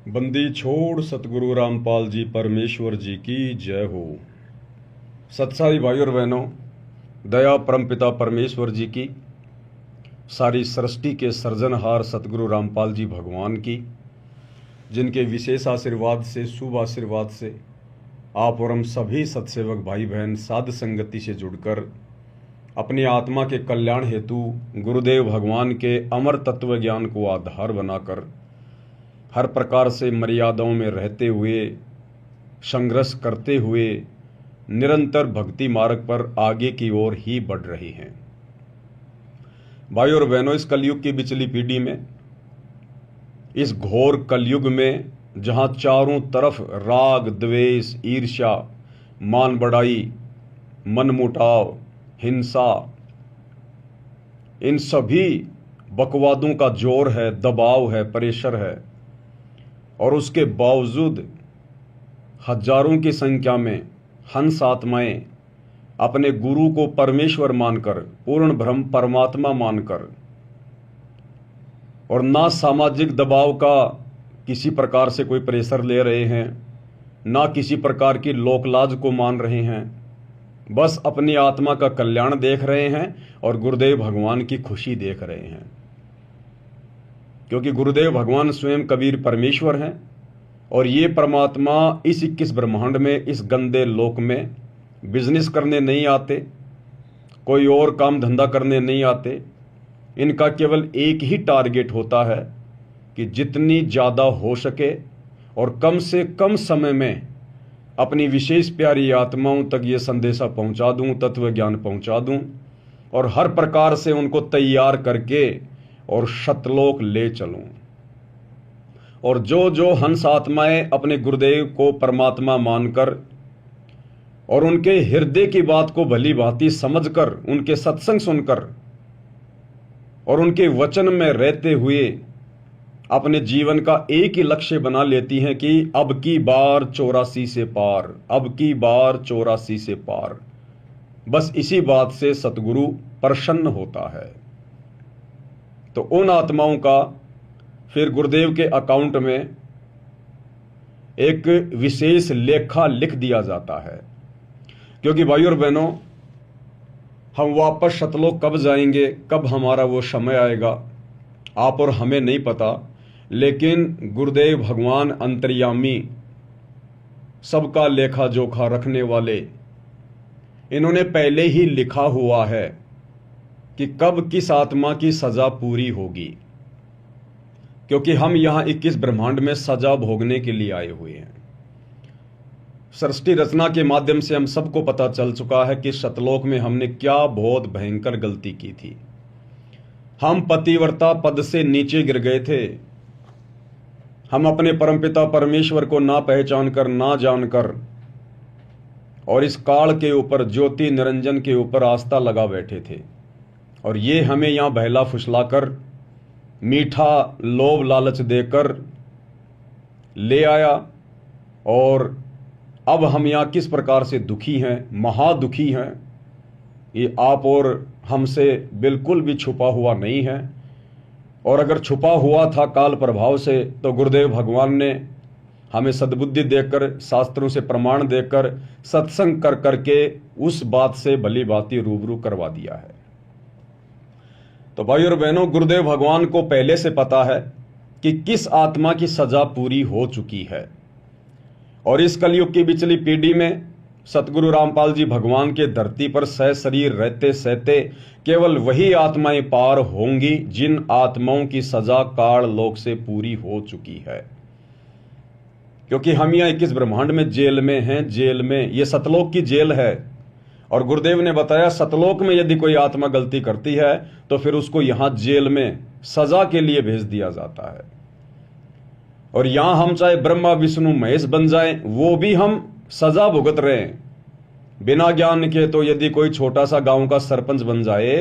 बंदी छोड़ सतगुरु रामपाल जी परमेश्वर जी की जय हो। सत्साई भाई और बहनों, दया परमपिता परमेश्वर जी की, सारी सृष्टि के सर्जनहार सतगुरु रामपाल जी भगवान की, जिनके विशेष आशीर्वाद से, शुभ आशीर्वाद से आप और हम सभी सत्सेवक भाई बहन साध संगति से जुड़कर अपनी आत्मा के कल्याण हेतु गुरुदेव भगवान के अमर तत्व ज्ञान को आधार बनाकर हर प्रकार से मर्यादाओं में रहते हुए, संघर्ष करते हुए निरंतर भक्ति मार्ग पर आगे की ओर ही बढ़ रही हैं। भाई और बहनों, इस कलयुग की बिचली पीढ़ी में, इस घोर कलयुग में जहां चारों तरफ राग, द्वेष, ईर्ष्या, मान बढ़ाई, मनमुटाव, हिंसा, इन सभी बकवादों का जोर है, दबाव है, प्रेशर है, और उसके बावजूद हजारों की संख्या में हंस आत्माएं अपने गुरु को परमेश्वर मानकर, पूर्ण ब्रह्म परमात्मा मानकर, और ना सामाजिक दबाव का किसी प्रकार से कोई प्रेशर ले रहे हैं, ना किसी प्रकार की लोकलाज को मान रहे हैं, बस अपनी आत्मा का कल्याण देख रहे हैं और गुरुदेव भगवान की खुशी देख रहे हैं। क्योंकि गुरुदेव भगवान स्वयं कबीर परमेश्वर हैं और ये परमात्मा इस 21 ब्रह्मांड में, इस गंदे लोक में बिजनेस करने नहीं आते, कोई और काम धंधा करने नहीं आते। इनका केवल एक ही टारगेट होता है कि जितनी ज़्यादा हो सके और कम से कम समय में अपनी विशेष प्यारी आत्माओं तक ये संदेशा पहुंचा दूं, तत्व ज्ञान पहुंचा दूं, और हर प्रकार से उनको तैयार करके और सतलोक ले चलूं। और जो जो हंस आत्माएं अपने गुरुदेव को परमात्मा मानकर और उनके हृदय की बात को भली भांति समझकर, उनके सत्संग सुनकर और उनके वचन में रहते हुए अपने जीवन का एक ही लक्ष्य बना लेती हैं कि अब की बार 84 से पार, अब की बार 84 से पार, बस इसी बात से सतगुरु प्रसन्न होता है। तो उन आत्माओं का फिर गुरुदेव के अकाउंट में एक विशेष लेखा लिख दिया जाता है। क्योंकि भाई और बहनों, हम वापस सतलोक कब जाएंगे, कब हमारा वो समय आएगा, आप और हमें नहीं पता। लेकिन गुरुदेव भगवान अंतर्यामी, सबका लेखा जोखा रखने वाले, इन्होंने पहले ही लिखा हुआ है कि कब किस आत्मा की सजा पूरी होगी। क्योंकि हम यहां 21 ब्रह्मांड में सजा भोगने के लिए आए हुए हैं। सृष्टि रचना के माध्यम से हम सबको पता चल चुका है कि सतलोक में हमने क्या बहुत भयंकर गलती की थी। हम पतिव्रता पद से नीचे गिर गए थे। हम अपने परमपिता परमेश्वर को ना पहचान कर, ना जानकर, और इस काल के ऊपर, ज्योति निरंजन के ऊपर आस्था लगा बैठे थे। और ये हमें यहां बहला फुसलाकर, मीठा लोभ लालच देकर ले आया। और अब हम यहां किस प्रकार से दुखी हैं, महादुखी हैं, ये आप और हमसे बिल्कुल भी छुपा हुआ नहीं है। और अगर छुपा हुआ था काल प्रभाव से, तो गुरुदेव भगवान ने हमें सद्बुद्धि देकर, शास्त्रों से प्रमाण देकर, सत्संग कर करके उस बात से भली भांति रूबरू करवा दिया है। तो भाई और बहनों, गुरुदेव भगवान को पहले से पता है कि किस आत्मा की सजा पूरी हो चुकी है। और इस कलयुग की बिचली पीढ़ी में सतगुरु रामपाल जी भगवान के धरती पर सह शरीर रहते सहते केवल वही आत्माएं पार होंगी जिन आत्माओं की सजा काल लोक से पूरी हो चुकी है। क्योंकि हम यहाँ 21 ब्रह्मांड में जेल में हैं, जेल में, ये सतलोक की जेल है। और गुरुदेव ने बताया, सतलोक में यदि कोई आत्मा गलती करती है तो फिर उसको यहां जेल में सजा के लिए भेज दिया जाता है। और यहां हम चाहे ब्रह्मा विष्णु महेश बन जाएं, वो भी हम सजा भुगत रहे हैं बिना ज्ञान के। तो यदि कोई छोटा सा गांव का सरपंच बन जाए,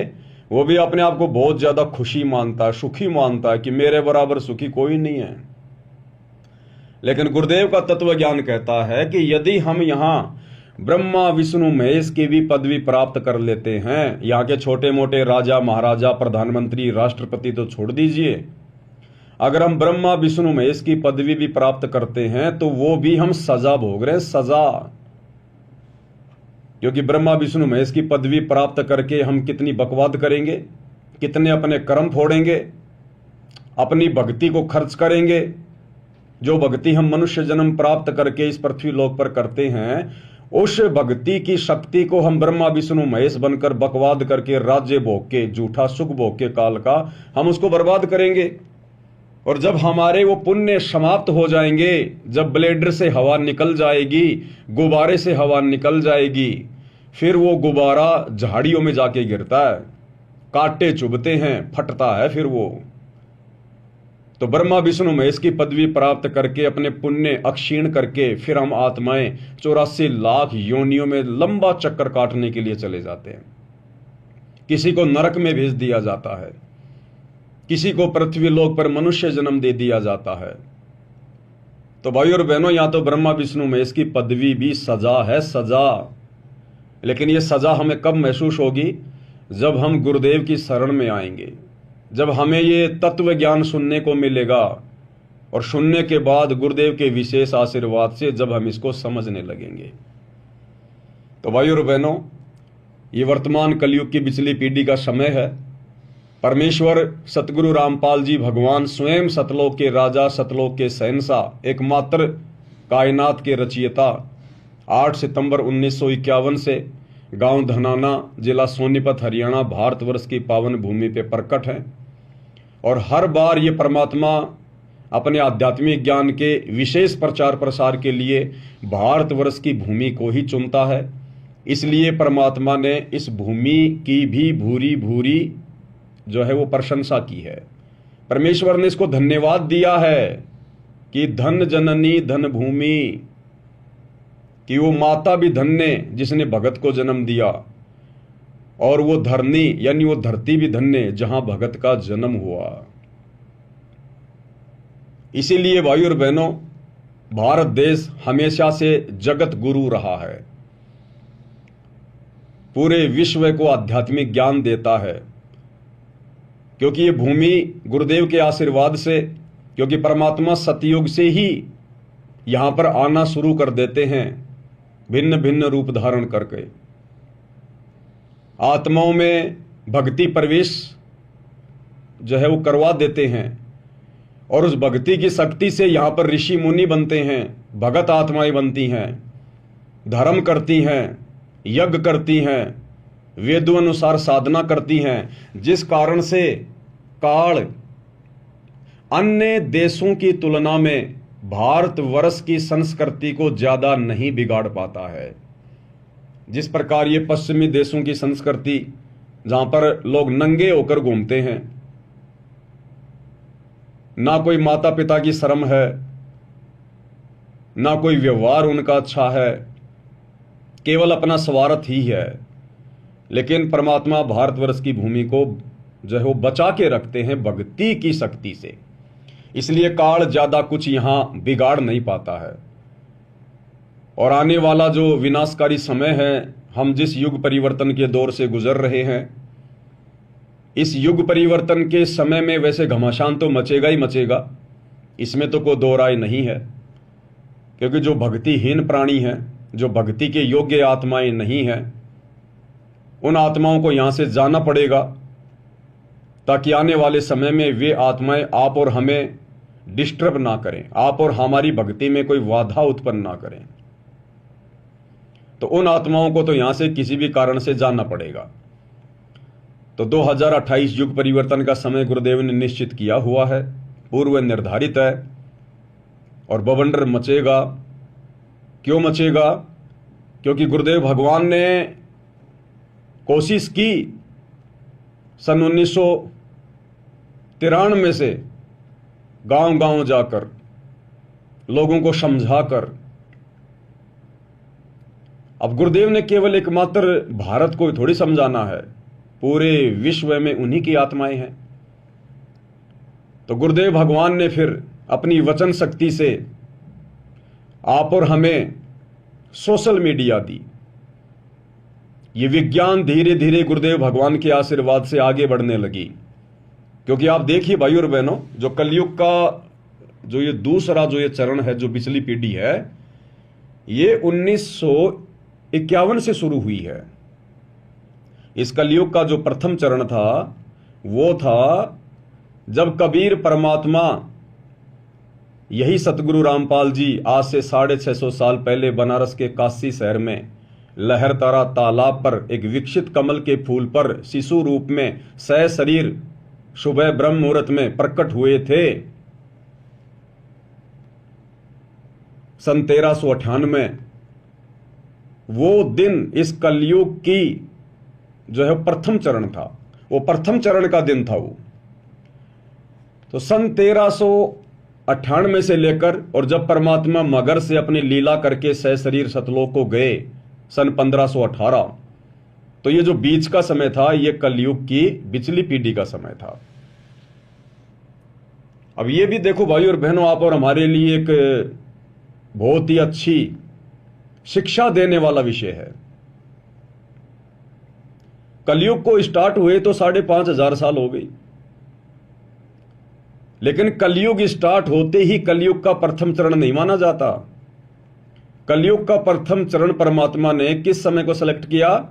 वो भी अपने आप को बहुत ज्यादा खुशी मानता है, सुखी मानता है कि मेरे बराबर सुखी कोई नहीं है। लेकिन गुरुदेव का तत्व ज्ञान कहता है कि यदि हम यहां ब्रह्मा विष्णु महेश की भी पदवी प्राप्त कर लेते हैं, यहाँ के छोटे मोटे राजा महाराजा, प्रधानमंत्री, राष्ट्रपति तो छोड़ दीजिए, अगर हम ब्रह्मा विष्णु महेश की पदवी भी प्राप्त करते हैं तो वो भी हम सजा भोग रहे हैं, सजा। क्योंकि ब्रह्मा विष्णु महेश की पदवी प्राप्त करके हम कितनी बकवाद करेंगे, कितने अपने कर्म फोड़ेंगे, अपनी भक्ति को खर्च करेंगे। जो भक्ति हम मनुष्य जन्म प्राप्त करके इस पृथ्वी लोक पर करते हैं, उस भक्ति की शक्ति को हम ब्रह्मा विष्णु महेश बनकर बकवाद करके, राज्य भोग के, झूठा सुख भोग के काल का हम उसको बर्बाद करेंगे। और जब हमारे वो पुण्य समाप्त हो जाएंगे, जब ब्लेडर से हवा निकल जाएगी, गुब्बारे से हवा निकल जाएगी, फिर वो गुब्बारा झाड़ियों में जाके गिरता है, कांटे चुभते हैं, फटता है फिर वो। तो ब्रह्मा विष्णु महेश की पदवी प्राप्त करके, अपने पुण्य अक्षीण करके, फिर हम आत्माएं 84 लाख योनियों में लंबा चक्कर काटने के लिए चले जाते हैं। किसी को नरक में भेज दिया जाता है, किसी को पृथ्वी लोक पर मनुष्य जन्म दे दिया जाता है। तो भाई और बहनों, यहां तो ब्रह्मा विष्णु महेश की पदवी भी सजा है, सजा। लेकिन यह सजा हमें कब महसूस होगी? जब हम गुरुदेव की शरण में आएंगे, जब हमें ये तत्व ज्ञान सुनने को मिलेगा, और सुनने के बाद गुरुदेव के विशेष आशीर्वाद से जब हम इसको समझने लगेंगे। तो भाई और बहनों, ये वर्तमान कलयुग की बिचली पीढ़ी का समय है। परमेश्वर सतगुरु रामपाल जी भगवान स्वयं सतलोक के राजा, सतलोक के शहंशाह, एकमात्र कायनात के रचयिता 8 सितंबर 1951 से गांव धनाना, जिला सोनीपत, हरियाणा, भारतवर्ष की पावन भूमि पे प्रकट हैं। और हर बार ये परमात्मा अपने आध्यात्मिक ज्ञान के विशेष प्रचार प्रसार के लिए भारतवर्ष की भूमि को ही चुनता है। इसलिए परमात्मा ने इस भूमि की भी भूरी भूरी जो है वो प्रशंसा की है। परमेश्वर ने इसको धन्यवाद दिया है कि धन जननी धन भूमि, कि वो माता भी धन्य जिसने भगत को जन्म दिया, और वो धरनी यानी वो धरती भी धन्य जहां भगत का जन्म हुआ। इसीलिए भाई और बहनों, भारत देश हमेशा से जगत गुरु रहा है, पूरे विश्व को आध्यात्मिक ज्ञान देता है। क्योंकि ये भूमि गुरुदेव के आशीर्वाद से, क्योंकि परमात्मा सतयुग से ही यहां पर आना शुरू कर देते हैं, भिन्न भिन्न रूप धारण करके आत्माओं में भक्ति प्रवेश जो है वो करवा देते हैं। और उस भक्ति की शक्ति से यहां पर ऋषि मुनि बनते हैं, भगत आत्माएं बनती हैं, धर्म करती हैं, यज्ञ करती हैं, वेदों अनुसार साधना करती हैं, जिस कारण से काल अन्य देशों की तुलना में भारतवर्ष की संस्कृति को ज्यादा नहीं बिगाड़ पाता है। जिस प्रकार ये पश्चिमी देशों की संस्कृति, जहां पर लोग नंगे होकर घूमते हैं, ना कोई माता पिता की शर्म है, ना कोई व्यवहार उनका अच्छा है, केवल अपना स्वार्थ ही है। लेकिन परमात्मा भारतवर्ष की भूमि को जो है वो बचा के रखते हैं भक्ति की शक्ति से। इसलिए काल ज्यादा कुछ यहां बिगाड़ नहीं पाता है। और आने वाला जो विनाशकारी समय है, हम जिस युग परिवर्तन के दौर से गुजर रहे हैं, इस युग परिवर्तन के समय में वैसे घमासान तो मचेगा ही मचेगा, इसमें तो कोई दो राय नहीं है। क्योंकि जो भक्तिहीन प्राणी हैं, जो भक्ति के योग्य आत्माएं नहीं हैं, उन आत्माओं को यहां से जाना पड़ेगा, ताकि आने वाले समय में वे आत्माएं आप और हमें डिस्टर्ब ना करें, आप और हमारी भक्ति में कोई बाधा उत्पन्न ना करें। तो उन आत्माओं को तो यहां से किसी भी कारण से जाना पड़ेगा। तो 2028 युग परिवर्तन का समय गुरुदेव ने निश्चित किया हुआ है, पूर्व निर्धारित है, और बवंडर मचेगा। क्यों मचेगा? क्योंकि गुरुदेव भगवान ने कोशिश की सन 1993 से गांव गांव जाकर लोगों को समझाकर। अब गुरुदेव ने केवल एकमात्र भारत को थोड़ी समझाना है, पूरे विश्व में उन्हीं की आत्माएं हैं। तो गुरुदेव भगवान ने फिर अपनी वचन शक्ति से आप और हमें सोशल मीडिया दी। ये विज्ञान धीरे धीरे गुरुदेव भगवान के आशीर्वाद से आगे बढ़ने लगी। क्योंकि आप देखिए भाई और बहनों, जो कलयुग का जो ये दूसरा जो ये चरण है, जो बिचली पीढ़ी है, ये 1951 से शुरू हुई है। इस कलयुग का जो प्रथम चरण था वो था जब कबीर परमात्मा, यही सतगुरु रामपाल जी आज से 650 साल पहले बनारस के काशी शहर में लहरतारा तालाब पर एक विकसित कमल के फूल पर शिशु रूप में सशरीर सुबह ब्रह्म मुहूर्त में प्रकट हुए थे। सन 1398 वो दिन इस कलयुग की जो है प्रथम चरण था, वो प्रथम चरण का दिन था वो। तो सन 1398 से लेकर और जब परमात्मा मगर से अपनी लीला करके सशरीर सतलोक को गए सन 1518, तो ये जो बीच का समय था ये कलयुग की बिचली पीढ़ी का समय था। अब ये भी देखो भाई और बहनों, आप और हमारे लिए एक बहुत ही अच्छी शिक्षा देने वाला विषय है। कलयुग को स्टार्ट हुए तो 5500 साल हो गई, लेकिन कलयुग स्टार्ट होते ही कलयुग का प्रथम चरण नहीं माना जाता। कलयुग का प्रथम चरण परमात्मा ने किस समय को सेलेक्ट किया?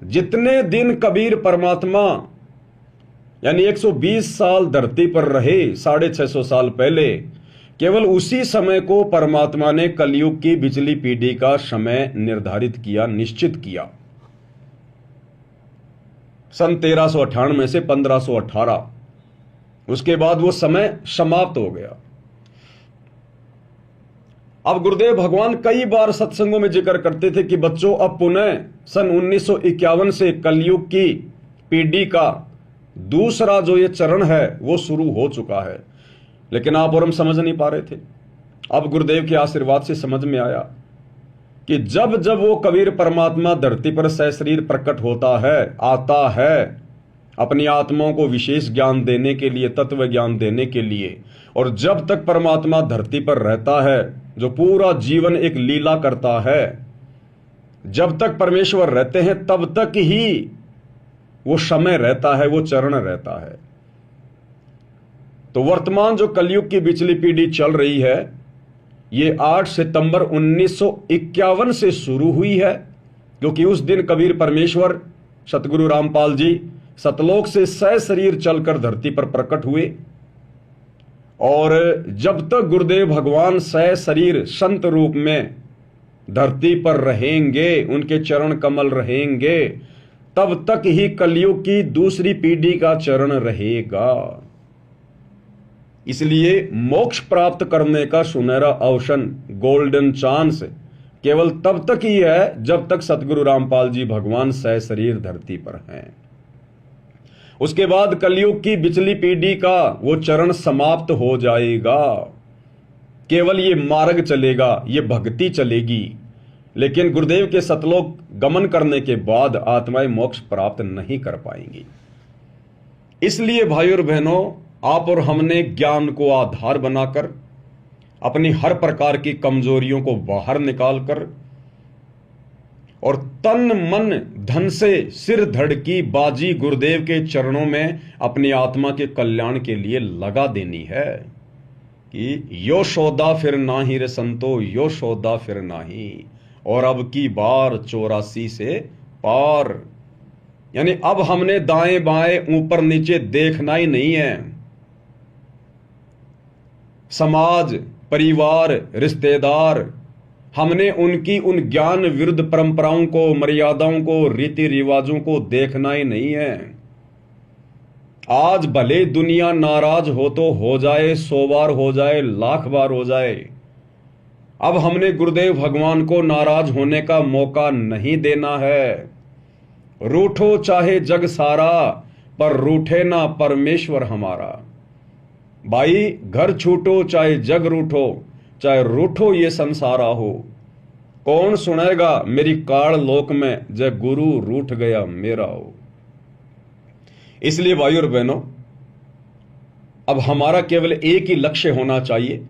जितने दिन कबीर परमात्मा यानी 120 साल धरती पर रहे 650 साल पहले, केवल उसी समय को परमात्मा ने कलयुग की बिचली पीढ़ी का समय निर्धारित किया, निश्चित किया। सन 1398 से 1518, उसके बाद वो समय समाप्त हो गया। अब गुरुदेव भगवान कई बार सत्संगों में जिक्र करते थे कि बच्चों अब पुनः सन 1951 से कलयुग की पीढ़ी का दूसरा जो ये चरण है वो शुरू हो चुका है, लेकिन आप और हम समझ नहीं पा रहे थे। अब गुरुदेव के आशीर्वाद से समझ में आया कि जब जब वो कबीर परमात्मा धरती पर सशरीर प्रकट होता है, आता है अपनी आत्माओं को विशेष ज्ञान देने के लिए, तत्व ज्ञान देने के लिए, और जब तक परमात्मा धरती पर रहता है, जो पूरा जीवन एक लीला करता है, जब तक परमेश्वर रहते हैं तब तक ही वो समय रहता है, वो चरण रहता है। तो वर्तमान जो कलयुग की बिचली पीढ़ी चल रही है ये 8 सितंबर 1951 से शुरू हुई है, क्योंकि उस दिन कबीर परमेश्वर सतगुरु रामपाल जी सतलोक से सशरीर चलकर धरती पर प्रकट हुए। और जब तक गुरुदेव भगवान सशरीर संत रूप में धरती पर रहेंगे, उनके चरण कमल रहेंगे, तब तक ही कलयुग की दूसरी पीढ़ी का चरण रहेगा। इसलिए मोक्ष प्राप्त करने का सुनहरा अवसर, गोल्डन चांस केवल तब तक ही है जब तक सतगुरु रामपाल जी भगवान सशरीर धरती पर हैं। उसके बाद कलयुग की बिचली पीढ़ी का वो चरण समाप्त हो जाएगा। केवल ये मार्ग चलेगा, ये भक्ति चलेगी, लेकिन गुरुदेव के सतलोक गमन करने के बाद आत्माएं मोक्ष प्राप्त नहीं कर पाएंगी। इसलिए भाई और बहनों, आप और हमने ज्ञान को आधार बनाकर अपनी हर प्रकार की कमजोरियों को बाहर निकालकर और तन मन धन से सिर धड़ की बाजी गुरुदेव के चरणों में अपनी आत्मा के कल्याण के लिए लगा देनी है कि यो सौदा फिर नाही रे संतो, यो सौदा फिर नाही, और अब की बार 84 से पार। यानी अब हमने दाएं बाएं ऊपर नीचे देखना ही नहीं है। समाज, परिवार, रिश्तेदार, हमने उनकी उन ज्ञान विरुद्ध परंपराओं को, मर्यादाओं को, रीति रिवाजों को देखना ही नहीं है। आज भले दुनिया नाराज हो जाए, 100 बार हो जाए, 1,00,000 बार हो जाए, अब हमने गुरुदेव भगवान को नाराज होने का मौका नहीं देना है। रूठो चाहे जग सारा, पर रूठे ना परमेश्वर हमारा। भाई घर छूटो चाहे जग रूठो, चाहे रूठो ये संसारा हो, कौन सुनेगा मेरी काल लोक में, जय गुरु रूठ गया मेरा हो। इसलिए भाई और बहनों, अब हमारा केवल एक ही लक्ष्य होना चाहिए,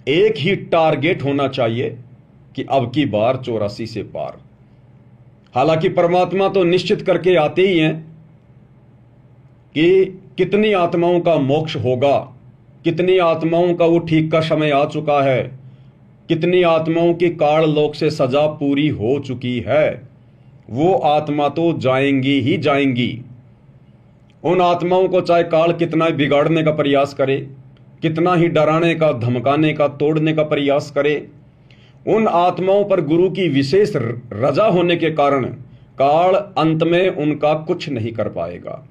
एक ही टारगेट होना चाहिए कि अब की बार 84 से पार। हालांकि परमात्मा तो निश्चित करके आते ही हैं कि कितनी आत्माओं का मोक्ष होगा, कितनी आत्माओं का वो ठीक का समय आ चुका है, कितनी आत्माओं की काल लोक से सजा पूरी हो चुकी है, वो आत्मा तो जाएंगी ही जाएंगी। उन आत्माओं को चाहे काल कितना ही बिगाड़ने का प्रयास करे, कितना ही डराने का, धमकाने का, तोड़ने का प्रयास करे, उन आत्माओं पर गुरु की विशेष रजा होने के कारण काल अंत में उनका कुछ नहीं कर पाएगा।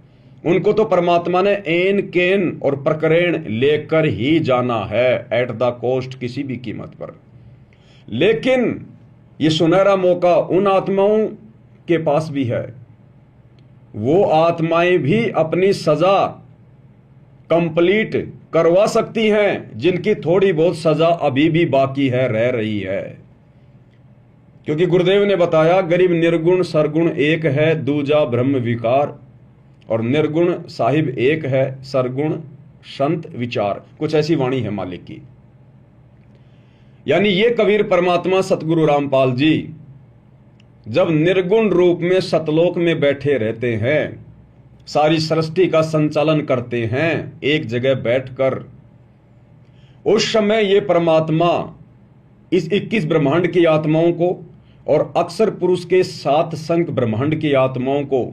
उनको तो परमात्मा ने एन केन और प्रकरण लेकर ही जाना है, एट द कॉस्ट, किसी भी कीमत पर। लेकिन ये सुनहरा मौका उन आत्माओं के पास भी है। वो आत्माएं भी अपनी सजा कंप्लीट करवा सकती हैं, जिनकी थोड़ी बहुत सजा अभी भी बाकी है, रह रही है। क्योंकि गुरुदेव ने बताया, गरीब निर्गुण सरगुण एक है, दूजा ब्रह्म विकार, और निर्गुण साहिब एक है, सरगुण संत विचार। कुछ ऐसी वाणी है मालिक की। यानी ये कबीर परमात्मा सतगुरु रामपाल जी जब निर्गुण रूप में सतलोक में बैठे रहते हैं, सारी सृष्टि का संचालन करते हैं एक जगह बैठकर, उस समय ये परमात्मा इस 21 ब्रह्मांड की आत्माओं को और अक्षर पुरुष के 7 संख ब्रह्मांड की आत्माओं को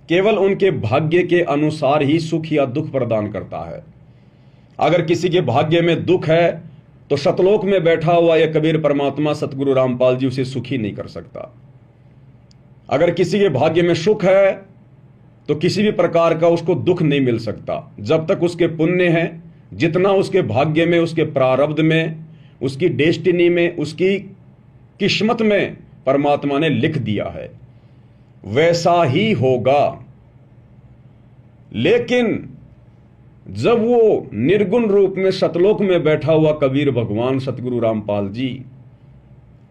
केवल उनके भाग्य के अनुसार ही सुख या दुख प्रदान करता है। अगर किसी के भाग्य में दुख है तो सतलोक में बैठा हुआ यह कबीर परमात्मा सतगुरु रामपाल जी उसे सुखी नहीं कर सकता। अगर किसी के भाग्य में सुख है तो किसी भी प्रकार का उसको दुख नहीं मिल सकता, जब तक उसके पुण्य है, जितना उसके भाग्य में, उसके प्रारब्ध में, उसकी डेस्टिनी में, उसकी किस्मत में परमात्मा ने लिख दिया है, वैसा ही होगा। लेकिन जब वो निर्गुण रूप में सतलोक में बैठा हुआ कबीर भगवान सतगुरु रामपाल जी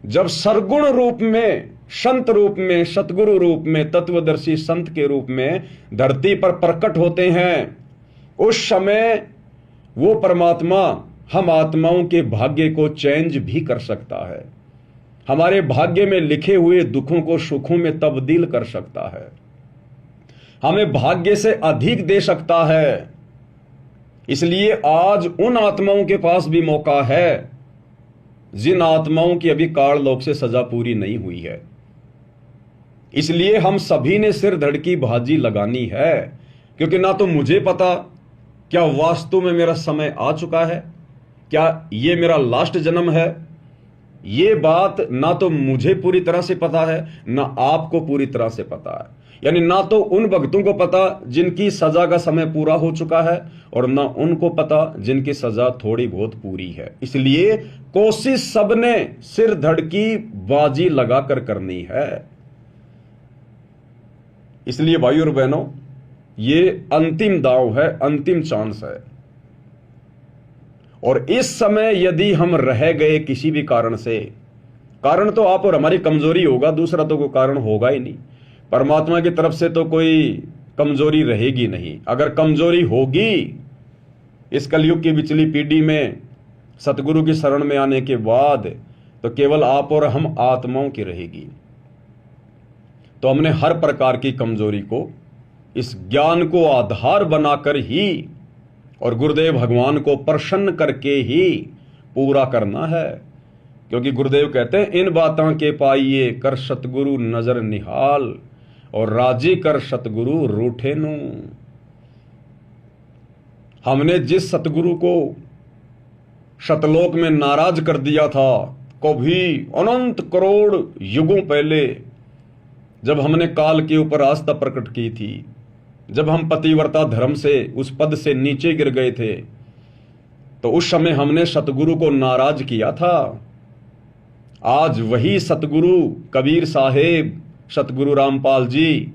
जब सरगुण रूप में, संत रूप में, सतगुरु रूप में, तत्वदर्शी संत के रूप में धरती पर प्रकट होते हैं, उस समय वो परमात्मा हम आत्माओं के भाग्य को चेंज भी कर सकता है, हमारे भाग्य में लिखे हुए दुखों को सुखों में तब्दील कर सकता है, हमें भाग्य से अधिक दे सकता है। इसलिए आज उन आत्माओं के पास भी मौका है जिन आत्माओं की अभी काल लोक से सजा पूरी नहीं हुई है। इसलिए हम सभी ने सिर धड़ की बाजी लगानी है, क्योंकि ना तो मुझे पता क्या वास्तु में मेरा समय आ चुका है, क्या ये मेरा लास्ट जन्म है, ये बात ना तो मुझे पूरी तरह से पता है, ना आपको पूरी तरह से पता है। यानी ना तो उन भक्तों को पता जिनकी सजा का समय पूरा हो चुका है, और ना उनको पता जिनकी सजा थोड़ी बहुत पूरी है। इसलिए कोशिश सबने सिर धड़ की बाजी लगाकर करनी है। इसलिए भाइयों और बहनों, ये अंतिम दांव है, अंतिम चांस है। और इस समय यदि हम रह गए किसी भी कारण से, कारण तो आप और हमारी कमजोरी होगा, दूसरा तो कोई कारण होगा ही नहीं। परमात्मा की तरफ से तो कोई कमजोरी रहेगी नहीं। अगर कमजोरी होगी इस कलयुग की पिछली पीढ़ी में सतगुरु की शरण में आने के बाद, तो केवल आप और हम आत्माओं की रहेगी। तो हमने हर प्रकार की कमजोरी को इस ज्ञान को आधार बनाकर ही और गुरुदेव भगवान को प्रसन्न करके ही पूरा करना है। क्योंकि गुरुदेव कहते हैं, इन बातों के पाइए कर सतगुरु नजर निहाल, और राजी कर सतगुरु रूठे नू। हमने जिस सतगुरु को सतलोक में नाराज कर दिया था, कभी अनंत करोड़ युगों पहले, जब हमने काल के ऊपर आस्था प्रकट की थी, जब हम पतिव्रता धर्म से उस पद से नीचे गिर गए थे, तो उस समय हमने सतगुरु को नाराज किया था। आज वही सतगुरु कबीर साहेब सतगुरु रामपाल जी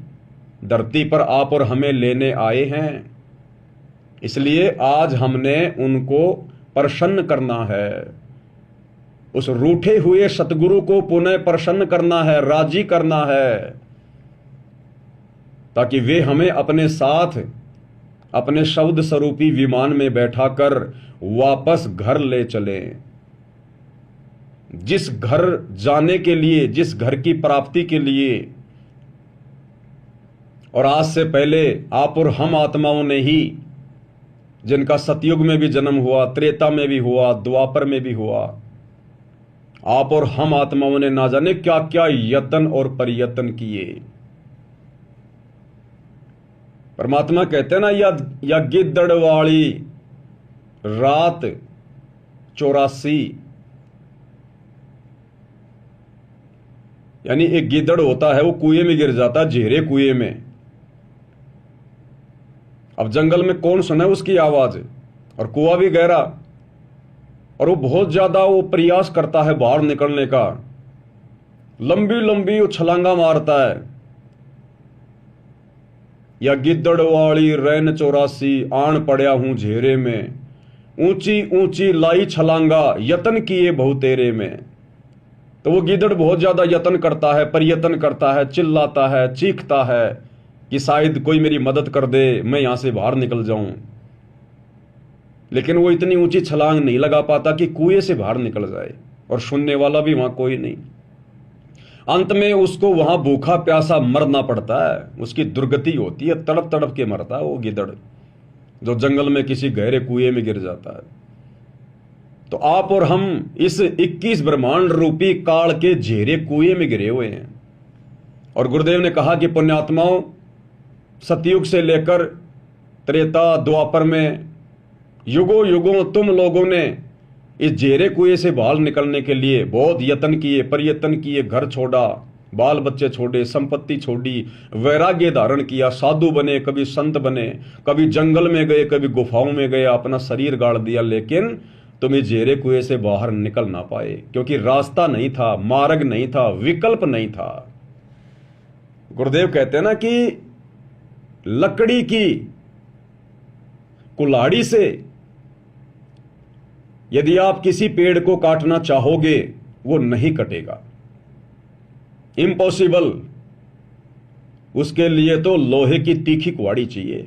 धरती पर आप और हमें लेने आए हैं। इसलिए आज हमने उनको प्रसन्न करना है, उस रूठे हुए सतगुरु को पुनः प्रसन्न करना है, राजी करना है, ताकि वे हमें अपने साथ अपने शब्द स्वरूपी विमान में बैठाकर वापस घर ले चलें। जिस घर जाने के लिए, जिस घर की प्राप्ति के लिए और आज से पहले आप और हम आत्माओं ने ही, जिनका सतयुग में भी जन्म हुआ, त्रेता में भी हुआ, द्वापर में भी हुआ, आप और हम आत्माओं ने ना जाने क्या क्या यत्न और प्रयत्न किए। परमात्मा कहते हैं ना, या गिद्दड़ वाली रात 84, यानी एक गिद्दड़ होता है वो कुएं में गिर जाता है, झेरे कुएं में। अब जंगल में कौन सुने उसकी आवाज, और कुआं भी गहरा, और वो बहुत ज्यादा वो प्रयास करता है बाहर निकलने का, लंबी लंबी वो छलांगा मारता है। या गिद्दड़ वाली रैन 84, आन पड़या हूं झेरे में, ऊंची ऊंची लाई छलांगा, यतन किए बहुतेरे में। तो वो गिद्दड़ बहुत ज्यादा यत्न करता है, प्रयत्न करता है, चिल्लाता है, चीखता है कि शायद कोई मेरी मदद कर दे, मैं यहां से बाहर निकल जाऊं। लेकिन वो इतनी ऊंची छलांग नहीं लगा पाता कि कुएं से बाहर निकल जाए, और सुनने वाला भी वहां कोई नहीं। अंत में उसको वहां भूखा प्यासा मरना पड़ता है, उसकी दुर्गति होती है, तड़प तड़प के मरता है वो गिद्दड़, जो जंगल में किसी गहरे कुएं में गिर जाता है। तो आप और हम इस 21 ब्रह्मांड रूपी काल के झेरे कुएं में गिरे हुए हैं। और गुरुदेव ने कहा कि पुण्यात्माओं, सतयुग से लेकर त्रेता द्वापर में युगों युगों तुम लोगों ने इस झेरे कुएं से बाहर निकलने के लिए बहुत यत्न किए, प्रयत्न किए, घर छोड़ा, बाल बच्चे छोड़े, संपत्ति छोड़ी, वैराग्य धारण किया, साधु बने, कभी संत बने, कभी जंगल में गए, कभी गुफाओं में गए, अपना शरीर गाड़ दिया, लेकिन तुम इस झेरे कुएं से बाहर निकल ना पाए, क्योंकि रास्ता नहीं था, मार्ग नहीं था, विकल्प नहीं था। गुरुदेव कहते हैं ना कि लकड़ी की कुल्हाड़ी से यदि आप किसी पेड़ को काटना चाहोगे, वो नहीं कटेगा, इम्पॉसिबल। उसके लिए तो लोहे की तीखी कुल्हाड़ी चाहिए,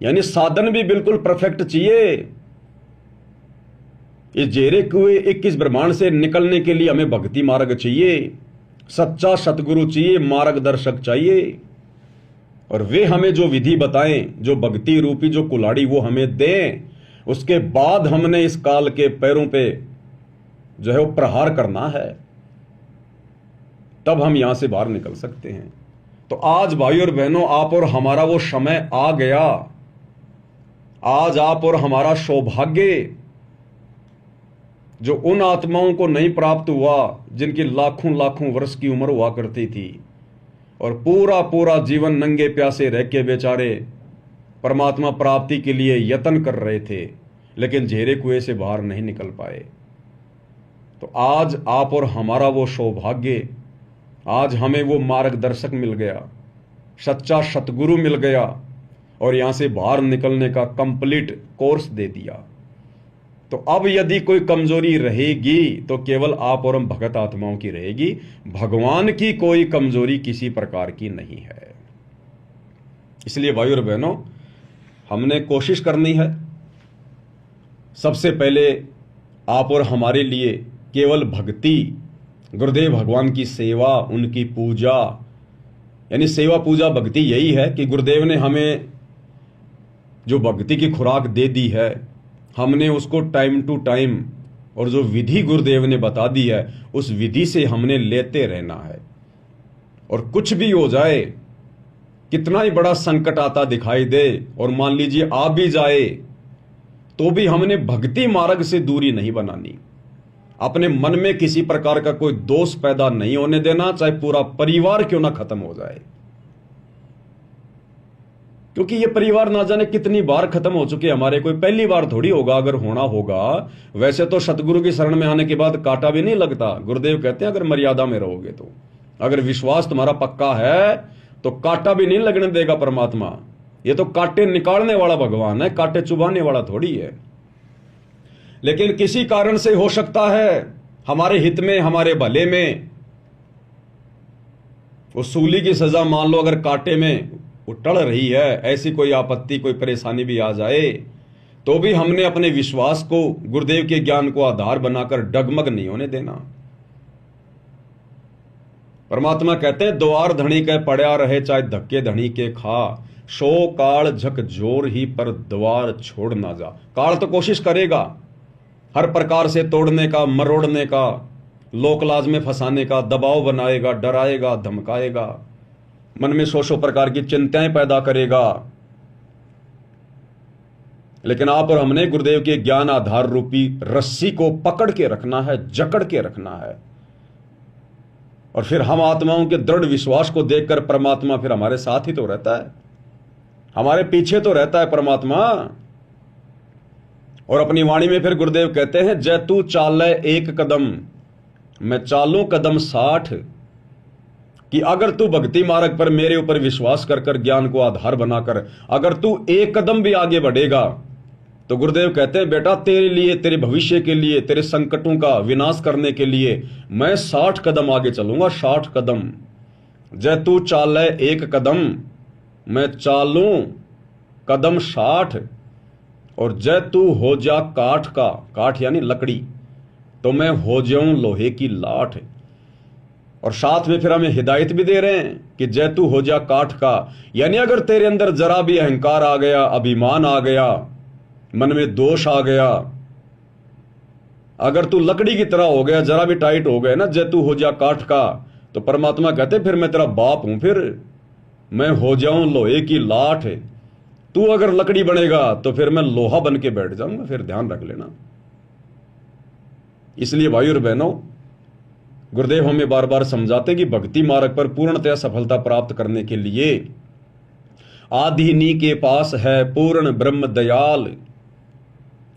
यानी साधन भी बिल्कुल परफेक्ट चाहिए। इस झेरे कुएं 21 ब्रह्मांड से निकलने के लिए हमें भक्ति मार्ग चाहिए, सच्चा सतगुरु चाहिए, मार्गदर्शक चाहिए, और वे हमें जो विधि बताएं, जो भक्ति रूपी जो कुल्हाड़ी वो हमें दें, उसके बाद हमने इस काल के पैरों पे जो है वो प्रहार करना है, तब हम यहां से बाहर निकल सकते हैं। तो आज भाई और बहनों, आप और हमारा वो समय आ गया। आज आप और हमारा सौभाग्य जो उन आत्माओं को नहीं प्राप्त हुआ जिनकी लाखों लाखों वर्ष की उम्र हुआ करती थी, और पूरा पूरा जीवन नंगे प्यासे रह के बेचारे परमात्मा प्राप्ति के लिए यत्न कर रहे थे, लेकिन झेरे कुएं से बाहर नहीं निकल पाए। तो आज आप और हमारा वो सौभाग्य, आज हमें वो मार्गदर्शक मिल गया, सच्चा सतगुरु मिल गया, और यहां से बाहर निकलने का कंप्लीट कोर्स दे दिया। तो अब यदि कोई कमजोरी रहेगी तो केवल आप और हम भगत आत्माओं की रहेगी, भगवान की कोई कमजोरी किसी प्रकार की नहीं है। इसलिए भाई और बहनों, हमने कोशिश करनी है सबसे पहले आप और हमारे लिए केवल भक्ति, गुरुदेव भगवान की सेवा, उनकी पूजा, यानी सेवा पूजा भक्ति यही है कि गुरुदेव ने हमें जो भक्ति की खुराक दे दी है, हमने उसको टाइम टू टाइम, और जो विधि गुरुदेव ने बता दी है उस विधि से हमने लेते रहना है। और कुछ भी हो जाए, कितना ही बड़ा संकट आता दिखाई दे, और मान लीजिए आ भी जाए, तो भी हमने भक्ति मार्ग से दूरी नहीं बनानी। अपने मन में किसी प्रकार का कोई दोष पैदा नहीं होने देना, चाहे पूरा परिवार क्यों ना खत्म हो जाए, क्योंकि ये परिवार ना जाने कितनी बार खत्म हो चुके हमारे, कोई पहली बार थोड़ी होगा। अगर होना होगा, वैसे तो सतगुरु की शरण में आने के बाद कांटा भी नहीं लगता। गुरुदेव कहते हैं अगर मर्यादा में रहोगे तो, अगर विश्वास तुम्हारा पक्का है तो कांटा भी नहीं लगने देगा परमात्मा। ये तो कांटे निकालने वाला भगवान है, कांटे चुभाने वाला थोड़ी है। लेकिन किसी कारण से हो सकता है हमारे हित में, हमारे भले में, वो सूली की सजा मान लो अगर कांटे में वो टल रही है, ऐसी कोई आपत्ति, कोई परेशानी भी आ जाए, तो भी हमने अपने विश्वास को, गुरुदेव के ज्ञान को आधार बनाकर डगमग नहीं होने देना। परमात्मा कहते हैं द्वार धनी के पड़ा रहे चाहे धक्के धनी के खा, शो काल झक जोर ही पर द्वार छोड़ ना जा। काल तो कोशिश करेगा हर प्रकार से तोड़ने का, मरोड़ने का, लोकलाज में फंसाने का, दबाव बनाएगा, डराएगा, धमकाएगा, मन में सौ प्रकार की चिंताएं पैदा करेगा। लेकिन आप और हमने गुरुदेव के ज्ञान आधार रूपी रस्सी को पकड़ के रखना है, जकड़ के रखना है। और फिर हम आत्माओं के दृढ़ विश्वास को देखकर परमात्मा फिर हमारे साथ ही तो रहता है, हमारे पीछे तो रहता है परमात्मा। और अपनी वाणी में फिर गुरुदेव कहते हैं, जय तू चाले एक कदम मैं चालूं कदम 60, कि अगर तू भक्ति मार्ग पर मेरे ऊपर विश्वास कर कर ज्ञान को आधार बनाकर अगर तू एक कदम भी आगे बढ़ेगा तो गुरुदेव कहते हैं बेटा तेरे लिए, तेरे भविष्य के लिए, तेरे संकटों का विनाश करने के लिए मैं 60 कदम आगे चलूंगा, 60 कदम। जय तू चाले एक कदम मैं चालूं कदम 60, और जय तू हो जा काठ का, काठ यानी लकड़ी, तो मैं हो जाऊं लोहे की लाठ। और साथ में फिर हमें हिदायत भी दे रहे हैं कि जय तू हो जा काठ का, यानी अगर तेरे अंदर जरा भी अहंकार आ गया, अभिमान आ गया, मन में दोष आ गया, अगर तू लकड़ी की तरह हो गया, जरा भी टाइट हो गया ना, जय तू हो जा काठ का, तो परमात्मा कहते फिर मैं तेरा बाप हूं, फिर मैं हो जाऊं लोहे की लाठ। तू अगर लकड़ी बनेगा तो फिर मैं लोहा बन के बैठ जाऊंगा, फिर ध्यान रख लेना। इसलिए भाई और बहनों, गुरुदेव हमें बार बार समझाते कि भक्ति मार्ग पर पूर्णतः सफलता प्राप्त करने के लिए आधिनी के पास है पूर्ण ब्रह्म दयाल,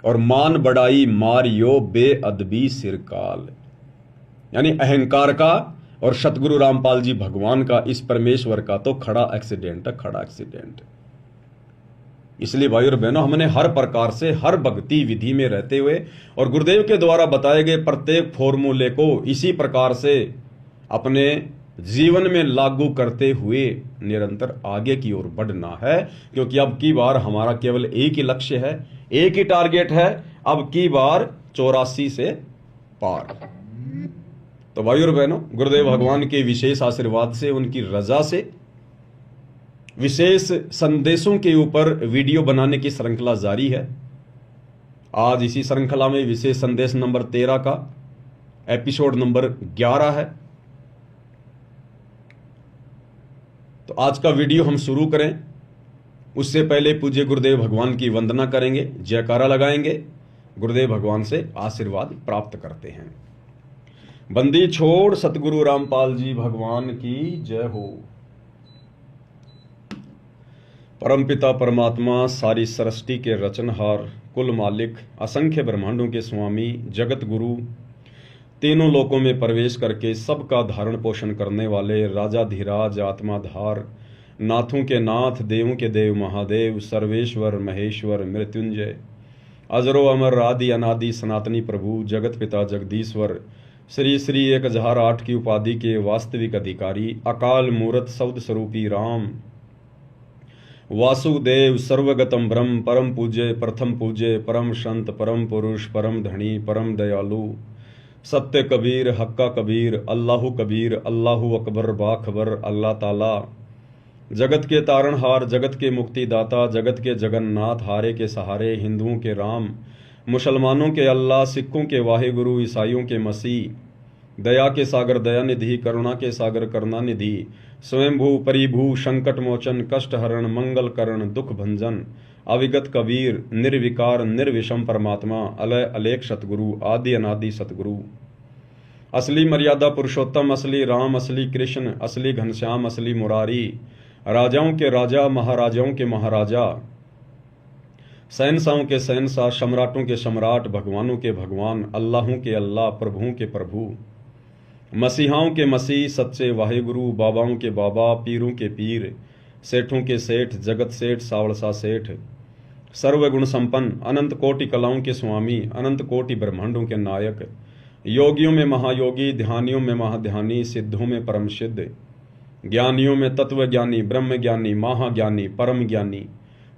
और मान बढ़ाई मारियो बेअदबी सिरकाल। यानी अहंकार का और सतगुरु रामपाल जी भगवान का, इस परमेश्वर का तो खड़ा एक्सीडेंट है, खड़ा एक्सीडेंट। इसलिए भाई और बहनों, हमने हर प्रकार से हर भक्ति विधि में रहते हुए और गुरुदेव के द्वारा बताए गए प्रत्येक फॉर्मूले को इसी प्रकार से अपने जीवन में लागू करते हुए निरंतर आगे की ओर बढ़ना है। क्योंकि अब की बार हमारा केवल एक ही लक्ष्य है, एक ही टारगेट है, अब की बार 84 से पार। तो भाई और बहनों, गुरुदेव भगवान के विशेष आशीर्वाद से, उनकी रजा से विशेष संदेशों के ऊपर वीडियो बनाने की श्रृंखला जारी है। आज इसी श्रृंखला में विशेष संदेश नंबर 13 का एपिसोड नंबर 11 है। तो आज का वीडियो हम शुरू करें उससे पहले पूज्य गुरुदेव भगवान की वंदना करेंगे, जयकारा लगाएंगे, गुरुदेव भगवान से आशीर्वाद प्राप्त करते हैं। बंदी छोड़ सतगुरु रामपाल जी भगवान की जय हो। परमपिता परमात्मा, सारी सृष्टि के रचनहार, कुल मालिक, असंख्य ब्रह्मांडों के स्वामी, जगत गुरु, तीनों लोकों में प्रवेश करके सबका धारण पोषण करने वाले राजाधिराज, आत्माधार, नाथों के नाथ, देवों के देव महादेव, सर्वेश्वर महेश्वर मृत्युंजय, अजरो अमर आदि अनादि सनातनी प्रभु, जगत पिता जगदीश्वर, श्री श्री 1008 की उपाधि के वास्तविक अधिकारी, अकाल मूर्त शब्द स्वरूपी राम, वासुदेव, सर्वगतम ब्रह्म, परम पूज्य, प्रथम पूज्य, परम संत, परम पुरुष, परम धनी, परम दयालु, सत्य कबीर, हक्का कबीर, अल्लाहु कबीर, अल्लाहु अकबर, बाखबर, अल्लाह ताला, जगत के तारणहार, जगत के मुक्तिदाता, जगत के जगन्नाथ, हारे के सहारे, हिंदुओं के राम, मुसलमानों के अल्लाह, सिखों के वाहेगुरु, ईसाइयों के मसीह, दया के सागर दयानिधि, करुणा के सागर करुणानिधि, स्वयंभू परिभू, संकट मोचन, कष्ट हरण, मंगल करण, दुख भंजन, अविगत कबीर, निर्विकार निर्विषम परमात्मा, अलय अलेख सतगुरु, आदि अनादि सतगुरु, असली मर्यादा पुरुषोत्तम, असली राम, असली कृष्ण, असली घनश्याम, असली मुरारी, राजाओं के राजा, महाराजाओं के महाराजा, शहंशाहों के शहंशाह, सम्राटों के सम्राट, भगवानों के भगवान, अल्लाहों के अल्लाह, प्रभुओं के प्रभु, मसीहाओं के मसीह, सच्चे वाहेगुरु, बाबाओं के बाबा, पीरों के पीर, सेठों के सेठ, जगत सेठ, सावड़सा सेठ, सर्वगुण संपन्न, अनंत कोटि कलाओं के स्वामी, अनंत कोटि ब्रह्मांडों के नायक, योगियों में महायोगी, ध्यानियों में महाध्यानी, सिद्धों में परम सिद्ध, ज्ञानियों में तत्व ज्ञानी, ब्रह्म ज्ञानी, महाज्ञानी, परम ज्ञानी,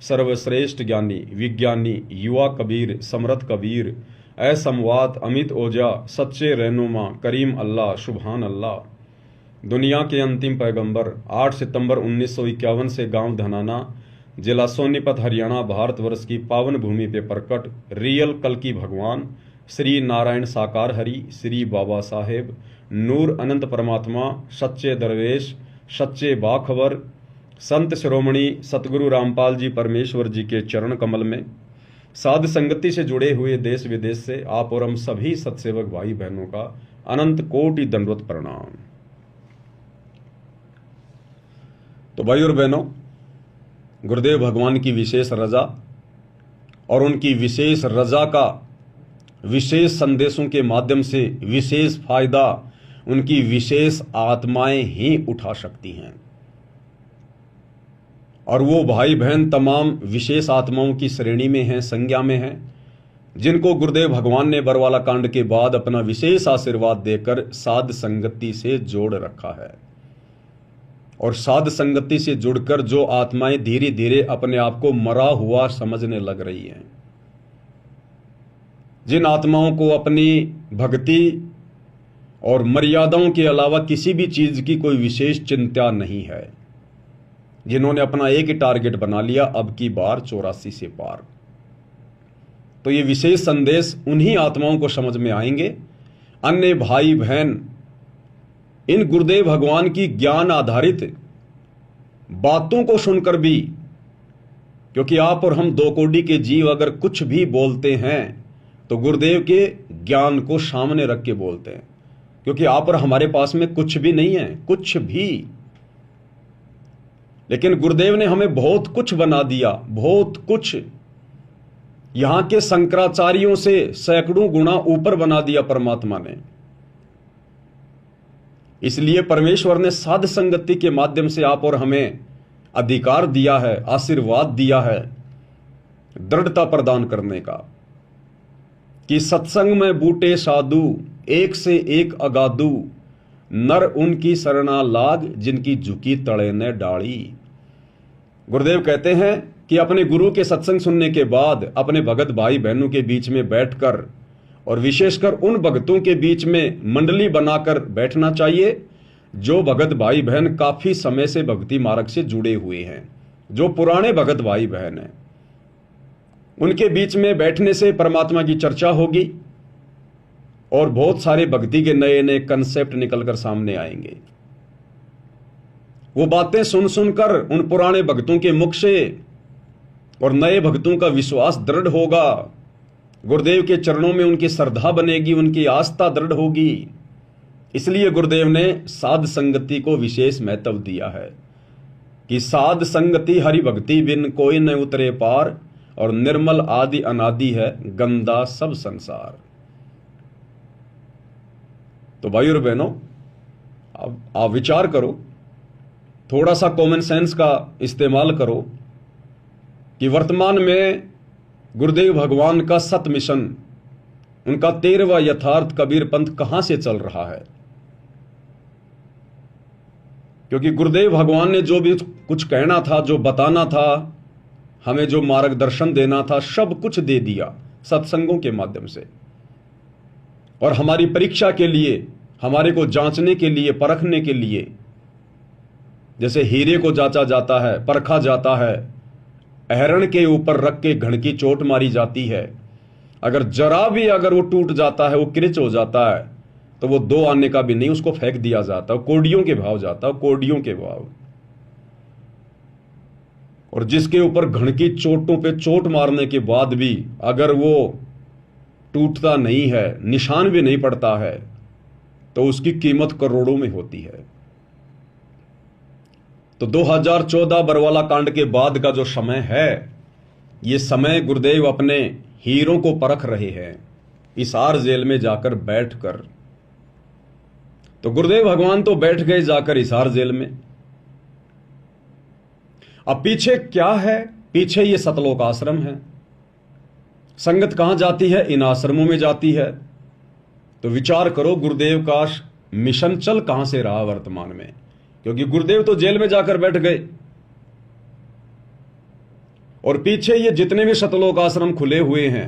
सर्वश्रेष्ठ ज्ञानी, विज्ञानी, युवा कबीर, समर्थ कबीर, असमवात, अमित ओजा, सच्चे रहनुमा, करीम अल्लाह, सुभान अल्लाह, दुनिया के अंतिम पैगंबर 8 सितंबर 1951 से गांव धनाना, जिला सोनीपत, हरियाणा, भारतवर्ष की पावन भूमि पे प्रकट रियल कल्कि भगवान श्री नारायण साकार हरि, श्री बाबा साहेब नूर अनंत परमात्मा, सच्चे दरवेश, सच्चे बाखबर, संत शिरोमणि सतगुरु रामपाल जी परमेश्वर जी के चरण कमल में साध संगति से जुड़े हुए देश विदेश से आप और हम सभी सत्सेवक भाई बहनों का अनंत कोटि दंडवत प्रणाम। तो भाई और बहनों, गुरुदेव भगवान की विशेष रजा और उनकी विशेष रजा का विशेष संदेशों के माध्यम से विशेष फायदा उनकी विशेष आत्माएं ही उठा सकती हैं। और वो भाई बहन तमाम विशेष आत्माओं की श्रेणी में हैं, संज्ञा में हैं, जिनको गुरुदेव भगवान ने बरवाला कांड के बाद अपना विशेष आशीर्वाद देकर साध संगति से जोड़ रखा है। और साध संगति से जुड़कर जो आत्माएं धीरे धीरे अपने आप को मरा हुआ समझने लग रही हैं, जिन आत्माओं को अपनी भक्ति और मर्यादाओं के अलावा किसी भी चीज की कोई विशेष चिंता नहीं है, जिन्होंने अपना एक ही टारगेट बना लिया, अब की बार 84 से पार, तो ये विशेष संदेश उन्हीं आत्माओं को समझ में आएंगे। अन्य भाई बहन इन गुरुदेव भगवान की ज्ञान आधारित बातों को सुनकर भी, क्योंकि आप और हम दो कोटि के जीव अगर कुछ भी बोलते हैं तो गुरुदेव के ज्ञान को सामने रख के बोलते हैं, क्योंकि आप और हमारे पास में कुछ भी नहीं है, कुछ भी। लेकिन गुरुदेव ने हमें बहुत कुछ बना दिया, बहुत कुछ। यहां के शंकराचार्यों से सैकड़ों गुना ऊपर बना दिया परमात्मा ने। इसलिए परमेश्वर ने साध संगति के माध्यम से आप और हमें अधिकार दिया है, आशीर्वाद दिया है, दृढ़ता प्रदान करने का, कि सत्संग में बूटे साधु एक से एक अगाधु, नर उनकी शरणा लाग जिनकी झुकी तड़े ने डाली। गुरुदेव कहते हैं कि अपने गुरु के सत्संग सुनने के बाद अपने भगत भाई बहनों के बीच में बैठकर, और विशेषकर उन भक्तों के बीच में मंडली बनाकर बैठना चाहिए जो भगत भाई बहन काफी समय से भक्ति मार्ग से जुड़े हुए हैं, जो पुराने भगत भाई बहन हैं। उनके बीच में बैठने से परमात्मा की चर्चा होगी और बहुत सारे भक्ति के नए नए कंसेप्ट निकलकर सामने आएंगे। वो बातें सुन सुनकर उन पुराने भक्तों के मुख से और नए भक्तों का विश्वास दृढ़ होगा, गुरुदेव के चरणों में उनकी श्रद्धा बनेगी, उनकी आस्था दृढ़ होगी। इसलिए गुरुदेव ने साध संगति को विशेष महत्व दिया है कि साध संगति हरि भक्ति बिन कोई न उतरे पार, और निर्मल आदि अनादि है गंदा सब संसार। तो भाई और बहनों, अब आप विचार करो, थोड़ा सा कॉमन सेंस का इस्तेमाल करो कि वर्तमान में गुरुदेव भगवान का सत मिशन, उनका 13वां यथार्थ कबीर पंथ कहां से चल रहा है। क्योंकि गुरुदेव भगवान ने जो भी कुछ कहना था, जो बताना था, हमें जो मार्गदर्शन देना था, सब कुछ दे दिया सत्संगों के माध्यम से। और हमारी परीक्षा के लिए, हमारे को जांचने के लिए, परखने के लिए, जैसे हीरे को जांचा जाता है, परखा जाता है, अहरण के ऊपर रख के घण की चोट मारी जाती है, अगर जरा भी अगर वो टूट जाता है, वो क्रिच हो जाता है, तो वो 2 आने का भी नहीं, उसको फेंक दिया जाता है, कोडियों के भाव जाता है, कोडियों के भाव। और जिसके ऊपर घण की चोटों पे चोट मारने के बाद भी अगर वो टूटता नहीं है, निशान भी नहीं पड़ता है, तो उसकी कीमत करोड़ों में होती है। तो 2014 बरवाला कांड के बाद का जो समय है, ये समय गुरुदेव अपने हीरों को परख रहे हैं हिसार जेल में जाकर बैठकर। तो गुरुदेव भगवान तो बैठ गए जाकर हिसार जेल में। अब पीछे क्या है? पीछे ये सतलोक आश्रम है। संगत कहां जाती है? इन आश्रमों में जाती है। तो विचार करो, गुरुदेव का मिशन चल कहां से रहा वर्तमान में, क्योंकि गुरुदेव तो जेल में जाकर बैठ गए। और पीछे ये जितने भी सतलोक आश्रम खुले हुए हैं,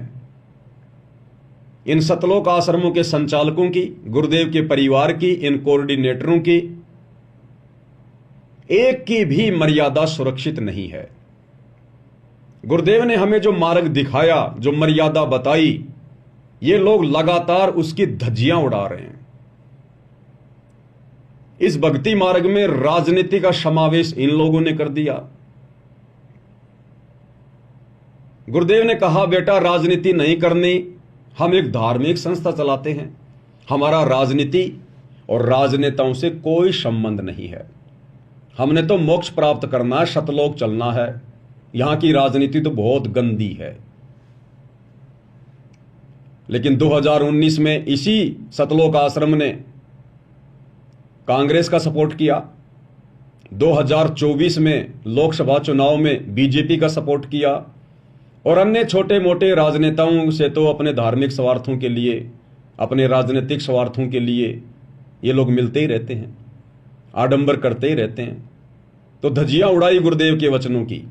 इन सतलोक आश्रमों के संचालकों की, गुरुदेव के परिवार की, इन कोऑर्डिनेटरों की एक की भी मर्यादा सुरक्षित नहीं है। गुरुदेव ने हमें जो मार्ग दिखाया, जो मर्यादा बताई, ये लोग लगातार उसकी धज्जियां उड़ा रहे हैं। इस भक्ति मार्ग में राजनीति का समावेश इन लोगों ने कर दिया। गुरुदेव ने कहा, बेटा राजनीति नहीं करनी, हम एक धार्मिक संस्था चलाते हैं, हमारा राजनीति और राजनेताओं से कोई संबंध नहीं है, हमने तो मोक्ष प्राप्त करना है, सतलोक चलना है, यहां की राजनीति तो बहुत गंदी है। लेकिन 2019 में इसी सतलोक आश्रम ने कांग्रेस का सपोर्ट किया, 2024 में लोकसभा चुनाव में बीजेपी का सपोर्ट किया, और अन्य छोटे मोटे राजनेताओं से तो अपने धार्मिक स्वार्थों के लिए, अपने राजनीतिक स्वार्थों के लिए ये लोग मिलते ही रहते हैं, आडंबर करते ही रहते हैं। तो धज्जियां उड़ाई गुरुदेव के वचनों की।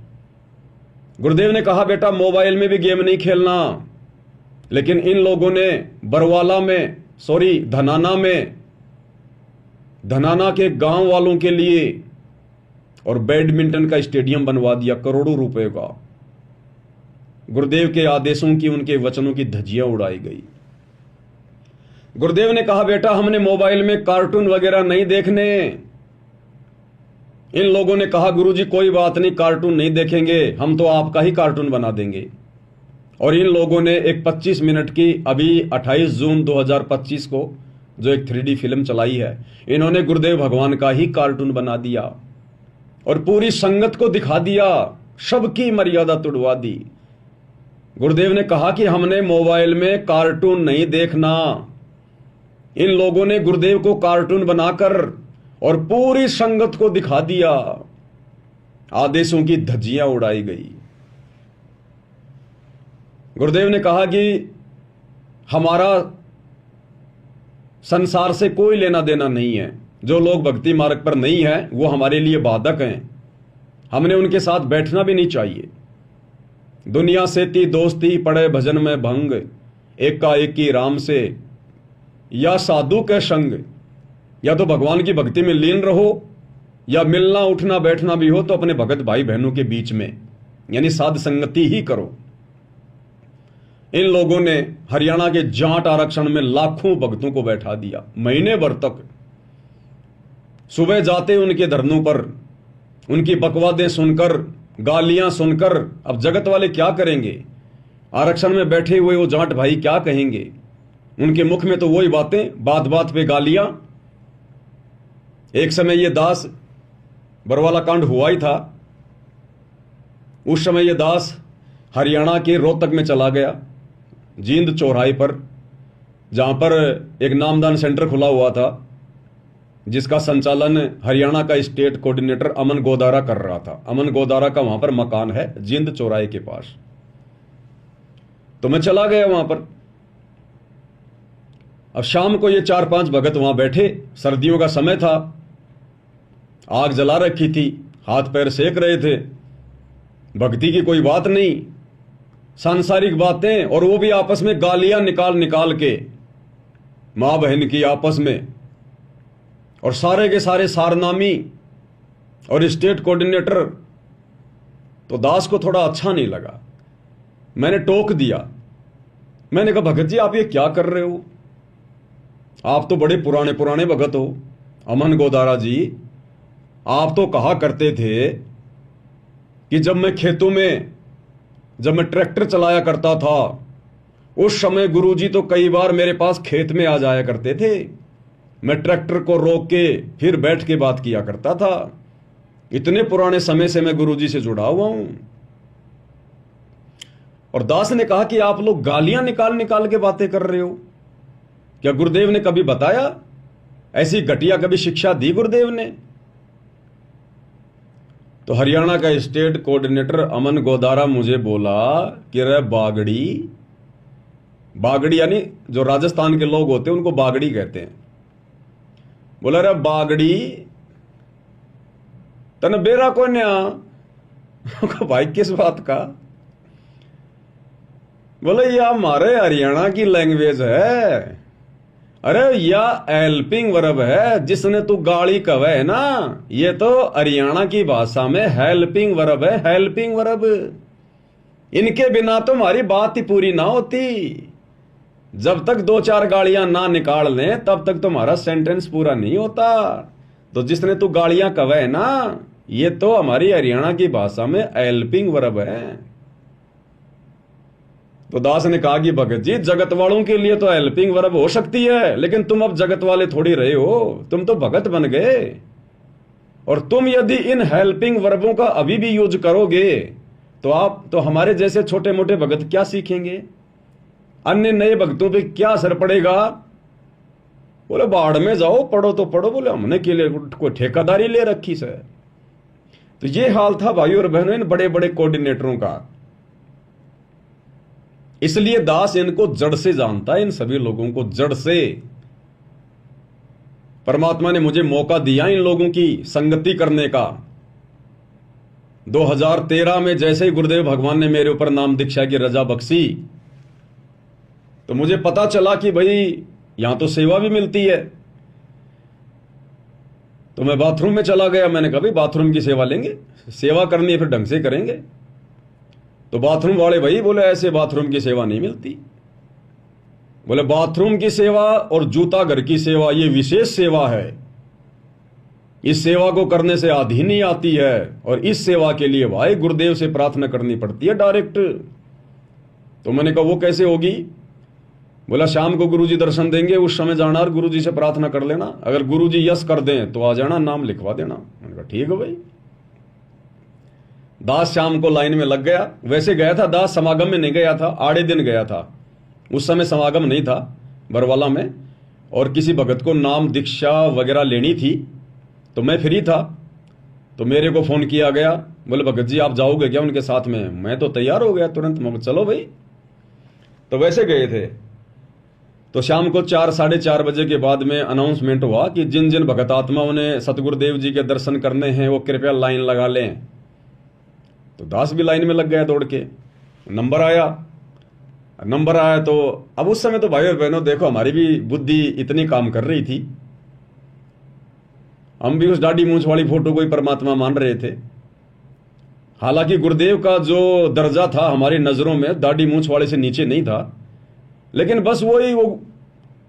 गुरुदेव ने कहा, बेटा मोबाइल में भी गेम नहीं खेलना। लेकिन इन लोगों ने बरवाला में, धनाना के गांव वालों के लिए और बैडमिंटन का स्टेडियम बनवा दिया करोड़ों रुपए का। गुरुदेव के आदेशों की, उनके वचनों की धज्जियां उड़ाई गई। गुरुदेव ने कहा, बेटा हमने मोबाइल में कार्टून वगैरह नहीं देखने। इन लोगों ने कहा, गुरुजी कोई बात नहीं, कार्टून नहीं देखेंगे, हम तो आपका ही कार्टून बना देंगे। और इन लोगों ने एक 25 मिनट की, अभी 28 जून 2025 को जो एक 3D फिल्म चलाई है, इन्होंने गुरुदेव भगवान का ही कार्टून बना दिया और पूरी संगत को दिखा दिया, सबकी मर्यादा तुड़वा दी। गुरुदेव ने कहा कि हमने मोबाइल में कार्टून नहीं देखना। इन लोगों ने गुरुदेव को कार्टून बनाकर और पूरी संगत को दिखा दिया। आदेशों की धज्जियां उड़ाई गई। गुरुदेव ने कहा कि हमारा संसार से कोई लेना देना नहीं है, जो लोग भक्ति मार्ग पर नहीं है वो हमारे लिए बाधक हैं, हमने उनके साथ बैठना भी नहीं चाहिए। दुनिया से ती दोस्ती, पड़े भजन में भंग, एकाएकी राम से या साधु के संग। या तो भगवान की भक्ति में लीन रहो, या मिलना उठना बैठना भी हो तो अपने भगत भाई बहनों के बीच में, यानी साध संगति ही करो। इन लोगों ने हरियाणा के जाट आरक्षण में लाखों भक्तों को बैठा दिया, महीने भर तक। सुबह जाते उनके धरनों पर, उनकी बकवादें सुनकर, गालियां सुनकर, अब जगत वाले क्या करेंगे? आरक्षण में बैठे हुए वो जाट भाई क्या कहेंगे? उनके मुख में तो वही बातें, बात बात पे गालियां। एक समय ये दास, बरवाला कांड हुआ ही था, उस समय ये दास हरियाणा के रोहतक में चला गया, जींद चौराहे पर, जहां पर एक नामदान सेंटर खुला हुआ था, जिसका संचालन हरियाणा का स्टेट कोऑर्डिनेटर अमन गोदारा कर रहा था। अमन गोदारा का वहां पर मकान है जींद चौराहे के पास। तो मैं चला गया वहां पर। अब शाम को ये 4-5 भगत वहां बैठे, सर्दियों का समय था, आग जला रखी थी, हाथ पैर सेक रहे थे। भक्ति की कोई बात नहीं, सांसारिक बातें, और वो भी आपस में गालियां निकाल निकाल के, मां बहन की आपस में, और सारे के सारे सारनामी और स्टेट कोऑर्डिनेटर। तो दास को थोड़ा अच्छा नहीं लगा, मैंने टोक दिया। मैंने कहा, भगत जी आप ये क्या कर रहे हो? आप तो बड़े पुराने पुराने भगत हो। अमन गोदारा जी, आप तो कहा करते थे कि जब मैं खेतों में, जब मैं ट्रैक्टर चलाया करता था, उस समय गुरुजी तो कई बार मेरे पास खेत में आ जाया करते थे, मैं ट्रैक्टर को रोक के फिर बैठ के बात किया करता था। इतने पुराने समय से मैं गुरुजी से जुड़ा हुआ हूं। और दास ने कहा कि आप लोग गालियां निकाल निकाल के बातें कर रहे हो, क्या गुरुदेव ने कभी बताया? ऐसी घटिया कभी शिक्षा दी गुरुदेव ने? तो हरियाणा का स्टेट कोऑर्डिनेटर अमन गोदारा मुझे बोला कि रे बागड़ी, बागड़ी यानी जो राजस्थान के लोग होते हैं उनको बागड़ी कहते हैं। बोला, रे बागड़ी तने बेरा को न्या। भाई किस बात का? बोले, ये हमारे हरियाणा की लैंग्वेज है, अरे या हेल्पिंग वर्ब है, जिसने तू गाड़ी कवे है ना, ये तो हरियाणा की भाषा में हेल्पिंग वर्ब है, हेल्पिंग वर्ब। इनके बिना तो हमारी बात ही पूरी ना होती। जब तक दो चार गाड़ियां ना निकाल लें तब तक तुम्हारा सेंटेंस पूरा नहीं होता। तो जिसने तू गाड़ियां कवे है ना, ये तो हमारी हरियाणा की भाषा में हेल्पिंग वर्ब है। तो दास ने कहा कि भगत जी, जगत वालों के लिए तो हेल्पिंग वर्ब हो सकती है, लेकिन तुम अब जगत वाले थोड़ी रहे हो, तुम तो भगत बन गए। और तुम यदि इन हेल्पिंग वर्बों का अभी भी यूज करोगे तो हमारे जैसे छोटे मोटे भगत क्या सीखेंगे, अन्य नए भक्तों पे क्या असर पड़ेगा। बोले बाढ़ में जाओ, पढ़ो तो पढ़ो। बोले हमने के लिए कोई ठेकेदारी ले रखी से। तो ये हाल था भाई और बहनों इन बड़े बड़े कोऑर्डिनेटरों का। इसलिए दास इनको जड़ से जानता है, इन सभी लोगों को जड़ से। परमात्मा ने मुझे मौका दिया इन लोगों की संगति करने का। 2013 में जैसे ही गुरुदेव भगवान ने मेरे ऊपर नाम दीक्षा की रजा बख्शी, तो मुझे पता चला कि भाई यहां तो सेवा भी मिलती है। तो मैं बाथरूम में चला गया। मैंने कहा भाई बाथरूम की सेवा लेंगे, सेवा करनी है फिर ढंग से करेंगे। तो बाथरूम वाले भाई बोले ऐसे बाथरूम की सेवा नहीं मिलती। बोले बाथरूम की सेवा और जूता घर की सेवा ये विशेष सेवा है, इस सेवा को करने से आधी नहीं आती है, और इस सेवा के लिए भाई गुरुदेव से प्रार्थना करनी पड़ती है डायरेक्ट। तो मैंने कहा वो कैसे होगी। बोला शाम को गुरुजी दर्शन देंगे, उस समय जाना और गुरुजी से प्रार्थना कर लेना, अगर गुरुजी यस कर दें तो आ जाना, नाम लिखवा देना। मैंने कहा ठीक है भाई। दास शाम को लाइन में लग गया। वैसे गया था दास, समागम में नहीं गया था, आड़े दिन गया था। उस समय समागम नहीं था बरवाला में, और किसी भगत को नाम दीक्षा वगैरह लेनी थी, तो मैं फ्री था। तो मेरे को फोन किया गया, बोले भगत जी आप जाओगे क्या उनके साथ में। मैं तो तैयार हो गया तुरंत, मैं चलो भाई। तो वैसे गए थे। तो शाम को 4 साढ़े 4 बजे के बाद में अनाउंसमेंट हुआ कि जिन जिन भगत आत्माओं ने सतगुरुदेव जी के दर्शन करने हैं वो कृपया लाइन लगा लें। तो दास भी लाइन में लग गया दौड़ के। नंबर आया तो अब उस समय तो भाई और बहनों देखो हमारी भी बुद्धि इतनी काम कर रही थी, हम भी उस दाढ़ी मूंछ वाली फोटो को ही परमात्मा मान रहे थे। हालांकि गुरुदेव का जो दर्जा था हमारी नजरों में दाढ़ी मूंछ वाले से नीचे नहीं था, लेकिन बस वो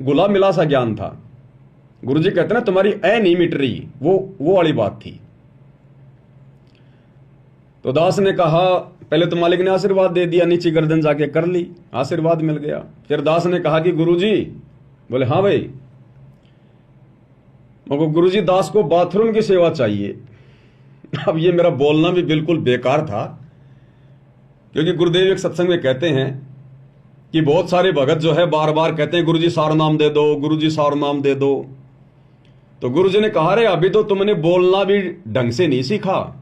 गुलाम मिला सा ज्ञान था। गुरुजी कहते ना तुम्हारी ऐ नहीं मिट रही, वो वाली बात थी। तो दास ने कहा पहले तो मालिक ने आशीर्वाद दे दिया, नीचे गर्दन जाके कर ली, आशीर्वाद मिल गया। फिर दास ने कहा कि गुरुजी, बोले हाँ भाई। मगर गुरुजी दास को बाथरूम की सेवा चाहिए। अब ये मेरा बोलना भी बिल्कुल बेकार था, क्योंकि गुरुदेव एक सत्संग में कहते हैं कि बहुत सारे भगत जो है बार बार कहते हैं गुरुजी सार नाम दे दो, गुरुजी सार नाम दे दो। तो गुरुजी ने कहा रे अभी तो तुमने बोलना भी ढंग से नहीं सीखा,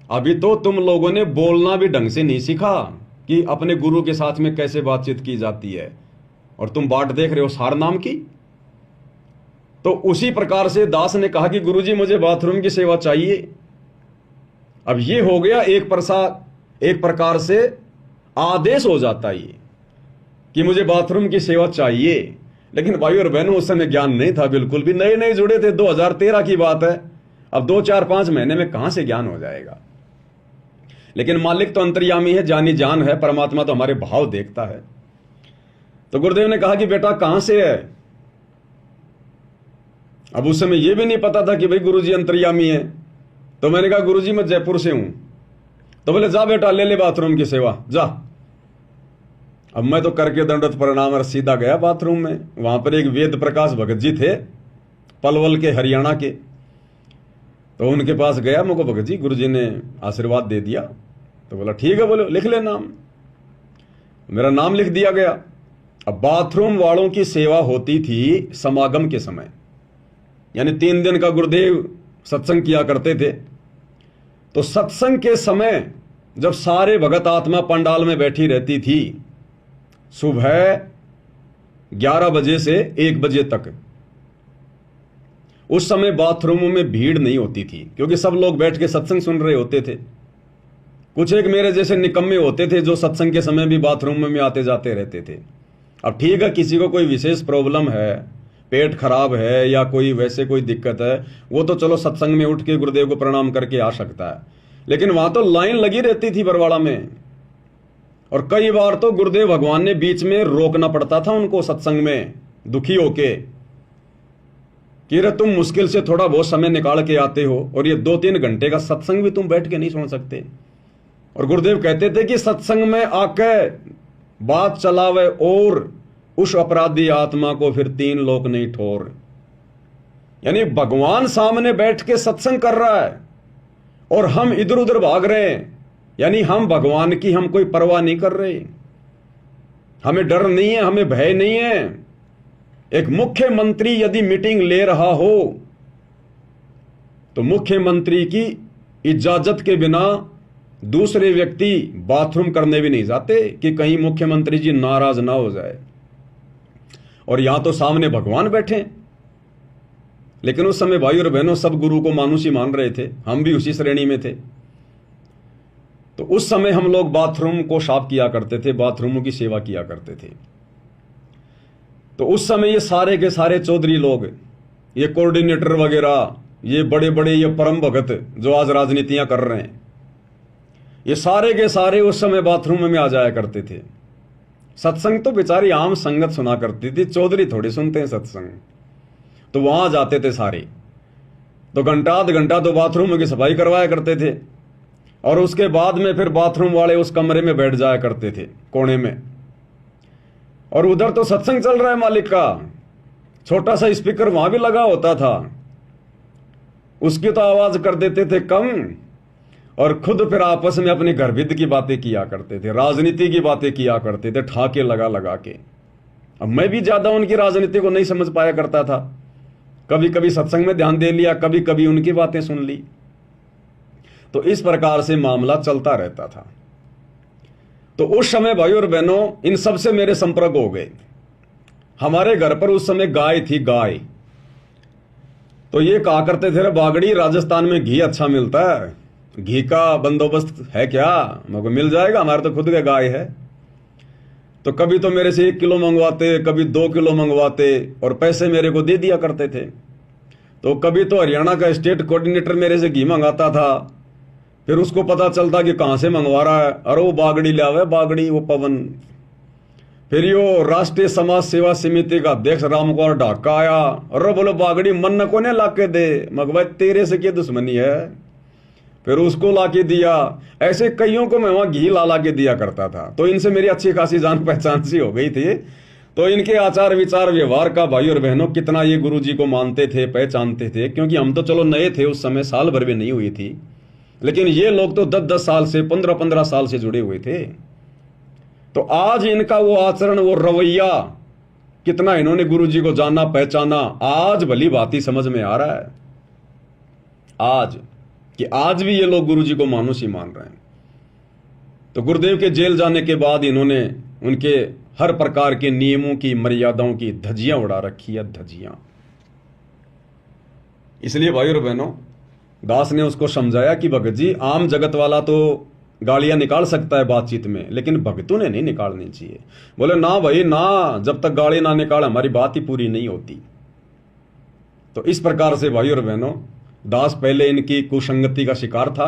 अभी तो तुम लोगों ने बोलना भी ढंग से नहीं सीखा कि अपने गुरु के साथ में कैसे बातचीत की जाती है, और तुम बाट देख रहे हो सार नाम की। तो उसी प्रकार से दास ने कहा कि गुरुजी मुझे बाथरूम की सेवा चाहिए। अब ये हो गया एक प्रकार से आदेश हो जाता है ये कि मुझे बाथरूम की सेवा चाहिए। लेकिन भाई और बहनों उस समय ज्ञान नहीं था, बिल्कुल भी नए नए जुड़े थे, 2013 की बात है। अब 2-4-5 महीने में कहां से ज्ञान हो जाएगा। लेकिन मालिक तो अंतर्यामी है, जानी जान है, परमात्मा तो हमारे भाव देखता है। तो गुरुदेव ने कहा कि बेटा कहां से है। अब उस समय यह भी नहीं पता था कि भाई गुरुजी अंतर्यामी है। तो मैंने कहा गुरुजी मैं जयपुर से हूं। तो बोले जा बेटा ले बाथरूम की सेवा जा। अब मैं तो करके दंडवत प्रणाम और सीधा गया बाथरूम में। वहां पर एक वेद प्रकाश भगत जी थे, पलवल के, हरियाणा के। तो उनके पास गया, मुझको भगत जी गुरुजी ने आशीर्वाद दे दिया। तो बोला ठीक है, बोलो लिख ले नाम। मेरा नाम लिख दिया गया। अब बाथरूम वालों की सेवा होती थी समागम के समय, यानी 3 दिन का गुरुदेव सत्संग किया करते थे। तो सत्संग के समय जब सारे भगत आत्मा पंडाल में बैठी रहती थी, सुबह 11 बजे से 1 बजे तक, उस समय बाथरूमों में भीड़ नहीं होती थी, क्योंकि सब लोग बैठ के सत्संग सुन रहे होते थे। कुछ एक मेरे जैसे निकम्मे होते थे जो सत्संग के समय भी बाथरूम में आते जाते रहते थे। अब ठीक है, किसी को कोई विशेष प्रॉब्लम है, पेट खराब है या कोई वैसे कोई दिक्कत है, वो तो चलो सत्संग में उठ के गुरुदेव को प्रणाम करके आ सकता है, लेकिन वहां तो लाइन लगी रहती थी बरवाड़ा में। और कई बार तो गुरुदेव भगवान ने बीच में रोकना पड़ता था उनको सत्संग में, दुखी होके कि रे तुम मुश्किल से थोड़ा बहुत समय निकाल के आते हो और ये 2-3 घंटे का सत्संग भी तुम बैठ के नहीं सुन सकते। और गुरुदेव कहते थे कि सत्संग में आके बात चलावे और उस अपराधी आत्मा को फिर 3 लोक नहीं ठोर। यानी भगवान सामने बैठ के सत्संग कर रहा है और हम इधर उधर भाग रहे हैं, यानी हम भगवान की हम कोई परवाह नहीं कर रहे, हमें डर नहीं है, हमें भय नहीं है। एक मुख्यमंत्री यदि मीटिंग ले रहा हो तो मुख्यमंत्री की इजाजत के बिना दूसरे व्यक्ति बाथरूम करने भी नहीं जाते कि कहीं मुख्यमंत्री जी नाराज ना हो जाए। और यहां तो सामने भगवान बैठे, लेकिन उस समय भाई और बहनों सब गुरु को मानुष ही मान रहे थे, हम भी उसी श्रेणी में थे। तो उस समय हम लोग बाथरूम को साफ किया करते थे, बाथरूमों की सेवा किया करते थे। तो उस समय ये सारे के सारे चौधरी लोग, ये कोऑर्डिनेटर वगैरह, ये बड़े बड़े ये परम भगत जो आज राजनीतियां कर रहे हैं, ये सारे के सारे उस समय बाथरूम में आ जाया करते थे। सत्संग तो बेचारी आम संगत सुना करती थी, चौधरी थोड़ी सुनते हैं सत्संग। तो वहां जाते थे सारे, तो घंटा आध घंटा तो बाथरूम की सफाई करवाया करते थे और उसके बाद में फिर बाथरूम वाले उस कमरे में बैठ जाया करते थे कोने में। और उधर तो सत्संग चल रहा है मालिक का, छोटा सा स्पीकर वहां भी लगा होता था, उसकी तो आवाज कर देते थे कम और खुद फिर आपस में अपने गर्भिद की बातें किया करते थे, राजनीति की बातें किया करते थे ठाके लगा लगा के। अब मैं भी ज्यादा उनकी राजनीति को नहीं समझ पाया करता था, कभी कभी सत्संग में ध्यान दे लिया, कभी कभी उनकी बातें सुन ली। तो इस प्रकार से मामला चलता रहता था। तो उस समय भाई और बहनों इन सब से मेरे संपर्क हो गए। हमारे घर पर उस समय गाय थी, गाय। तो ये कहा करते थे, बागड़ी राजस्थान में घी अच्छा मिलता है, घी का बंदोबस्त है क्या? मेरे को मिल जाएगा, हमारे तो खुद का गाय है। तो कभी तो मेरे से 1 किलो मंगवाते, कभी 2 किलो मंगवाते और पैसे मेरे को दे दिया करते थे। तो कभी तो हरियाणा का स्टेट कोऑर्डिनेटर मेरे से घी मंगाता था, फिर उसको पता चलता कि कहां से मंगवा रहा है, अरे वो बागड़ी ले आवे, बागड़ी वो पवन। फिर यो राष्ट्रीय समाज सेवा समिति का अध्यक्ष रामकुमार ढाका आया, अरे बोलो बागड़ी मन को ने लाके दे, मगवा तेरे से क्या दुश्मनी है, फिर उसको लाके दिया। ऐसे कईयों को मैं वहां घी ला के दिया करता था। तो इनसे मेरी अच्छी खासी जान पहचान सी हो गई थी। तो इनके आचार विचार व्यवहार का भाई और बहनों कितना ये गुरु जी को मानते थे, पहचानते थे, क्योंकि हम तो चलो नए थे उस समय, साल भर भी नहीं हुई थी, लेकिन ये लोग तो 10-10 साल से, 15-15 साल से जुड़े हुए थे। तो आज इनका वो आचरण, वो रवैया, कितना इन्होंने गुरु जी को जाना पहचाना, आज भली बात समझ में आ रहा है आज, कि आज भी ये लोग गुरु जी को मानुष ही मान रहे हैं। तो गुरुदेव के जेल जाने के बाद इन्होंने उनके हर प्रकार के नियमों की, मर्यादाओं की धज्जियां उड़ा रखी है, धज्जियां। इसलिए भाई और बहनों, दास ने उसको समझाया कि भगत जी, आम जगत वाला तो गालियां निकाल सकता है बातचीत में, लेकिन भगतों ने नहीं निकालनी चाहिए। बोले ना भाई ना, जब तक गाली ना निकाले हमारी बात ही पूरी नहीं होती। तो इस प्रकार से भाई और बहनों, दास पहले इनकी कुसंगति का शिकार था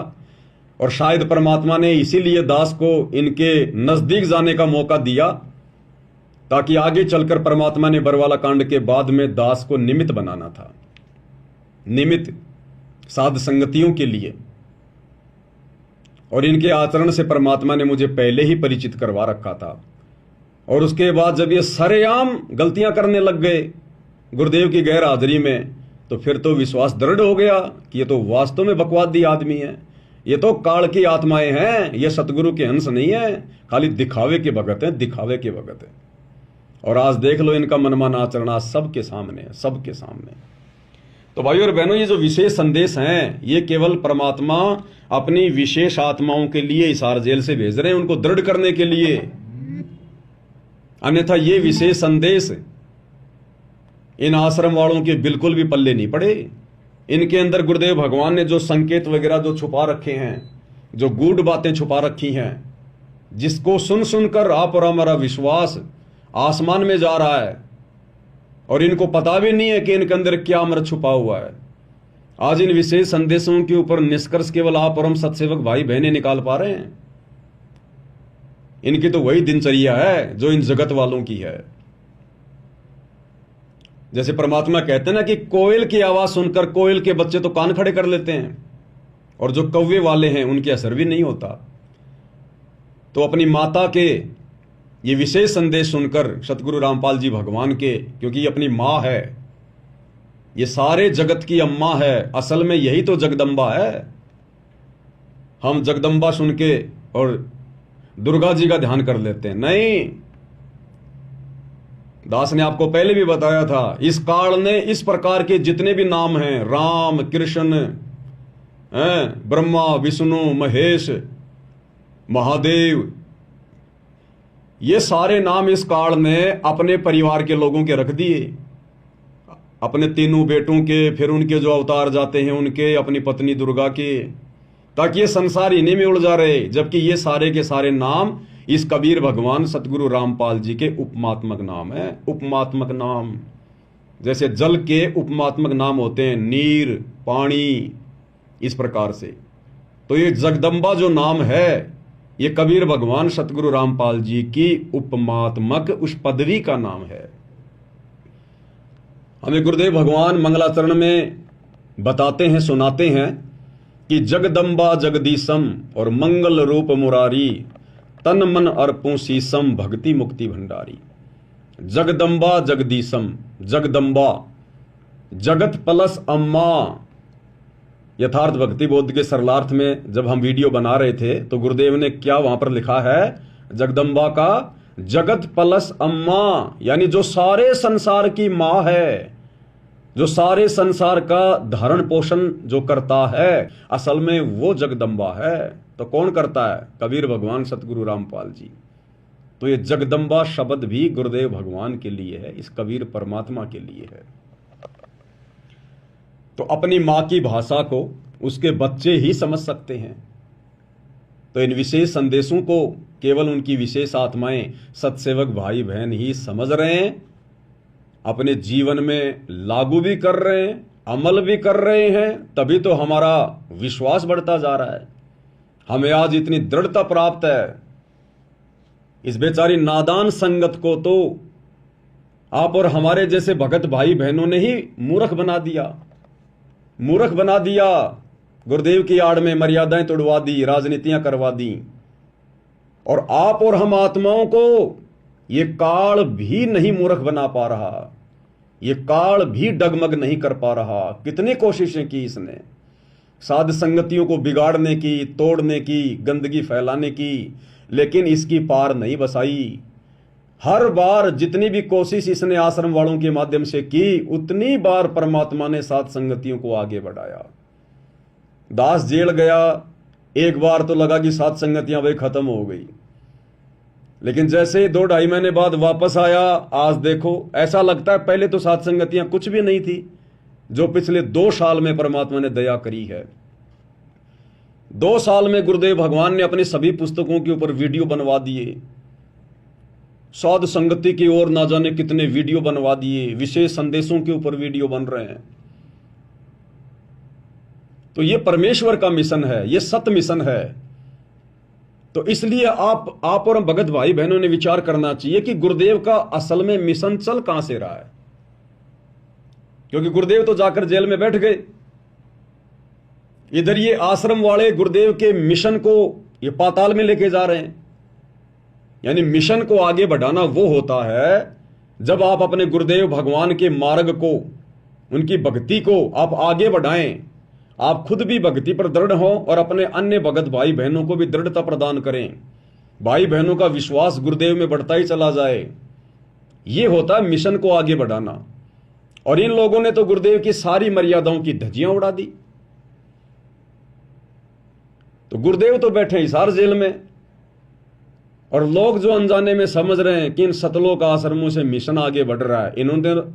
और शायद परमात्मा ने इसीलिए दास को इनके नजदीक जाने का मौका दिया, ताकि आगे चलकर परमात्मा ने बरवाला कांड के बाद में दास को निमित्त बनाना था, निमित्त साध संगतियों के लिए। और इनके आचरण से परमात्मा ने मुझे पहले ही परिचित करवा रखा था। और उसके बाद जब ये सरेआम गलतियां करने लग गए गुरुदेव की गैर हाजिरी में, तो फिर तो विश्वास दृढ़ हो गया कि ये तो वास्तव में बकवादी आदमी है, ये तो काल की आत्माएं हैं, ये सतगुरु के अंश नहीं है, खाली दिखावे के भगत हैं, दिखावे के भगत हैं। और आज देख लो इनका मनमाना आचरण आज सबके सामने, सबके सामने। तो भाइयों और बहनों, ये जो विशेष संदेश हैं, ये केवल परमात्मा अपनी विशेष आत्माओं के लिए हिसार जेल से भेज रहे हैं, उनको दृढ़ करने के लिए। अन्यथा ये विशेष संदेश इन आश्रम वालों के बिल्कुल भी पल्ले नहीं पड़े। इनके अंदर गुरुदेव भगवान ने जो संकेत वगैरह जो छुपा रखे हैं, जो गूढ़ बातें छुपा रखी हैं, जिसको सुन सुनकर आप और हमारा विश्वास आसमान में जा रहा है, और इनको पता भी नहीं है कि इनके अंदर क्या अमृत छुपा हुआ है। आज इन विशेष संदेशों के ऊपर निष्कर्ष केवल आप और हम सत्सेवक भाई बहनें निकाल पा रहे हैं। इनकी तो वही दिनचर्या है जो इन जगत वालों की है। जैसे परमात्मा कहते हैं ना कि कोयल की आवाज सुनकर कोयल के बच्चे तो कान खड़े कर लेते हैं, और जो कौवे वाले हैं उनके असर भी नहीं होता। तो अपनी माता के ये विशेष संदेश सुनकर सतगुरु रामपाल जी भगवान के, क्योंकि ये अपनी माँ है, ये सारे जगत की अम्मा है, असल में यही तो जगदम्बा है। हम जगदम्बा सुन के और दुर्गा जी का ध्यान कर लेते हैं। नहीं, दास ने आपको पहले भी बताया था, इस काल ने इस प्रकार के जितने भी नाम हैं, राम, कृष्ण, ब्रह्मा, विष्णु, महेश, महादेव, ये सारे नाम इस काल ने अपने परिवार के लोगों के रख दिए, अपने तीनों बेटों के, फिर उनके जो अवतार जाते हैं उनके, अपनी पत्नी दुर्गा के, ताकि ये संसार इन्हीं में उलझा रहे। जबकि ये सारे के सारे नाम इस कबीर भगवान सतगुरु रामपाल जी के उपमात्मक नाम है। उपमात्मक नाम, जैसे जल के उपमात्मक नाम होते हैं, नीर, पानी, इस प्रकार से। तो ये जगदम्बा जो नाम है, ये कबीर भगवान सतगुरु रामपाल जी की उपमात्मक उस पदवी का नाम है। हमें गुरुदेव भगवान मंगलाचरण में बताते हैं, सुनाते हैं कि जगदम्बा जगदीशम और मंगल रूप मुरारी, तन मन अर्पूं शीसम भक्ति मुक्ति भंडारी। जगदम्बा जगदीशम, जगदम्बा जगत प्लस अम्मा। यथार्थ भक्ति बोध के सरलार्थ में जब हम वीडियो बना रहे थे तो गुरुदेव ने क्या वहां पर लिखा है, जगदम्बा का जगत प्लस अम्मा, यानी जो सारे संसार की मां है, जो सारे संसार का धारण पोषण जो करता है, असल में वो जगदम्बा है। तो कौन करता है? कबीर भगवान सतगुरु रामपाल जी। तो ये जगदम्बा शब्द भी गुरुदेव भगवान के लिए है, इस कबीर परमात्मा के लिए है। तो अपनी मां की भाषा को उसके बच्चे ही समझ सकते हैं। तो इन विशेष संदेशों को केवल उनकी विशेष आत्माएं, सत्सेवक भाई बहन ही समझ रहे हैं, अपने जीवन में लागू भी कर रहे हैं, अमल भी कर रहे हैं। तभी तो हमारा विश्वास बढ़ता जा रहा है, हमें आज इतनी दृढ़ता प्राप्त है। इस बेचारी नादान संगत को तो आप और हमारे जैसे भगत भाई बहनों ने ही मूर्ख बना दिया, मूर्ख बना दिया। गुरुदेव की आड़ में मर्यादाएं तोड़वा दी, राजनीतियां करवा दी, और आप और हम आत्माओं को ये काल भी नहीं मूर्ख बना पा रहा, ये काल भी डगमग नहीं कर पा रहा। कितनी कोशिशें की इसने, साध संगतियों को बिगाड़ने की, तोड़ने की, गंदगी फैलाने की, लेकिन इसकी पार नहीं बसाई। हर बार जितनी भी कोशिश इसने आश्रम वालों के माध्यम से की, उतनी बार परमात्मा ने साध संगतियों को आगे बढ़ाया। दास जेल गया, एक बार तो लगा कि साध संगतियां भाई खत्म हो गई, लेकिन जैसे ही 2-2.5 महीने बाद वापस आया, आज देखो ऐसा लगता है पहले तो साध संगतियां कुछ भी नहीं थी, जो पिछले 2 साल में परमात्मा ने दया करी है। 2 साल में गुरुदेव भगवान ने अपनी सभी पुस्तकों के ऊपर वीडियो बनवा दिए, साध संगति की ओर ना जाने कितने वीडियो बनवा दिए, विशेष संदेशों के ऊपर वीडियो बन रहे हैं। तो ये परमेश्वर का मिशन है, ये सत्य मिशन है। तो इसलिए आप और हम भगत भाई बहनों ने विचार करना चाहिए कि गुरुदेव का असल में मिशन चल कहां से रहा है। क्योंकि गुरुदेव तो जाकर जेल में बैठ गए, इधर ये आश्रम वाले गुरुदेव के मिशन को ये पाताल में लेके जा रहे हैं। यानी मिशन को आगे बढ़ाना वो होता है जब आप अपने गुरुदेव भगवान के मार्ग को, उनकी भक्ति को आप आगे बढ़ाएं, आप खुद भी भक्ति पर दृढ़ हों और अपने अन्य भगत भाई बहनों को भी दृढ़ता प्रदान करें। भाई बहनों का विश्वास गुरुदेव में बढ़ता ही चला जाए, ये होता है मिशन को आगे बढ़ाना। और इन लोगों ने तो गुरुदेव की सारी मर्यादाओं की धज्जियां उड़ा दी। तो गुरुदेव तो बैठे हिसार जेल में, और लोग जो अनजाने में समझ रहे हैं कि इन सतलोक आश्रमों से मिशन आगे बढ़ रहा है,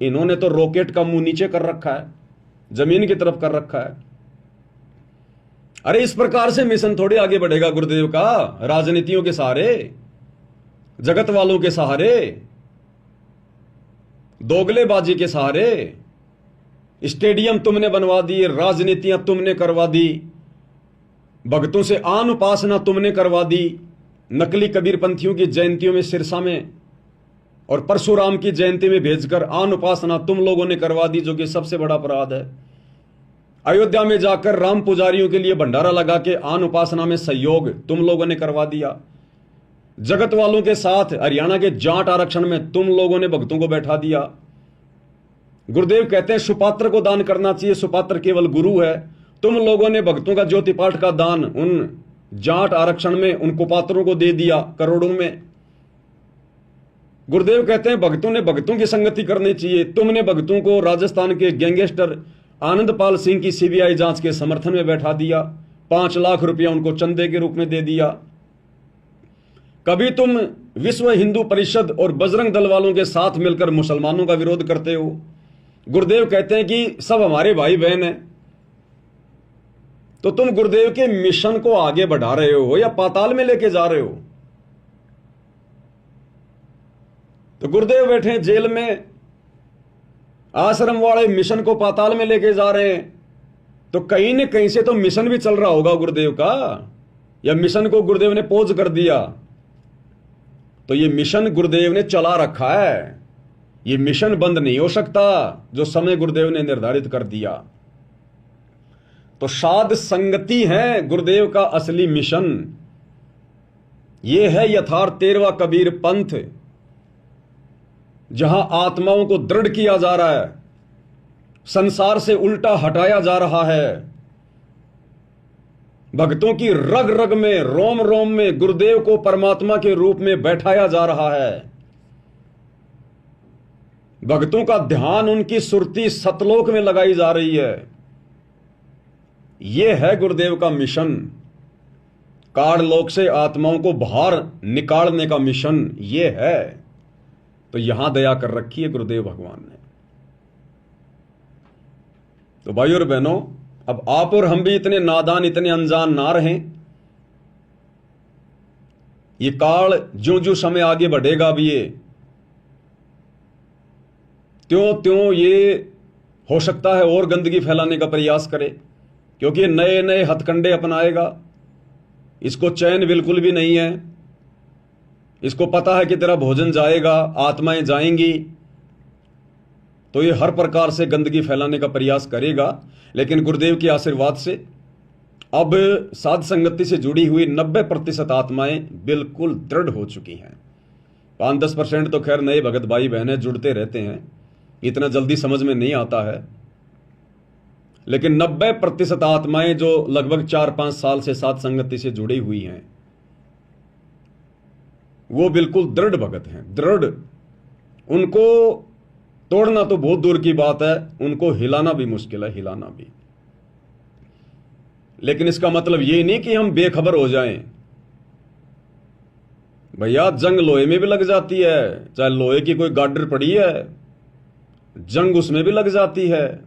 इन्होंने तो रॉकेट का मुंह नीचे कर रखा है, जमीन की तरफ कर रखा है। अरे इस प्रकार से मिशन थोड़ी आगे बढ़ेगा गुरुदेव का, राजनीतियों के सहारे, जगत वालों के सहारे। दोगलेबाजी के सहारे स्टेडियम तुमने बनवा दिए, राजनीतियां तुमने करवा दी, भक्तों से आन उपासना तुमने करवा दी, नकली कबीरपंथियों की जयंतियों में सिरसा में और परशुराम की जयंती में भेजकर आन उपासना तुम लोगों ने करवा दी, जो कि सबसे बड़ा अपराध है। अयोध्या में जाकर राम पुजारियों के लिए भंडारा लगा के आन उपासना में सहयोग तुम लोगों ने करवा दिया। जगत वालों के साथ हरियाणा के जाट आरक्षण में तुम लोगों ने भक्तों को बैठा दिया। गुरुदेव कहते हैं सुपात्र को दान करना चाहिए, सुपात्र केवल गुरु है। तुम लोगों ने भक्तों का ज्योति पाठ का दान उन जाट आरक्षण में उन कुपात्रों को दे दिया करोड़ों में। गुरुदेव कहते हैं भक्तों ने भक्तों की संगति करनी चाहिए। तुमने भक्तों को राजस्थान के गैंगस्टर आनंदपाल सिंह की सीबीआई जांच के समर्थन में बैठा दिया, 5 लाख रुपया उनको चंदे के रूप में दे दिया। कभी तुम विश्व हिंदू परिषद और बजरंग दल वालों के साथ मिलकर मुसलमानों का विरोध करते हो। गुरुदेव कहते हैं कि सब हमारे भाई बहन हैं। तो तुम गुरुदेव के मिशन को आगे बढ़ा रहे हो या पाताल में लेके जा रहे हो? तो गुरुदेव बैठे हैं जेल में, आश्रम वाले मिशन को पाताल में लेके जा रहे हैं। तो कहीं न कहीं से तो मिशन भी चल रहा होगा गुरुदेव का, या मिशन को गुरुदेव ने पोज कर दिया। तो ये मिशन गुरुदेव ने चला रखा है, ये मिशन बंद नहीं हो सकता जो समय गुरुदेव ने निर्धारित कर दिया। तो साध संगति है गुरुदेव का असली मिशन। यह है यथार्थ 13वां कबीर पंथ, जहां आत्माओं को दृढ़ किया जा रहा है, संसार से उल्टा हटाया जा रहा है। भक्तों की रग रग में, रोम रोम में गुरुदेव को परमात्मा के रूप में बैठाया जा रहा है। भक्तों का ध्यान, उनकी सुरती सतलोक में लगाई जा रही है। यह है गुरुदेव का मिशन। काड़लोक से आत्माओं को बाहर निकालने का मिशन यह है। तो यहां दया कर रखी है गुरुदेव भगवान ने। तो भाइयों और बहनों, अब आप और हम भी इतने नादान, इतने अनजान ना रहें। ये काल ज्यों ज्यों समय आगे बढ़ेगा भी ये त्यों त्यों ये हो सकता है और गंदगी फैलाने का प्रयास करे, क्योंकि नए नए हथकंडे अपनाएगा। इसको चैन बिल्कुल भी नहीं है। इसको पता है कि तेरा भोजन जाएगा, आत्माएं जाएंगी, तो ये हर प्रकार से गंदगी फैलाने का प्रयास करेगा। लेकिन गुरुदेव के आशीर्वाद से अब साध संगति से जुड़ी हुई 90% आत्माएं बिल्कुल दृढ़ हो चुकी हैं। 5-10% तो खैर नए भगत भाई बहनें जुड़ते रहते हैं, इतना जल्दी समझ में नहीं आता है। लेकिन 90% आत्माएं जो लगभग 4-5 साल से साध संगति से जुड़ी हुई हैं, वो बिल्कुल दृढ़ भगत हैं, दृढ़। उनको तोड़ना तो बहुत दूर की बात है, उनको हिलाना भी मुश्किल है, हिलाना भी। लेकिन इसका मतलब ये नहीं कि हम बेखबर हो जाएं। भैया जंग लोहे में भी लग जाती है, चाहे लोहे की कोई गाडर पड़ी है, जंग उसमें भी लग जाती है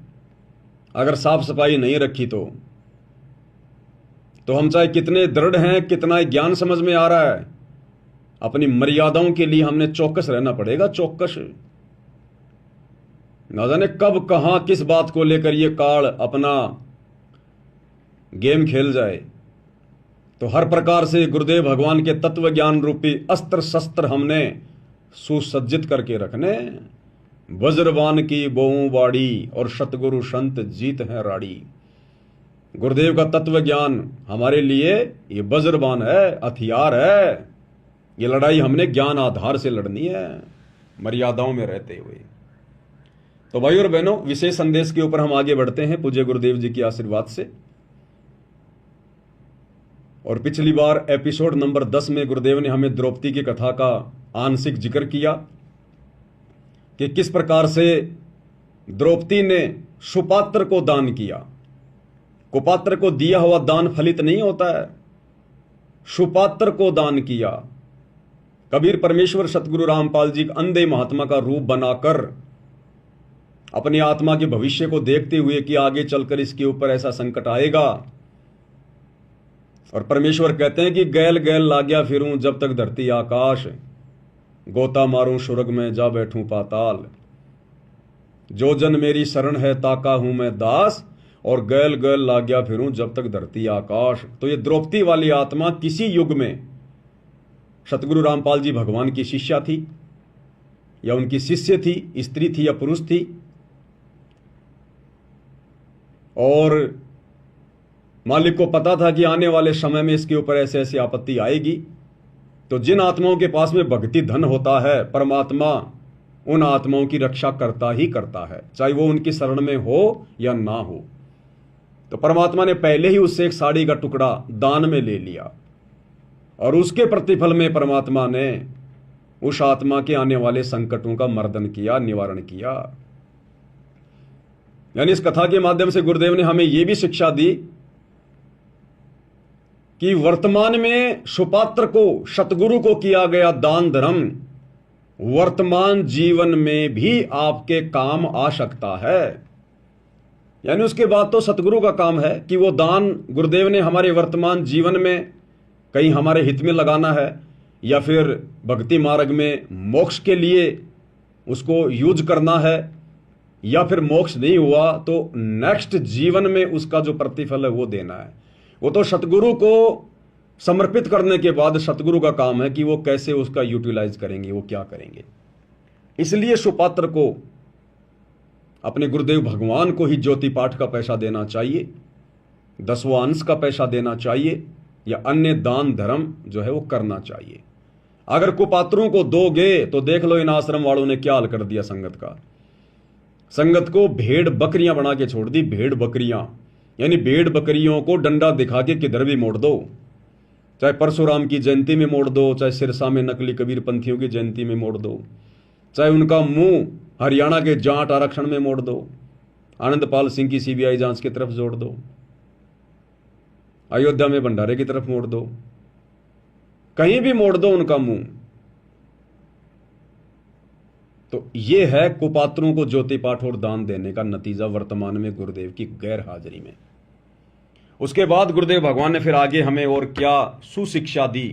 अगर साफ सफाई नहीं रखी तो हम चाहे कितने दृढ़ हैं, कितना ज्ञान समझ में आ रहा है, अपनी मर्यादाओं के लिए हमने चौकस रहना पड़ेगा, चौकस। ना जाने कब कहां किस बात को लेकर ये काल अपना गेम खेल जाए। तो हर प्रकार से गुरुदेव भगवान के तत्व ज्ञान रूपी अस्त्र शस्त्र हमने सुसज्जित करके रखने। वज्रवान की बोऊं बाड़ी और सतगुरु संत जीत है राड़ी। गुरुदेव का तत्व ज्ञान हमारे लिए ये वज्रवान है, हथियार है। ये लड़ाई हमने ज्ञान आधार से लड़नी है, मर्यादाओं में रहते हुए। तो भाई और बहनों, विशेष संदेश के ऊपर हम आगे बढ़ते हैं पूज्य गुरुदेव जी के आशीर्वाद से। और पिछली बार एपिसोड नंबर 10 में गुरुदेव ने हमें द्रौपदी की कथा का आंशिक जिक्र किया कि किस प्रकार से द्रौपदी ने सुपात्र को दान किया। कुपात्र को दिया हुआ दान फलित नहीं होता है, सुपात्र को दान किया। कबीर परमेश्वर सतगुरु रामपाल जी अंधे महात्मा का रूप बनाकर अपनी आत्मा के भविष्य को देखते हुए कि आगे चलकर इसके ऊपर ऐसा संकट आएगा, और परमेश्वर कहते हैं कि गैल गैल लाग्या फिरूं जब तक धरती आकाश, गोता मारूं स्वर्ग में जा बैठूं पाताल। जो जन मेरी शरण है ताका हूं मैं दास, और गैल गैल लाग्या फिरूं जब तक धरती आकाश। तो ये द्रौपदी वाली आत्मा किसी युग में सतगुरु रामपाल जी भगवान की शिष्या थी या उनकी शिष्य थी, स्त्री थी या पुरुष थी, और मालिक को पता था कि आने वाले समय में इसके ऊपर ऐसे ऐसी आपत्ति आएगी। तो जिन आत्माओं के पास में भक्ति धन होता है, परमात्मा उन आत्माओं की रक्षा करता ही करता है, चाहे वो उनकी शरण में हो या ना हो। तो परमात्मा ने पहले ही उससे एक साड़ी का टुकड़ा दान में ले लिया, और उसके प्रतिफल में परमात्मा ने उस आत्मा के आने वाले संकटों का मर्दन किया, निवारण किया। यानी इस कथा के माध्यम से गुरुदेव ने हमें यह भी शिक्षा दी कि वर्तमान में सुपात्र को, सतगुरु को किया गया दान धर्म वर्तमान जीवन में भी आपके काम आ सकता है। यानी उसके बाद तो सतगुरु का काम है कि वो दान गुरुदेव ने हमारे वर्तमान जीवन में कहीं हमारे हित में लगाना है, या फिर भक्ति मार्ग में मोक्ष के लिए उसको यूज करना है, या फिर मोक्ष नहीं हुआ तो नेक्स्ट जीवन में उसका जो प्रतिफल है वो देना है। वो तो सतगुरु को समर्पित करने के बाद सतगुरु का काम है कि वो कैसे उसका यूटिलाइज करेंगे, वो क्या करेंगे। इसलिए सुपात्र को अपने गुरुदेव भगवान को ही ज्योति पाठ का पैसा देना चाहिए, 10वां अंश का पैसा देना चाहिए, या अन्य दान धर्म जो है वो करना चाहिए। अगर कुपात्रों को दोगे तो देख लो इन आश्रम वालों ने क्या हाल कर दिया संगत का। संगत को भेड़ बकरियां बना के छोड़ दी, भेड़ बकरियां। यानी भेड़ बकरियों को डंडा दिखा के किधर भी मोड़ दो, चाहे परशुराम की जयंती में मोड़ दो, चाहे सिरसा में नकली कबीर पंथियों की जयंती में मोड़ दो, चाहे उनका मुंह हरियाणा के जाट आरक्षण में मोड़ दो, आनंदपाल सिंह की सीबीआई जांच की तरफ जोड़ दो, अयोध्या में भंडारे की तरफ मोड़ दो, कहीं भी मोड़ दो उनका मुंह। तो यह है कुपात्रों को ज्योति पाठ और दान देने का नतीजा वर्तमान में गुरुदेव की गैर हाजिरी में। उसके बाद गुरुदेव भगवान ने फिर आगे हमें और क्या सुशिक्षा दी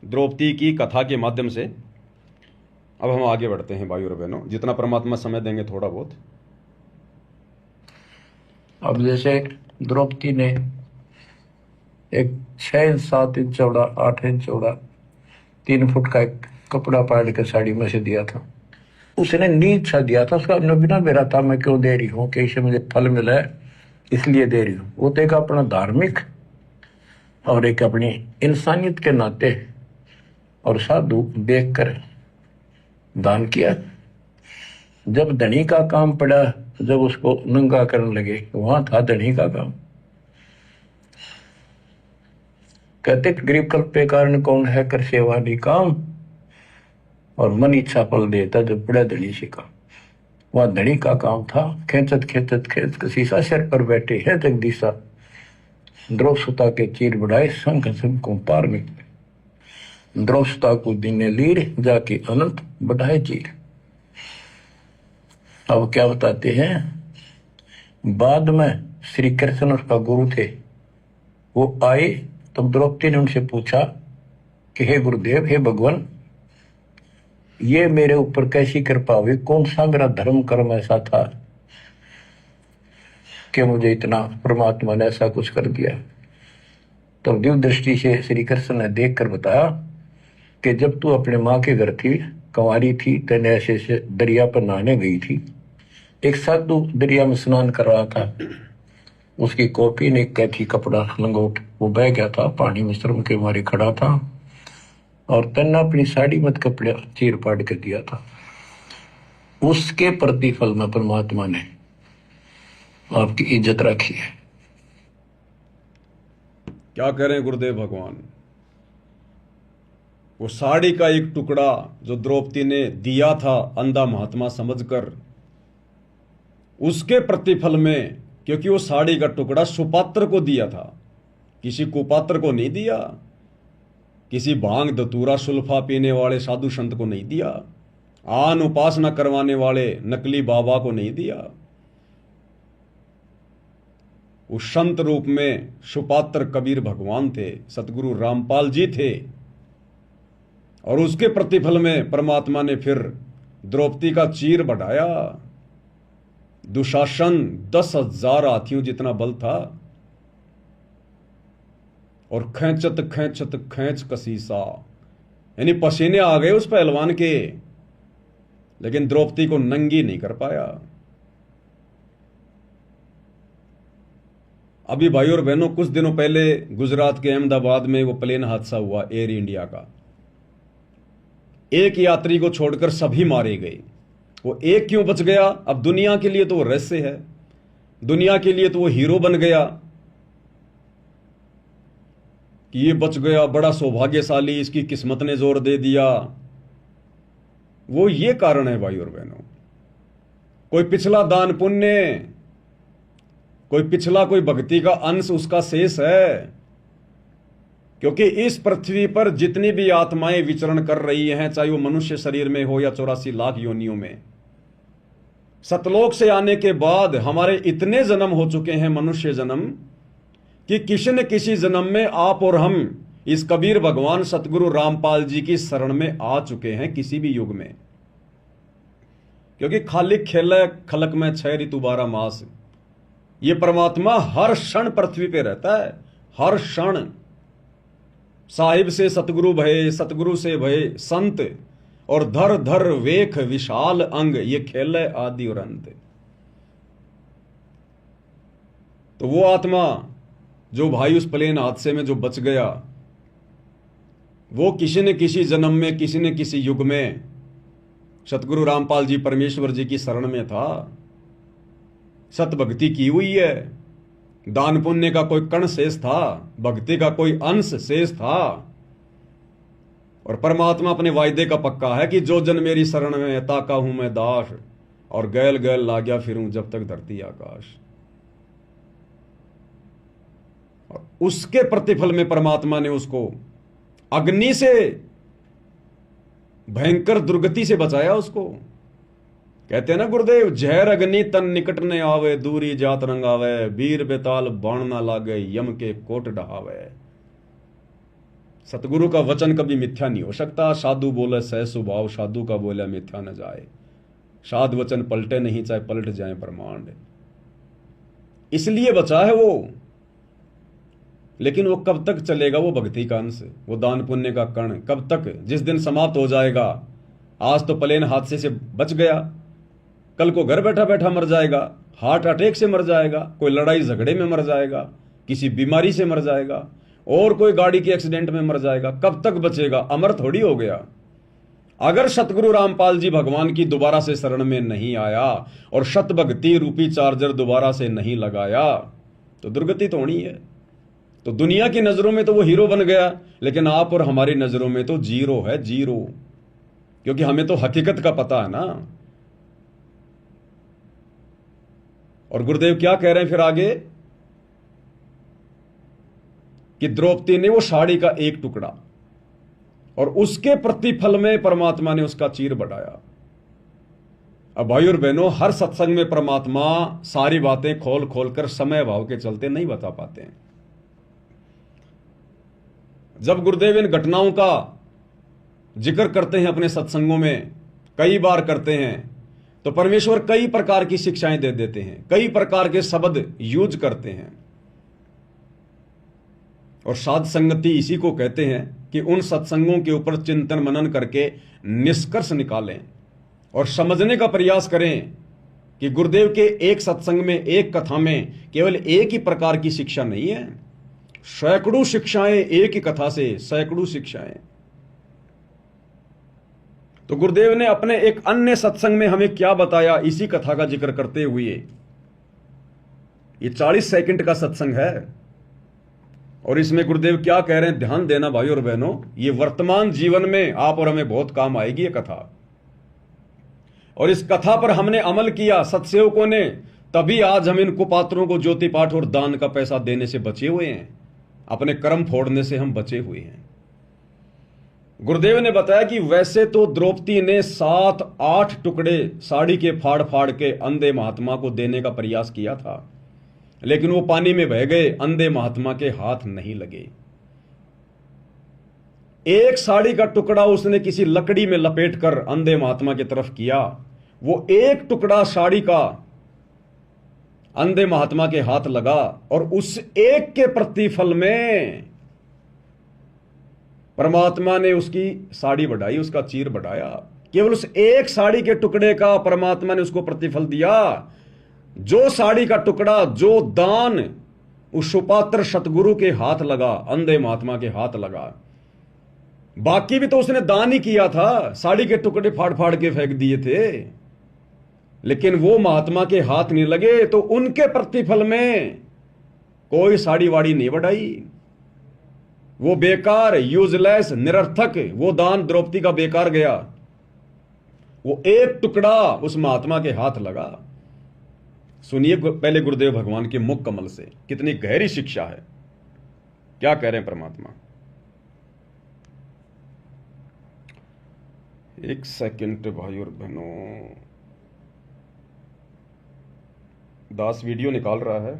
द्रौपदी की कथा के माध्यम से। अब हम आगे बढ़ते हैं भाइयों और बहनों, जितना परमात्मा समय देंगे थोड़ा बहुत। अब जैसे द्रौपदी ने एक 6 इंच 7 इंच चौड़ा 8 इंच चौड़ा 3 फुट का एक कपड़ा पाड़ के साड़ी में से दिया था। उसने नीच सा दिया था, उसका बिना मेरा था मैं क्यों दे रही हूँ, कि इससे मुझे फल मिला है इसलिए दे रही हूँ। वो तो एक अपना धार्मिक और एक अपनी इंसानियत के नाते और साधु देख कर दान किया। जब धनी का काम पड़ा, जब उसको नंगा करने लगे, वहां था धनी का काम। कहते गरीब कल्पे कारण कौन है कर सेवा नहीं काम, और मन इच्छा फल देता जब बड़ा धनी से काम। वह धनी का काम था। खेचत खेचत खेच कसीसा सिर पर बैठे हैं जगदीशा, द्रौपदा के चीर बढ़ाए संख संख को पार निकले। द्रौपदा को दीने लीर जाके अनंत बढ़ाए चीर। अब क्या बताते हैं, बाद में श्री कृष्ण उसका गुरु थे, वो आए तब द्रौपदी ने उनसे पूछा कि हे गुरुदेव, हे भगवान, ये मेरे ऊपर कैसी कृपा हुई, कौन सा मेरा धर्म कर्म ऐसा था कि मुझे इतना परमात्मा ने ऐसा कुछ कर दिया। तब दिव्य दृष्टि से श्री कृष्ण ने देख कर बताया कि जब तू अपने माँ के घर थी, कंवारी थी, तेने ऐसे से दरिया पर नहाने गई थी। एक साधु दरिया में स्नान कर रहा था, उसकी कॉपी ने कैथी कपड़ा लंगोट वो बह गया था, पानी में शर्म के मारे खड़ा था, और तन्ना अपनी साड़ी मत कपड़े चीर पाड़ कर दिया था। उसके प्रतिफल में परमात्मा ने आपकी इज्जत रखी है। क्या करें गुरुदेव भगवान, वो साड़ी का एक टुकड़ा जो द्रौपदी ने दिया था अंधा महात्मा समझकर, उसके प्रतिफल में, क्योंकि वो साड़ी का टुकड़ा सुपात्र को दिया था, किसी कुपात्र को नहीं दिया, किसी भांग धतूरा सुल्फा पीने वाले साधु संत को नहीं दिया, आन उपासना करवाने वाले नकली बाबा को नहीं दिया। उस संत रूप में सुपात्र कबीर भगवान थे, सतगुरु रामपाल जी थे, और उसके प्रतिफल में परमात्मा ने फिर द्रौपदी का चीर बढ़ाया। दुशासन 10,000 हाथियों जितना बल था, और खैंचत खैंचत खैंच कसीसा, यानी पसीने आ गए उस पहलवान के, लेकिन द्रौपदी को नंगी नहीं कर पाया। अभी भाई और बहनों, कुछ दिनों पहले गुजरात के अहमदाबाद में वो प्लेन हादसा हुआ एयर इंडिया का। एक यात्री को छोड़कर सभी मारे गए। वो एक क्यों बच गया? अब दुनिया के लिए तो वो रहस्य है, दुनिया के लिए तो वो हीरो बन गया कि ये बच गया, बड़ा सौभाग्यशाली, इसकी किस्मत ने जोर दे दिया। वो ये कारण है भाई और बहनों, कोई पिछला दान पुण्य, कोई पिछला कोई भक्ति का अंश उसका शेष है। क्योंकि इस पृथ्वी पर जितनी भी आत्माएं विचरण कर रही हैं, चाहे वो मनुष्य शरीर में हो या 84 लाख योनियों में, सतलोक से आने के बाद हमारे इतने जन्म हो चुके हैं, मनुष्य जन्म, कि किसी न किसी जन्म में आप और हम इस कबीर भगवान सतगुरु रामपाल जी की शरण में आ चुके हैं, किसी भी युग में। क्योंकि खालिक खेल खलक में 6 ऋतु 12 मास, ये परमात्मा हर क्षण पृथ्वी पे रहता है, हर क्षण। साहिब से सतगुरु भय, सतगुरु से भय संत, और धर धर वेख विशाल अंग, ये खेल है आदि और अंत। तो वो आत्मा जो भाई उस प्लेन हादसे में जो बच गया, वो किसी न किसी जन्म में, किसी न किसी युग में सतगुरु रामपाल जी परमेश्वर जी की शरण में था, सत भक्ति की हुई है, दान पुण्य का कोई कण शेष था, भक्ति का कोई अंश शेष था। और परमात्मा अपने वायदे का पक्का है कि जो जन मेरी शरण में, ताका हूं मैं दास, और गैल गैल लाग्या फिरूं जब तक धरती आकाश। और उसके प्रतिफल में परमात्मा ने उसको अग्नि से, भयंकर दुर्गति से बचाया उसको। कहते हैं ना गुरुदेव, जहर अग्नि तन निकट ने आवे, दूरी जात रंगावे, वीर बेताल बाण ना लागे, यम के कोट डहावे। सतगुरु का वचन कभी मिथ्या नहीं हो सकता। साधु बोले सह सुभाव, साधु का बोला मिथ्या न जाए। साध वचन पलटे नहीं, चाहे पलट जाए ब्रह्मांड। इसलिए बचा है वो। लेकिन वो कब तक चलेगा? वो भक्ति का अंश, वो दान पुण्य का कण कब तक? जिस दिन समाप्त हो जाएगा। आज तो प्लेन हादसे से बच गया, कल को घर बैठा बैठा मर जाएगा, हार्ट अटैक से मर जाएगा, कोई लड़ाई झगड़े में मर जाएगा, किसी बीमारी से मर जाएगा, और कोई गाड़ी के एक्सीडेंट में मर जाएगा। कब तक बचेगा? अमर थोड़ी हो गया। अगर सतगुरु रामपाल जी भगवान की दोबारा से शरण में नहीं आया और शत भक्ति रूपी चार्जर दोबारा से नहीं लगाया, तो दुर्गति तो होनी है। तो दुनिया की नजरों में तो वो हीरो बन गया, लेकिन आप और हमारी नजरों में तो जीरो है, जीरो। क्योंकि हमें तो हकीकत का पता है ना। और गुरुदेव क्या कह रहे हैं फिर आगे, कि द्रौपदी ने वो साड़ी का एक टुकड़ा, और उसके प्रतिफल में परमात्मा ने उसका चीर बढ़ाया। अब भाई और बहनों, हर सत्संग में परमात्मा सारी बातें खोल खोल कर समय भाव के चलते नहीं बता पाते हैं। जब गुरुदेव इन घटनाओं का जिक्र करते हैं अपने सत्संगों में, कई बार करते हैं, तो परमेश्वर कई प्रकार की शिक्षाएं दे देते हैं, कई प्रकार के शब्द यूज करते हैं। और साध संगति इसी को कहते हैं कि उन सत्संगों के ऊपर चिंतन मनन करके निष्कर्ष निकालें और समझने का प्रयास करें कि गुरुदेव के एक सत्संग में, एक कथा में केवल एक ही प्रकार की शिक्षा नहीं है, सैकड़ों शिक्षाएं एक ही कथा से, सैकड़ों शिक्षाएं। तो गुरुदेव ने अपने एक अन्य सत्संग में हमें क्या बताया, इसी कथा का जिक्र करते हुए, ये 40 सेकंड का सत्संग है। और इसमें गुरुदेव क्या कह रहे हैं, ध्यान देना भाई और बहनों, ये वर्तमान जीवन में आप और हमें बहुत काम आएगी ये कथा। और इस कथा पर हमने अमल किया सत्सेवकों ने, तभी आज हम इन कुपात्रों को ज्योति पाठ और दान का पैसा देने से बचे हुए हैं, अपने कर्म फोड़ने से हम बचे हुए हैं। गुरुदेव ने बताया कि वैसे तो द्रौपदी ने 7-8 टुकड़े साड़ी के फाड़ फाड़ के अंधे महात्मा को देने का प्रयास किया था, लेकिन वो पानी में बह गए, अंधे महात्मा के हाथ नहीं लगे। एक साड़ी का टुकड़ा उसने किसी लकड़ी में लपेटकर अंधे महात्मा की तरफ किया। वो एक टुकड़ा साड़ी का अंधे महात्मा के हाथ लगा और उस एक के प्रतिफल में परमात्मा ने उसकी साड़ी बढ़ाई, उसका चीर बढ़ाया। केवल उस एक साड़ी के टुकड़े का परमात्मा ने उसको प्रतिफल दिया। जो साड़ी का टुकड़ा, जो दान उस सुपात्र सतगुरु के हाथ लगा, अंधे महात्मा के हाथ लगा, बाकी भी तो उसने दान ही किया था, साड़ी के टुकड़े फाड़ फाड़ के फेंक दिए थे, लेकिन वो महात्मा के हाथ नहीं लगे तो उनके प्रतिफल में कोई साड़ी वाड़ी नहीं बढ़ाई। वो बेकार, यूजलेस, निरर्थक वो दान द्रौपदी का बेकार गया। वो एक टुकड़ा उस महात्मा के हाथ लगा। सुनिए पहले गुरुदेव भगवान के मुख कमल से, कितनी गहरी शिक्षा है। क्या कह रहे हैं परमात्मा। एक सेकंड भाई और बहनों, दास वीडियो निकाल रहा है।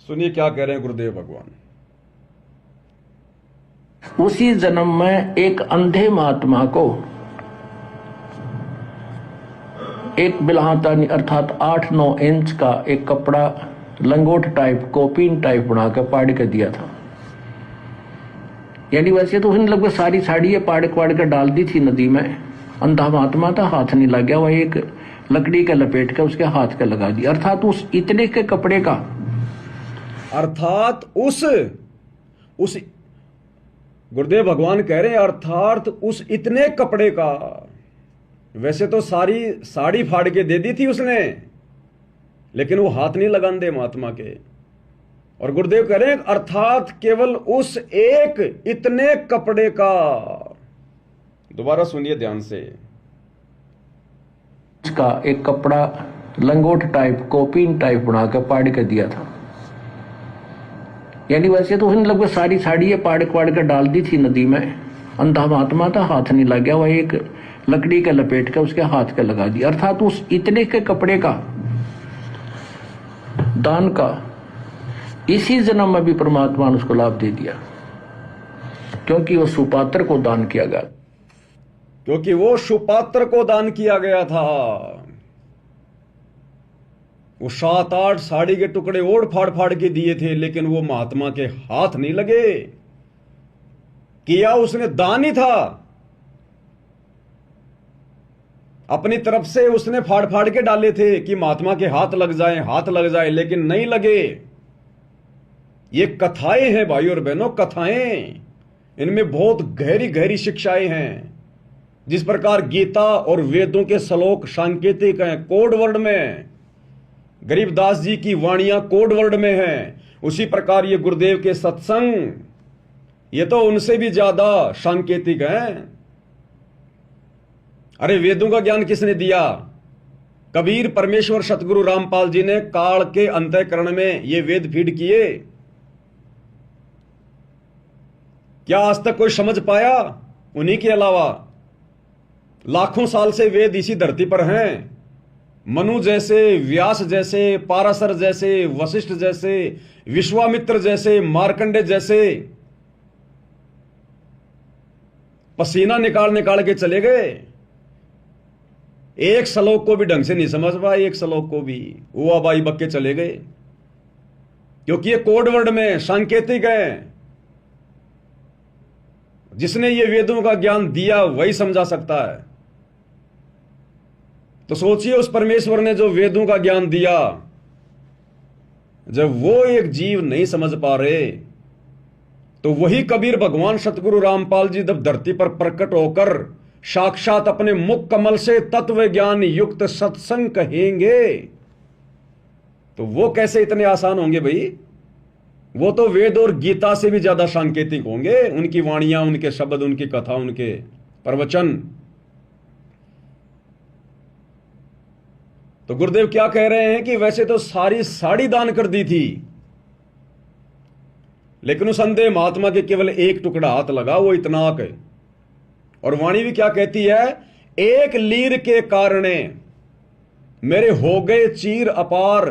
सुनिए क्या कह रहे हैं गुरुदेव भगवान। उसी जन्म में एक अंधे महात्मा को एक बिल्हातानी अर्थात 8-9 इंच का एक कपड़ा लंगोट टाइप, कोपीन टाइप बनाकर पाड़ के दिया था। यानी वैसे तो उसने लगभग सारी साड़ी पाड़ कर डाल दी थी नदी में। अंधा महात्मा था, हाथ नहीं लग गया, वह एक लकड़ी का लपेट कर उसके हाथ का लगा दिया। अर्थात उस इतने के कपड़े का, अर्थात उस गुरुदेव भगवान कह रहे हैं अर्थात उस इतने कपड़े का। वैसे तो सारी साड़ी फाड़ के दे दी थी उसने, लेकिन वो हाथ नहीं लगांदे महात्मा के। और गुरुदेव कह रहे हैं अर्थात केवल उस एक इतने कपड़े का। दोबारा सुनिए ध्यान से। इसका एक कपड़ा लंगोट टाइप, कोपीन टाइप बनाकर पाड़ के दिया था। यानी वैसे तो उसने लगभग सारी साड़ी पाड़ कर डाल दी थी नदी में। अंधा महात्मा था, हाथ नहीं लग गया, वह एक लकड़ी का लपेट कर उसके हाथ का लगा दिया। अर्थात उस इतने के कपड़े का दान का इसी जन्म में भी परमात्मा ने उसको लाभ दे दिया, क्योंकि वो सुपात्र को दान किया गया, क्योंकि वो सुपात्र को दान किया गया था। वो 7-8 साड़ी के टुकड़े ओढ़ फाड़ के दिए थे, लेकिन वो महात्मा के हाथ नहीं लगे। किया उसने दान ही था, अपनी तरफ से उसने फाड़ के डाले थे कि महात्मा के हाथ लग जाए, लेकिन नहीं लगे। ये कथाएं हैं भाई और बहनों, कथाएं। इनमें बहुत गहरी गहरी शिक्षाएं हैं। जिस प्रकार गीता और वेदों के श्लोक सांकेतिक हैं, कोड वर्ड में, गरीबदास जी की वाणियां कोड वर्ड में हैं, उसी प्रकार ये गुरुदेव के सत्संग, ये तो उनसे भी ज्यादा सांकेतिक हैं। अरे वेदों का ज्ञान किसने दिया? कबीर, परमेश्वर, सतगुरु रामपाल जी ने काल के अंतःकरण में ये वेद फीड किए। क्या आज तक कोई समझ पाया? उन्हीं के अलावा लाखों साल से वेद इसी धरती पर हैं। मनु जैसे, व्यास जैसे, पाराशर जैसे, वशिष्ठ जैसे, विश्वामित्र जैसे, मार्कंडे जैसे पसीना निकाल के चले गए। एक श्लोक को भी ढंग से नहीं समझ पाए, एक श्लोक को भी वो बाई बक्के चले गए, क्योंकि ये कोड वर्ड में सांकेतिक है। जिसने ये वेदों का ज्ञान दिया वही समझा सकता है। तो सोचिए, उस परमेश्वर ने जो वेदों का ज्ञान दिया, जब वो एक जीव नहीं समझ पा रहे, तो वही कबीर भगवान सतगुरु रामपाल जी जब धरती पर प्रकट होकर साक्षात अपने मुख कमल से तत्व ज्ञान युक्त सत्संग कहेंगे, तो वो कैसे इतने आसान होंगे भाई? वो तो वेद और गीता से भी ज्यादा सांकेतिक होंगे। उनकी वाणियां, उनके शब्द, उनकी कथा, उनके प्रवचन। तो गुरुदेव क्या कह रहे हैं कि वैसे तो सारी साड़ी दान कर दी थी, लेकिन उस अंधे महात्मा के केवल एक टुकड़ा हाथ लगा, वो इतनाक है। और वाणी भी क्या कहती है, एक लीर के कारणे मेरे हो गए चीर अपार।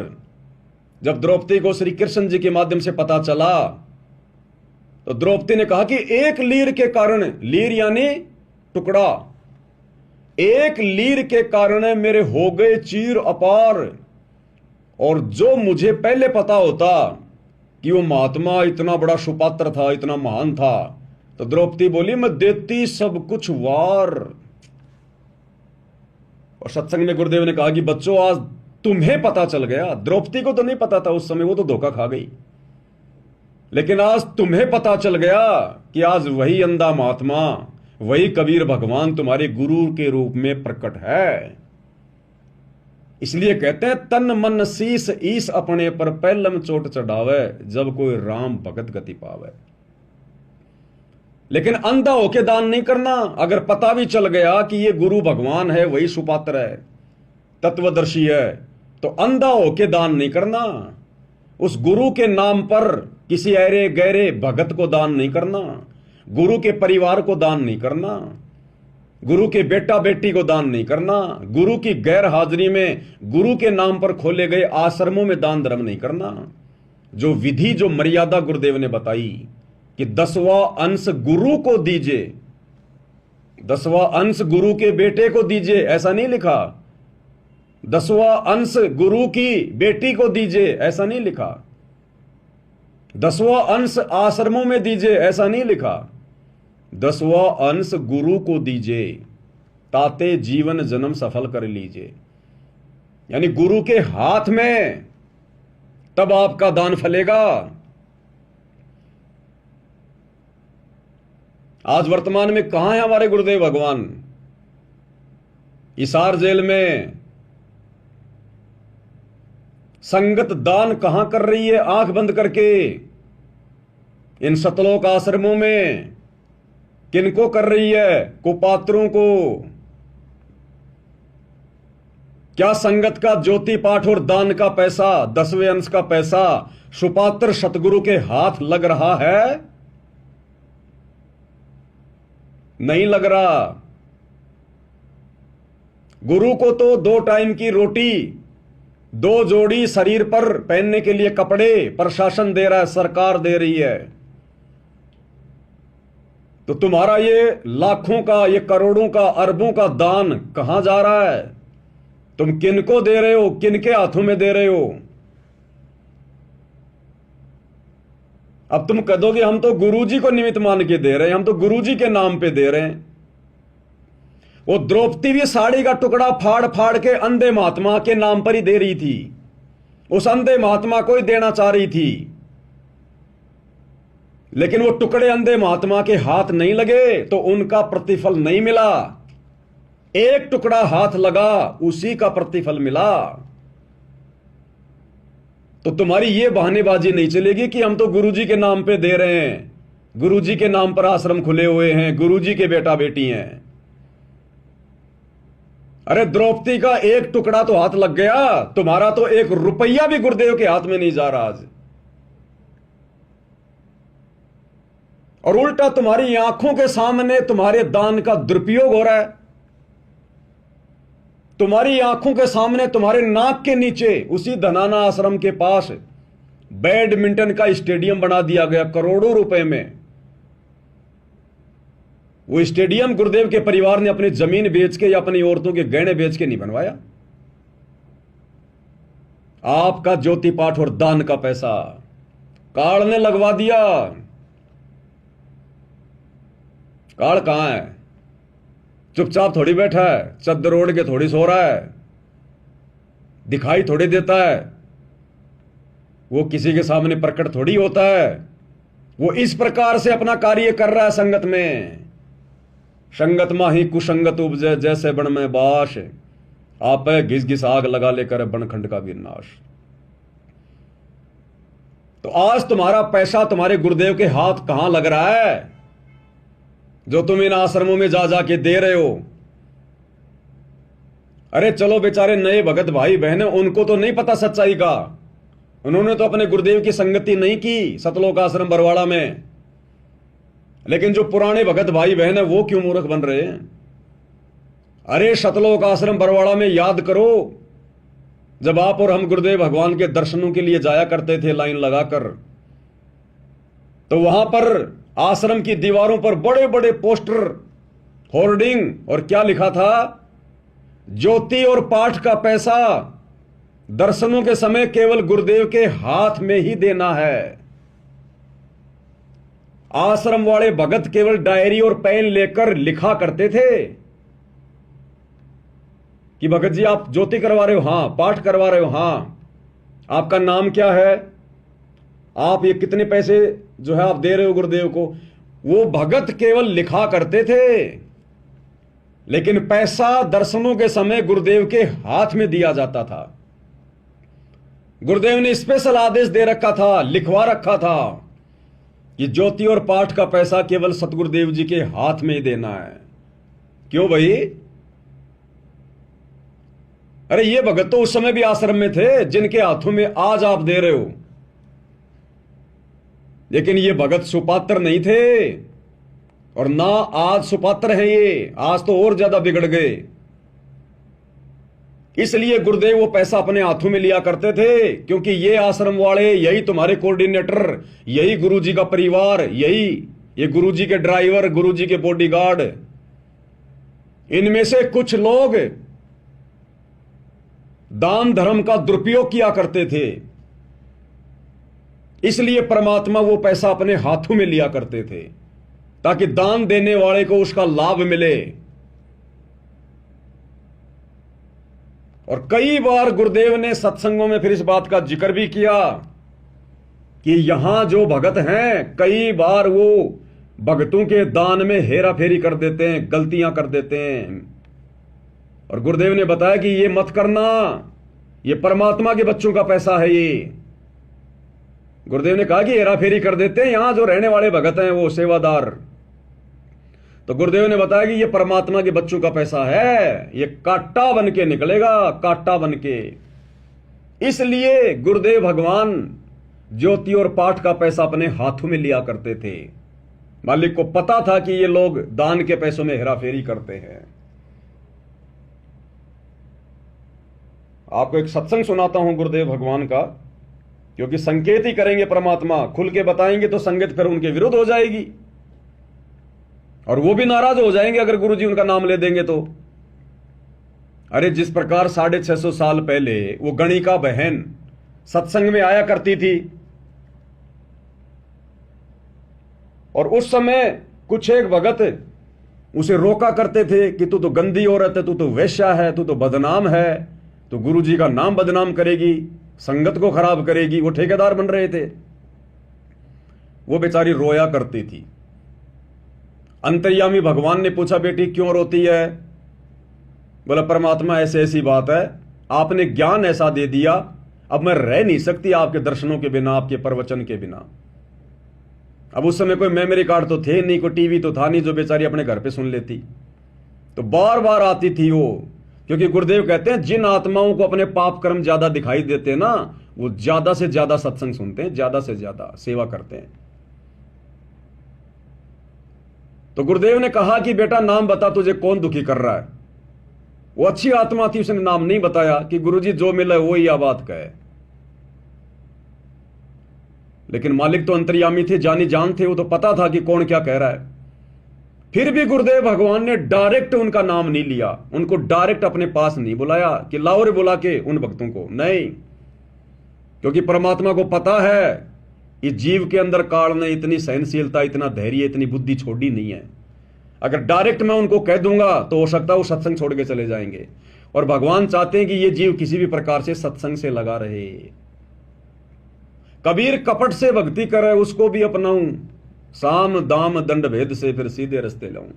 जब द्रौपदी को श्री कृष्ण जी के माध्यम से पता चला तो द्रौपदी ने कहा कि एक लीर के कारण, लीर यानी टुकड़ा, एक लीर के कारण मेरे हो गए चीर अपार। और जो मुझे पहले पता होता कि वो महात्मा इतना बड़ा सुपात्र था, इतना महान था, तो द्रौपदी बोली मैं देती सब कुछ वार। और सत्संग में गुरुदेव ने कहा कि बच्चों आज तुम्हें पता चल गया, द्रौपदी को तो नहीं पता था उस समय, वो तो धोखा खा गई, लेकिन आज तुम्हें पता चल गया कि आज वही अंधा महात्मा, वही कबीर भगवान तुम्हारे गुरु के रूप में प्रकट है। इसलिए कहते हैं तन मन शीस ईस अपने पर पहलम चोट चढ़ावे, जब कोई राम भगत गति पावे। लेकिन अंधा होके दान नहीं करना। अगर पता भी चल गया कि ये गुरु भगवान है, वही सुपात्र है, तत्वदर्शी है, तो अंधा होके दान नहीं करना। उस गुरु के नाम पर किसी ऐरे गहरे भगत को दान नहीं करना, गुरु के परिवार को दान नहीं करना, गुरु के बेटा बेटी को दान नहीं करना, गुरु की गैर हाजिरी में गुरु के नाम पर खोले गए आश्रमों में दान धर्म नहीं करना। जो विधि, जो मर्यादा गुरुदेव ने बताई कि 10वां अंश गुरु को दीजिए, 10वां अंश गुरु के बेटे को दीजिए, ऐसा नहीं लिखा। 10वां अंश गुरु की बेटी को दीजिए, ऐसा नहीं लिखा। 10वां अंश आश्रमों में दीजिए, ऐसा नहीं लिखा। 10वां अंश गुरु को दीजिए, ताते जीवन जन्म सफल कर लीजिए। यानी गुरु के हाथ में, तब आपका दान फलेगा। आज वर्तमान में कहां है हमारे गुरुदेव भगवान? हिसार जेल में। संगत दान कहां कर रही है आंख बंद करके? इन सतलोक आश्रमों में किनको कर रही है? कुपात्रों को। क्या संगत का ज्योति पाठ और दान का पैसा, 10वें अंश का पैसा सुपात्र सतगुरु के हाथ लग रहा है? नहीं लग रहा। गुरु को तो 2 टाइम की रोटी, 2 जोड़ी शरीर पर पहनने के लिए कपड़े प्रशासन दे रहा है, सरकार दे रही है। तो तुम्हारा ये लाखों का, ये करोड़ों का, अरबों का दान कहां जा रहा है? तुम किनको दे रहे हो? किनके हाथों में दे रहे हो? अब तुम कह दोगे हम तो गुरुजी को निमित्त मान के दे रहे हैं, हम तो गुरुजी के नाम पे दे रहे हैं। वो द्रौपदी भी साड़ी का टुकड़ा फाड़ फाड़ के अंधे महात्मा के नाम पर ही दे रही थी। उस अंधे महात्मा को ही देना चाह रही थी, लेकिन वो टुकड़े अंधे महात्मा के हाथ नहीं लगे तो उनका प्रतिफल नहीं मिला। एक टुकड़ा हाथ लगा, उसी का प्रतिफल मिला। तो तुम्हारी ये बहानेबाजी नहीं चलेगी कि हम तो गुरुजी के नाम पे दे रहे हैं, गुरुजी के नाम पर आश्रम खुले हुए हैं, गुरुजी के बेटा बेटी हैं। अरे द्रौपदी का एक टुकड़ा तो हाथ लग गया, तुम्हारा तो 1 रुपया भी गुरुदेव के हाथ में नहीं जा रहा आज। और उल्टा तुम्हारी आंखों के सामने तुम्हारे दान का दुरुपयोग हो रहा है। तुम्हारी आंखों के सामने, तुम्हारे नाक के नीचे, उसी धनाना आश्रम के पास बैडमिंटन का स्टेडियम बना दिया गया करोड़ों रुपए में। वो स्टेडियम गुरुदेव के परिवार ने अपनी जमीन बेच के या अपनी औरतों के गहने बेच के नहीं बनवाया। आपका ज्योति पाठ और दान का पैसा काल ने लगवा दिया। काल कहां है? चुपचाप थोड़ी बैठा है, चद्दर ओढ़ के थोड़ी सो रहा है, दिखाई थोड़ी देता है, वो किसी के सामने प्रकट थोड़ी होता है। वो इस प्रकार से अपना कार्य कर रहा है संगत में। संगत माही कुसंगत उपजे, जैसे बन में बाश, आप घिस घिस आग लगा लेकर बनखंड का विनाश। तो आज तुम्हारा पैसा तुम्हारे गुरुदेव के हाथ कहां लग रहा है, जो तुम इन आश्रमों में जा जाके दे रहे हो? अरे चलो बेचारे नए भगत भाई बहन, उनको तो नहीं पता सच्चाई का, उन्होंने तो अपने गुरुदेव की संगति नहीं की सतलोक आश्रम बरवाड़ा में। लेकिन जो पुराने भगत भाई बहन है वो क्यों मूर्ख बन रहे हैं? अरे सतलोक आश्रम बरवाड़ा में याद करो, जब आप और हम गुरुदेव भगवान के दर्शनों के लिए जाया करते थे लाइन लगाकर, तो वहां पर आश्रम की दीवारों पर बड़े बड़े पोस्टर, होर्डिंग, और क्या लिखा था? ज्योति और पाठ का पैसा दर्शनों के समय केवल गुरुदेव के हाथ में ही देना है। आश्रम वाले भगत केवल डायरी और पेन लेकर लिखा करते थे कि भगत जी आप ज्योति करवा रहे हो, हां। पाठ करवा रहे हो, हां। आपका नाम क्या है? आप ये कितने पैसे जो है आप दे रहे हो गुरुदेव को? वो भगत केवल लिखा करते थे, लेकिन पैसा दर्शनों के समय गुरुदेव के हाथ में दिया जाता था। गुरुदेव ने स्पेशल आदेश दे रखा था, लिखवा रखा था कि ज्योति और पाठ का पैसा केवल सतगुरुदेव जी के हाथ में ही देना है। क्यों भाई? अरे ये भगत तो उस समय भी आश्रम में थे जिनके हाथों में आज आप दे रहे हो, लेकिन ये भगत सुपात्र नहीं थे, और ना आज सुपात्र हैं ये, आज तो और ज्यादा बिगड़ गए। इसलिए गुरुदेव वो पैसा अपने हाथों में लिया करते थे, क्योंकि ये आश्रम वाले, यही तुम्हारे कोऑर्डिनेटर, यही गुरुजी का परिवार, यही ये गुरुजी के ड्राइवर, गुरुजी के बॉडीगार्ड, इनमें से कुछ लोग दान धर्म का दुरुपयोग किया करते थे। इसलिए परमात्मा वो पैसा अपने हाथों में लिया करते थे, ताकि दान देने वाले को उसका लाभ मिले। और कई बार गुरुदेव ने सत्संगों में फिर इस बात का जिक्र भी किया कि यहां जो भगत हैं, कई बार वो भगतों के दान में हेरा फेरी कर देते हैं, गलतियां कर देते हैं। और गुरुदेव ने बताया कि ये मत करना, ये परमात्मा के बच्चों का पैसा है। ये गुरुदेव ने कहा कि हेरा फेरी कर देते हैं यहां जो रहने वाले भगत हैं, वो सेवादार। तो गुरुदेव ने बताया कि ये परमात्मा के बच्चों का पैसा है, ये कांटा बन के निकलेगा, कांटा बन के। इसलिए गुरुदेव भगवान ज्योति और पाठ का पैसा अपने हाथों में लिया करते थे। मालिक को पता था कि ये लोग दान के पैसों में हेराफेरी करते हैं। आपको एक सत्संग सुनाता हूं गुरुदेव भगवान का, क्योंकि संकेत ही करेंगे परमात्मा, खुल के बताएंगे तो संगत फिर उनके विरुद्ध हो जाएगी, और वो भी नाराज हो जाएंगे अगर गुरुजी उनका नाम ले देंगे तो। अरे जिस प्रकार 650 साल पहले वो गणिका बहन सत्संग में आया करती थी, और उस समय कुछ एक भगत उसे रोका करते थे कि तू तो गंदी औरत है, तू तो वेश्या है, तू तो बदनाम है, तो गुरुजी का नाम बदनाम करेगी, संगत को खराब करेगी। वो ठेकेदार बन रहे थे। वो बेचारी रोया करती थी। अंतर्यामी भगवान ने पूछा, बेटी क्यों रोती है? बोला, परमात्मा ऐसे ऐसी बात है, आपने ज्ञान ऐसा दे दिया, अब मैं रह नहीं सकती आपके दर्शनों के बिना, आपके प्रवचन के बिना। अब उस समय कोई मेमोरी कार्ड तो थे नहीं, कोई टीवी तो था नहीं जो बेचारी अपने घर पे सुन लेती। तो बार बार आती थी वो, क्योंकि गुरुदेव कहते हैं जिन आत्माओं को अपने पाप कर्म ज्यादा दिखाई देते हैं ना, वो ज्यादा से ज्यादा सत्संग सुनते हैं, ज्यादा से ज्यादा सेवा करते हैं। तो गुरुदेव ने कहा कि बेटा नाम बता, तुझे कौन दुखी कर रहा है? वो अच्छी आत्मा थी, उसने नाम नहीं बताया कि गुरुजी जो मिला वो ही बात कहे। लेकिन मालिक तो अंतर्यामी थे, जानी जान थे, वो तो पता था कि कौन क्या कह रहा है। फिर भी गुरुदेव भगवान ने डायरेक्ट उनका नाम नहीं लिया, उनको डायरेक्ट अपने पास नहीं बुलाया कि लाओ रे बुला के उन भक्तों को, नहीं। क्योंकि परमात्मा को पता है इस जीव के अंदर काल ने इतनी सहनशीलता, इतना धैर्य, इतनी बुद्धि छोड़ी नहीं है। अगर डायरेक्ट मैं उनको कह दूंगा तो हो सकता है वो सत्संग छोड़ के चले जाएंगे। और भगवान चाहते हैं कि ये जीव किसी भी प्रकार से सत्संग से लगा रहे। कबीर कपट से भक्ति करे उसको भी अपनाऊं, साम दाम दंड भेद से फिर सीधे रास्ते लाऊं।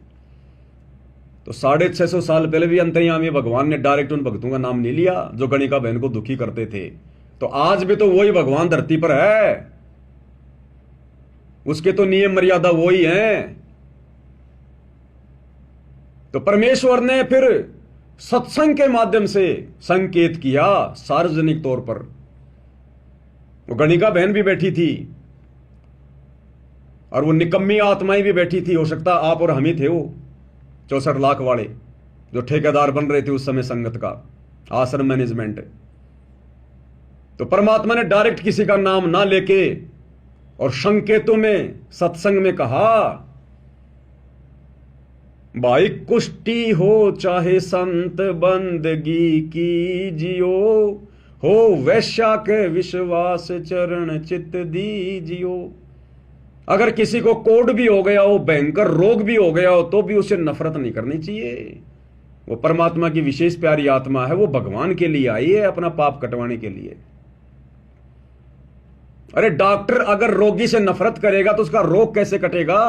तो 650 साल पहले भी अंतर्यामी भगवान ने डायरेक्ट उन भक्तों का नाम नहीं लिया जो गणिका बहन को दुखी करते थे। तो आज भी तो वही भगवान धरती पर है, उसके तो नियम मर्यादा वो ही हैं। तो परमेश्वर ने फिर सत्संग के माध्यम से संकेत किया सार्वजनिक तौर पर। वो गणिका बहन भी बैठी थी और वो निकम्मी आत्माएं भी बैठी थी। हो सकता आप और हम ही थे वो 64 लाख वाले जो ठेकेदार बन रहे थे उस समय संगत का, आश्रम मैनेजमेंट। तो परमात्मा ने डायरेक्ट किसी का नाम ना लेके और संकेतों में सत्संग में कहा, भाई कुष्टी हो चाहे संत बंदगी कीजियो, हो वैश्या के विश्वास चरण चित दीजियो। अगर किसी को कोढ़ भी हो गया हो, भयंकर रोग भी हो गया हो, तो भी उसे नफरत नहीं करनी चाहिए। वो परमात्मा की विशेष प्यारी आत्मा है, वो भगवान के लिए आई है, अपना पाप कटवाने के लिए। अरे डॉक्टर अगर रोगी से नफरत करेगा तो उसका रोग कैसे कटेगा?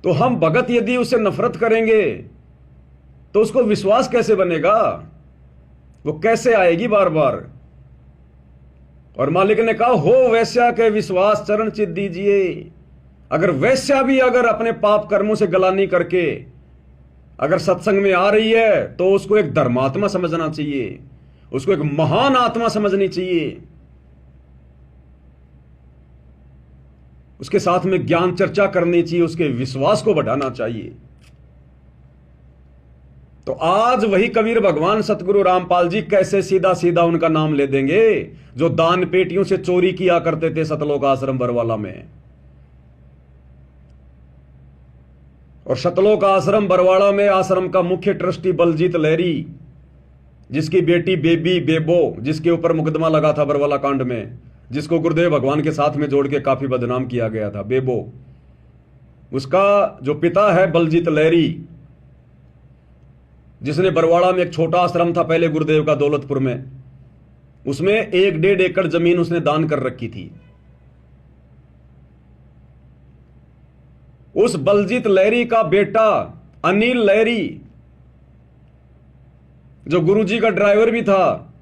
तो हम भगत यदि उससे नफरत करेंगे तो उसको विश्वास कैसे बनेगा? वो कैसे आएगी बार बार? और मालिक ने कहा, हो वैश्या के विश्वास चरण चित दीजिए। अगर वैश्या भी अगर अपने पाप कर्मों से गलानी करके अगर सत्संग में आ रही है तो उसको एक धर्मात्मा समझना चाहिए, उसको एक महान आत्मा समझनी चाहिए, उसके साथ में ज्ञान चर्चा करनी चाहिए, उसके विश्वास को बढ़ाना चाहिए। तो आज वही कबीर भगवान सतगुरु रामपाल जी कैसे सीधा सीधा उनका नाम ले देंगे जो दान पेटियों से चोरी किया करते थे सतलोक आश्रम बरवाला में। और सतलोक आश्रम बरवाड़ा में आश्रम का मुख्य ट्रस्टी बलजीत लहरी, जिसकी बेटी बेबी बेबो, जिसके ऊपर मुकदमा लगा था बरवाला कांड में, जिसको गुरुदेव भगवान के साथ में जोड़ के काफी बदनाम किया गया था, बेबो, उसका जो पिता है बलजीत लहरी, जिसने बरवाड़ा में एक छोटा आश्रम था पहले गुरुदेव का दौलतपुर में, उसमें 1-1.5 एकड़ जमीन उसने दान कर रखी थी। उस बलजीत लहरी का बेटा अनिल लहरी, जो गुरुजी का ड्राइवर भी था,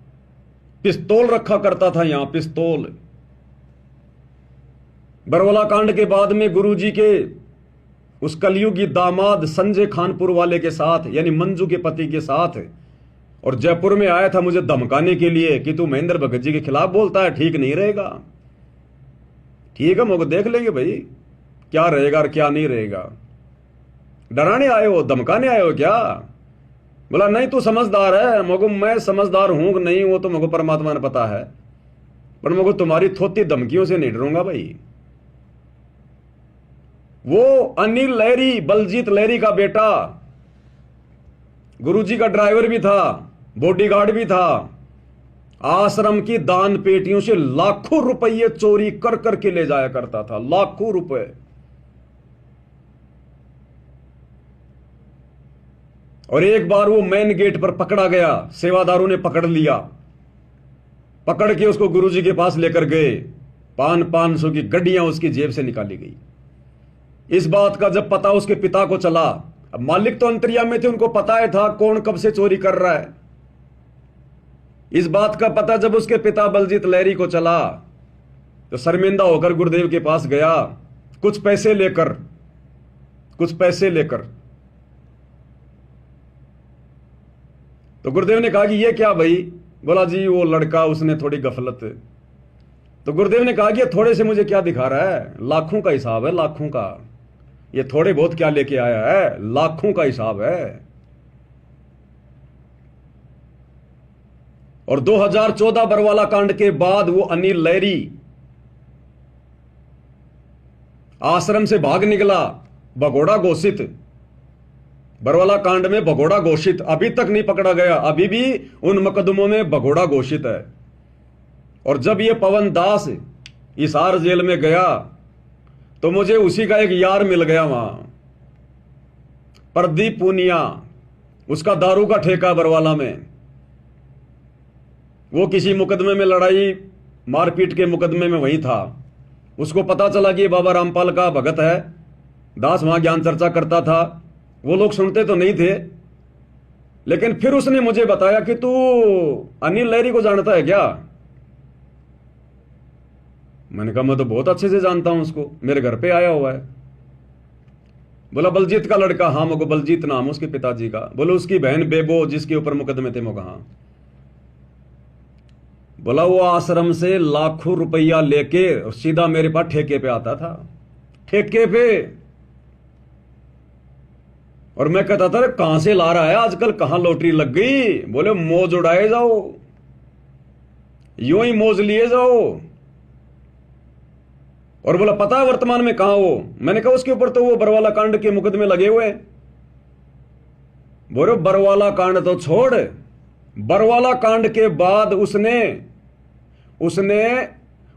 पिस्तौल रखा करता था यहां, पिस्तौल। बरवाला कांड के बाद में गुरुजी के उस कलयुगी दामाद संजय खानपुर वाले के साथ, यानी मंजू के पति के साथ, और जयपुर में आया था मुझे धमकाने के लिए कि तू महेंद्र भगत जी के खिलाफ बोलता है, ठीक नहीं रहेगा। ठीक है, मगर देख लेंगे भाई क्या रहेगा और क्या नहीं रहेगा। डराने आए हो, धमकाने आए हो क्या? बोला नहीं तू समझदार है। मगो मैं समझदार हूं कि नहीं वो तो मगो परमात्मा ने पता है, पर मगो तुम्हारी थोती धमकियों से नहीं डरूंगा भाई। वो अनिल लहरी, बलजीत लहरी का बेटा, गुरुजी का ड्राइवर भी था, बॉडीगार्ड भी था, आश्रम की दान पेटियों से लाखों रुपये चोरी कर करके ले जाया करता था, लाखों रुपए। और एक बार वो मेन गेट पर पकड़ा गया, सेवादारों ने पकड़ लिया, पकड़ के उसको गुरुजी के पास लेकर गए, 500 की गड्डियां उसकी जेब से निकाली गई। इस बात का जब पता उसके पिता को चला, अब मालिक तो अंतर्यामी में थे, उनको पता है था कौन कब से चोरी कर रहा है। इस बात का पता जब उसके पिता बलजीत लहरी को चला तो शर्मिंदा होकर गुरुदेव के पास गया, कुछ पैसे लेकर। तो गुरुदेव ने कहा कि ये क्या भाई? बोला जी वो लड़का, उसने थोड़ी गफलत। तो गुरुदेव ने कहा कि ये थोड़े से मुझे क्या दिखा रहा है? लाखों का हिसाब है, लाखों का। ये थोड़े बहुत क्या लेके आया है? लाखों का हिसाब है। और 2014 बरवाला कांड के बाद वो अनिल लहरी आश्रम से भाग निकला, भगोड़ा घोषित, बरवाला कांड में भगोड़ा घोषित, अभी तक नहीं पकड़ा गया, अभी भी उन मुकदमों में भगोड़ा घोषित है। और जब ये पवन दास हिसार जेल में गया तो मुझे उसी का एक यार मिल गया वहां, प्रदीप पूनिया, उसका दारू का ठेका बरवाला में। वो किसी मुकदमे में, लड़ाई मारपीट के मुकदमे में वही था। उसको पता चला कि ये बाबा रामपाल का भगत है, दास वहां ज्ञान चर्चा करता था। वो लोग सुनते तो नहीं थे, लेकिन फिर उसने मुझे बताया कि तू अनिल लहरी को जानता है क्या? मैंने कहा मैं तो बहुत अच्छे से जानता हूं उसको, मेरे घर पे आया हुआ है। बोला बलजीत का लड़का, हाँ मगो बलजीत नाम उसके पिताजी का। बोलो उसकी बहन बेबो जिसके ऊपर मुकदमे थे मगो, हाँ। बोला वो आश्रम से लाखों रुपया लेके सीधा मेरे पास ठेके पे आता था, ठेके पे। और मैं कहता था कहां से ला रहा है आजकल, कहां लॉटरी लग गई? बोले मौज उड़ाए जाओ, यूं ही मौज लिए जाओ। और बोला पता है वर्तमान में कहां हो? मैंने कहा उसके ऊपर तो वो बरवाला कांड के मुकदमे लगे हुए। बोले बरवाला कांड तो छोड़, बरवाला कांड के बाद उसने उसने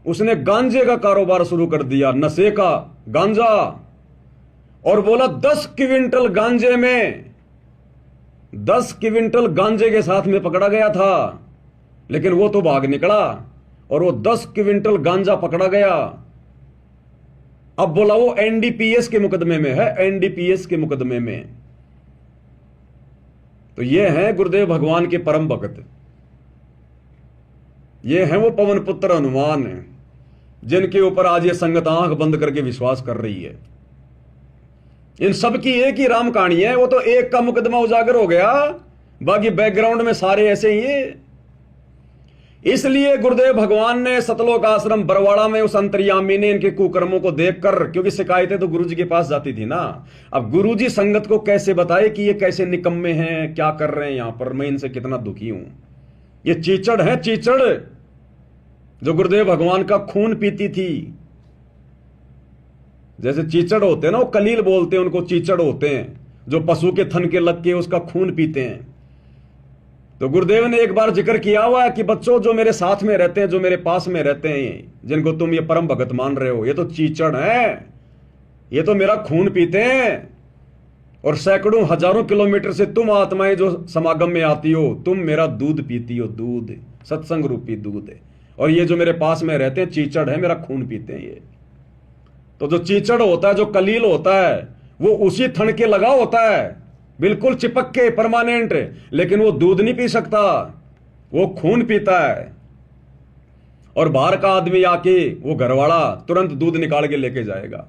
उसने गांजे का कारोबार शुरू कर दिया, नशे का, गांजा। और बोला 10 क्विंटल गांजे में, 10 क्विंटल गांजे के साथ में पकड़ा गया था, लेकिन वो तो भाग निकला और वो 10 क्विंटल गांजा पकड़ा गया। अब बोला वो एनडीपीएस के मुकदमे में है, एनडीपीएस के मुकदमे में। तो ये हैं गुरुदेव भगवान के परम भक्त, ये हैं वो पवन पुत्र हनुमान, जिनके ऊपर आज ये संगत आंख बंद करके विश्वास कर रही है। इन सब की एक ही राम कहानी है, वो तो एक का मुकदमा उजागर हो गया, बाकी बैकग्राउंड में सारे ऐसे ही है। इसलिए गुरुदेव भगवान ने सतलोक आश्रम बरवाड़ा में उस अंतर्यामी ने इनके कुकर्मों को देखकर, क्योंकि शिकायतें तो गुरुजी के पास जाती थी ना, अब गुरुजी संगत को कैसे बताए कि ये कैसे निकम्मे हैं, क्या कर रहे हैं यहां पर, मैं इनसे कितना दुखी हूं। ये चीचड़ है, चीचड़, जो गुरुदेव भगवान का खून पीती थी। जैसे चीचड़ होते हैं ना, वो कलील बोलते हैं उनको, चीचड़ होते हैं जो पशु के थन के लग के उसका खून पीते हैं। तो गुरुदेव ने एक बार जिक्र किया हुआ है कि बच्चों जो मेरे साथ में रहते हैं, जो मेरे पास में रहते हैं, जिनको तुम ये परम भगत मान रहे हो, ये तो चीचड़ हैं, ये तो मेरा खून पीते हैं। और सैकड़ों हजारों किलोमीटर से तुम आत्माएं जो समागम में आती हो, तुम मेरा दूध पीती हो, दूध, सत्संग रूपी दूध। और ये जो मेरे पास में रहते हैं चीचड़ है, मेरा खून पीते हैं ये। तो जो चीचड़ होता है, जो कलील होता है, वो उसी थन के लगा होता है, बिल्कुल चिपक के, परमानेंट, लेकिन वो दूध नहीं पी सकता, वो खून पीता है। और बाहर का आदमी आके, वो घरवाला तुरंत दूध निकाल के लेके जाएगा।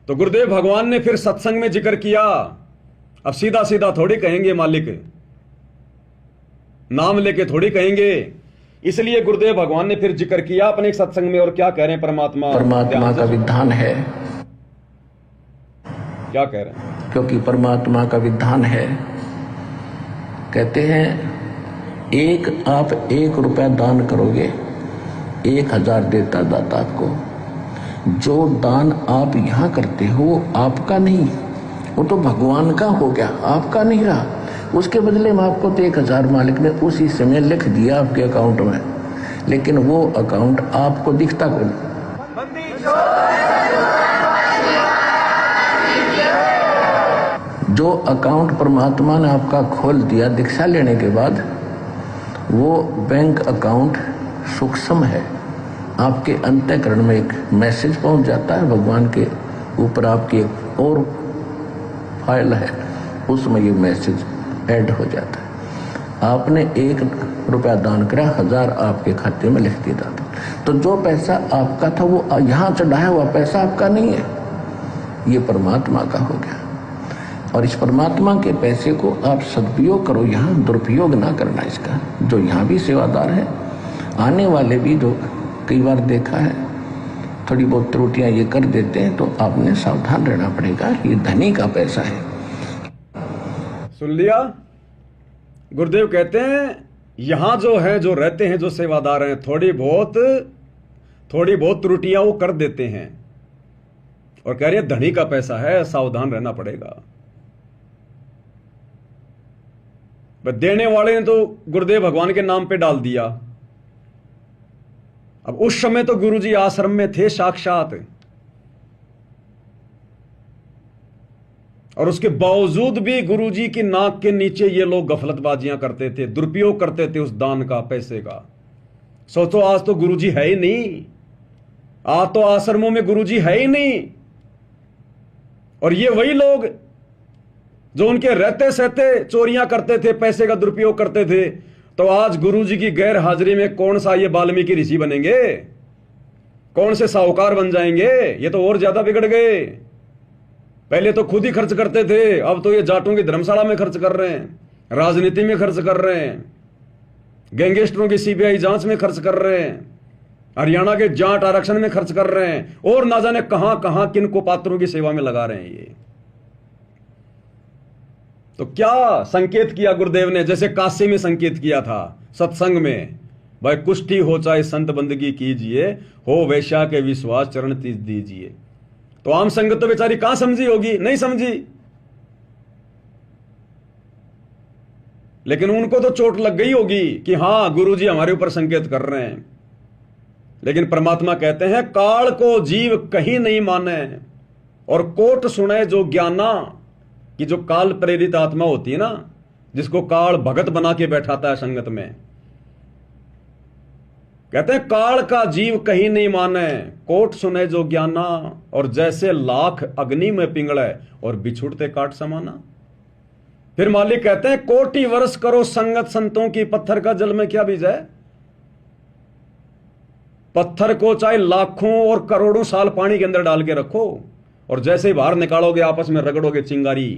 तो गुरुदेव भगवान ने फिर सत्संग में जिक्र किया। अब सीधा सीधा थोड़ी कहेंगे मालिक, नाम लेके थोड़ी कहेंगे। इसलिए गुरुदेव भगवान ने फिर जिक्र किया अपने एक सत्संग में। और क्या कह रहे हैं? परमात्मा का विधान है। क्या कह रहे हैं? क्योंकि परमात्मा का विधान है, कहते हैं एक आप 1 रुपया दान करोगे, 1000 देता दाता आपको। जो दान आप यहां करते हो वो आपका नहीं, वो तो भगवान का हो गया, आपका नहीं रहा। उसके बदले में आपको तो 1000 मालिक ने उसी समय लिख दिया आपके अकाउंट में, लेकिन वो अकाउंट आपको दिखता कौन? जो अकाउंट परमात्मा ने आपका खोल दिया दीक्षा लेने के बाद, वो बैंक अकाउंट सूक्ष्म है। आपके अंतःकरण में एक मैसेज पहुंच जाता है, भगवान के ऊपर आपकी एक और फाइल है, उसमें ये मैसेज ऐड हो जाता है। आपने 1 रुपया दान करा, 1000 आपके खाते में लिख दिया था। तो जो पैसा आपका था वो यहाँ चढ़ाया हुआ पैसा आपका नहीं है, ये परमात्मा का हो गया। और इस परमात्मा के पैसे को आप सदुपयोग करो, यहाँ दुरुपयोग ना करना इसका। जो यहाँ भी सेवादार है, आने वाले भी जो कई बार देखा है थोड़ी बहुत त्रुटियां ये कर देते हैं, तो आपने सावधान रहना पड़ेगा, ये धनी का पैसा है। सुन लिया? गुरुदेव कहते हैं यहां जो है, जो रहते हैं, जो सेवादार हैं, थोड़ी बहुत त्रुटियां वो कर देते हैं। और कह रहे हैं धनी का पैसा है, सावधान रहना पड़ेगा। देने वाले ने तो गुरुदेव भगवान के नाम पे डाल दिया। अब उस समय तो गुरुजी आश्रम में थे साक्षात, और उसके बावजूद भी गुरुजी की नाक के नीचे ये लोग गफलतबाजियां करते थे, दुरुपयोग करते थे उस दान का, पैसे का। सोचो आज तो गुरुजी है ही नहीं, आज तो आश्रमों में गुरुजी है ही नहीं। और ये वही लोग जो उनके रहते सहते चोरियां करते थे, पैसे का दुरुपयोग करते थे। तो आज गुरुजी की गैर हाजिरी में कौन सा ये वाल्मीकि ऋषि बनेंगे? कौन से साहूकार बन जाएंगे? ये तो और ज्यादा बिगड़ गए। पहले तो खुद ही खर्च करते थे, अब तो ये जाटों की धर्मशाला में खर्च कर रहे हैं, राजनीति में खर्च कर रहे हैं, गैंगस्टरों की सीबीआई जांच में खर्च कर रहे हैं, हरियाणा के जाट आरक्षण में खर्च कर रहे हैं, और ना जाने कहां कहां किन को पात्रों की सेवा में लगा रहे हैं ये। तो क्या संकेत किया गुरुदेव ने? जैसे काशी में संकेत किया था सत्संग में, भाई कुष्ठी हो चाहे संत बंदगी कीजिए, हो वैश्या के विश्वास चरण तीज दीजिए। तो आम संगत तो बेचारी कहां समझी होगी? नहीं समझी। लेकिन उनको तो चोट लग गई होगी कि हां गुरुजी हमारे ऊपर संकेत कर रहे हैं। लेकिन परमात्मा कहते हैं काल को जीव कहीं नहीं माने और कोट सुने जो ज्ञाना, कि जो काल प्रेरित आत्मा होती है ना, जिसको काल भगत बना के बैठाता है संगत में, कहते हैं काल का जीव कहीं नहीं माने, कोट सुने जो ज्ञाना, और जैसे लाख अग्नि में पिंगले और बिछुड़ते काट समाना। फिर मालिक कहते हैं कोटि वर्ष करो संगत संतों की, पत्थर का जल में क्या बीज है? पत्थर को चाहे लाखों और करोड़ों साल पानी के अंदर डाल के रखो, और जैसे ही बाहर निकालोगे आपस में रगड़ोगे चिंगारी,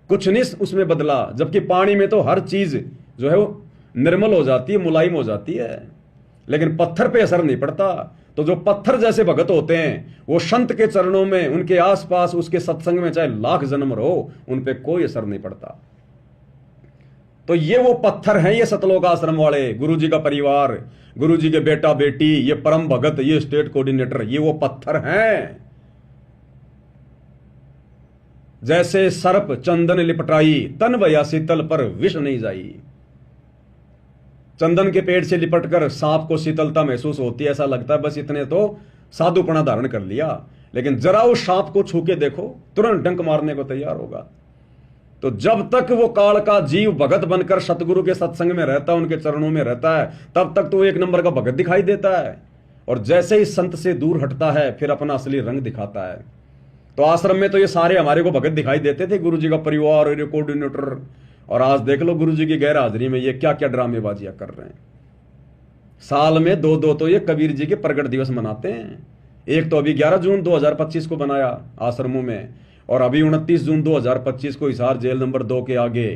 कुछ नहीं उसमें बदला। जबकि पानी में तो हर चीज जो है वो निर्मल हो जाती है, मुलायम हो जाती है, लेकिन पत्थर पे असर नहीं पड़ता। तो जो पत्थर जैसे भगत होते हैं वो संत के चरणों में, उनके आसपास, उसके सत्संग में चाहे लाख जन्म रहो, उन पे कोई असर नहीं पड़ता। तो ये वो पत्थर हैं, ये सतलोक आश्रम वाले, गुरुजी का परिवार, गुरुजी के बेटा बेटी, ये परम भगत, ये स्टेट कोऑर्डिनेटर, ये वो पत्थर हैं। जैसे सर्प चंदन लिपटाई, तन भया शीतल पर विष नहीं जाई। चंदन के पेड़ से लिपटकर सांप को शीतलता महसूस होती है, ऐसा लगता है बस इतने तो साधुपना धारण कर लिया, लेकिन जरा उस सांप को छू के देखो, तुरंत डंक मारने को तैयार होगा। तो जब तक वो काल का जीव भगत बनकर सतगुरु के सत्संग में रहता है, उनके चरणों में रहता है, तब तक तो एक नंबर का भगत दिखाई देता है। और जैसे ही संत से दूर हटता है फिर अपना असली रंग दिखाता है। तो आश्रम में तो ये सारे हमारे को भगत दिखाई देते थे, गुरुजी का परिवार और ये कोऑर्डिनेटर, और आज देख लो गुरुजी की गैर हाजिरी में ये क्या क्या ड्रामेबाजियां कर रहे हैं। साल में दो दो तो ये कबीर जी के प्रगट दिवस मनाते हैं। एक तो अभी 11 जून 2025 को बनाया आश्रमों में, और अभी 29 जून 2025 को हिसार जेल नंबर 2 के आगे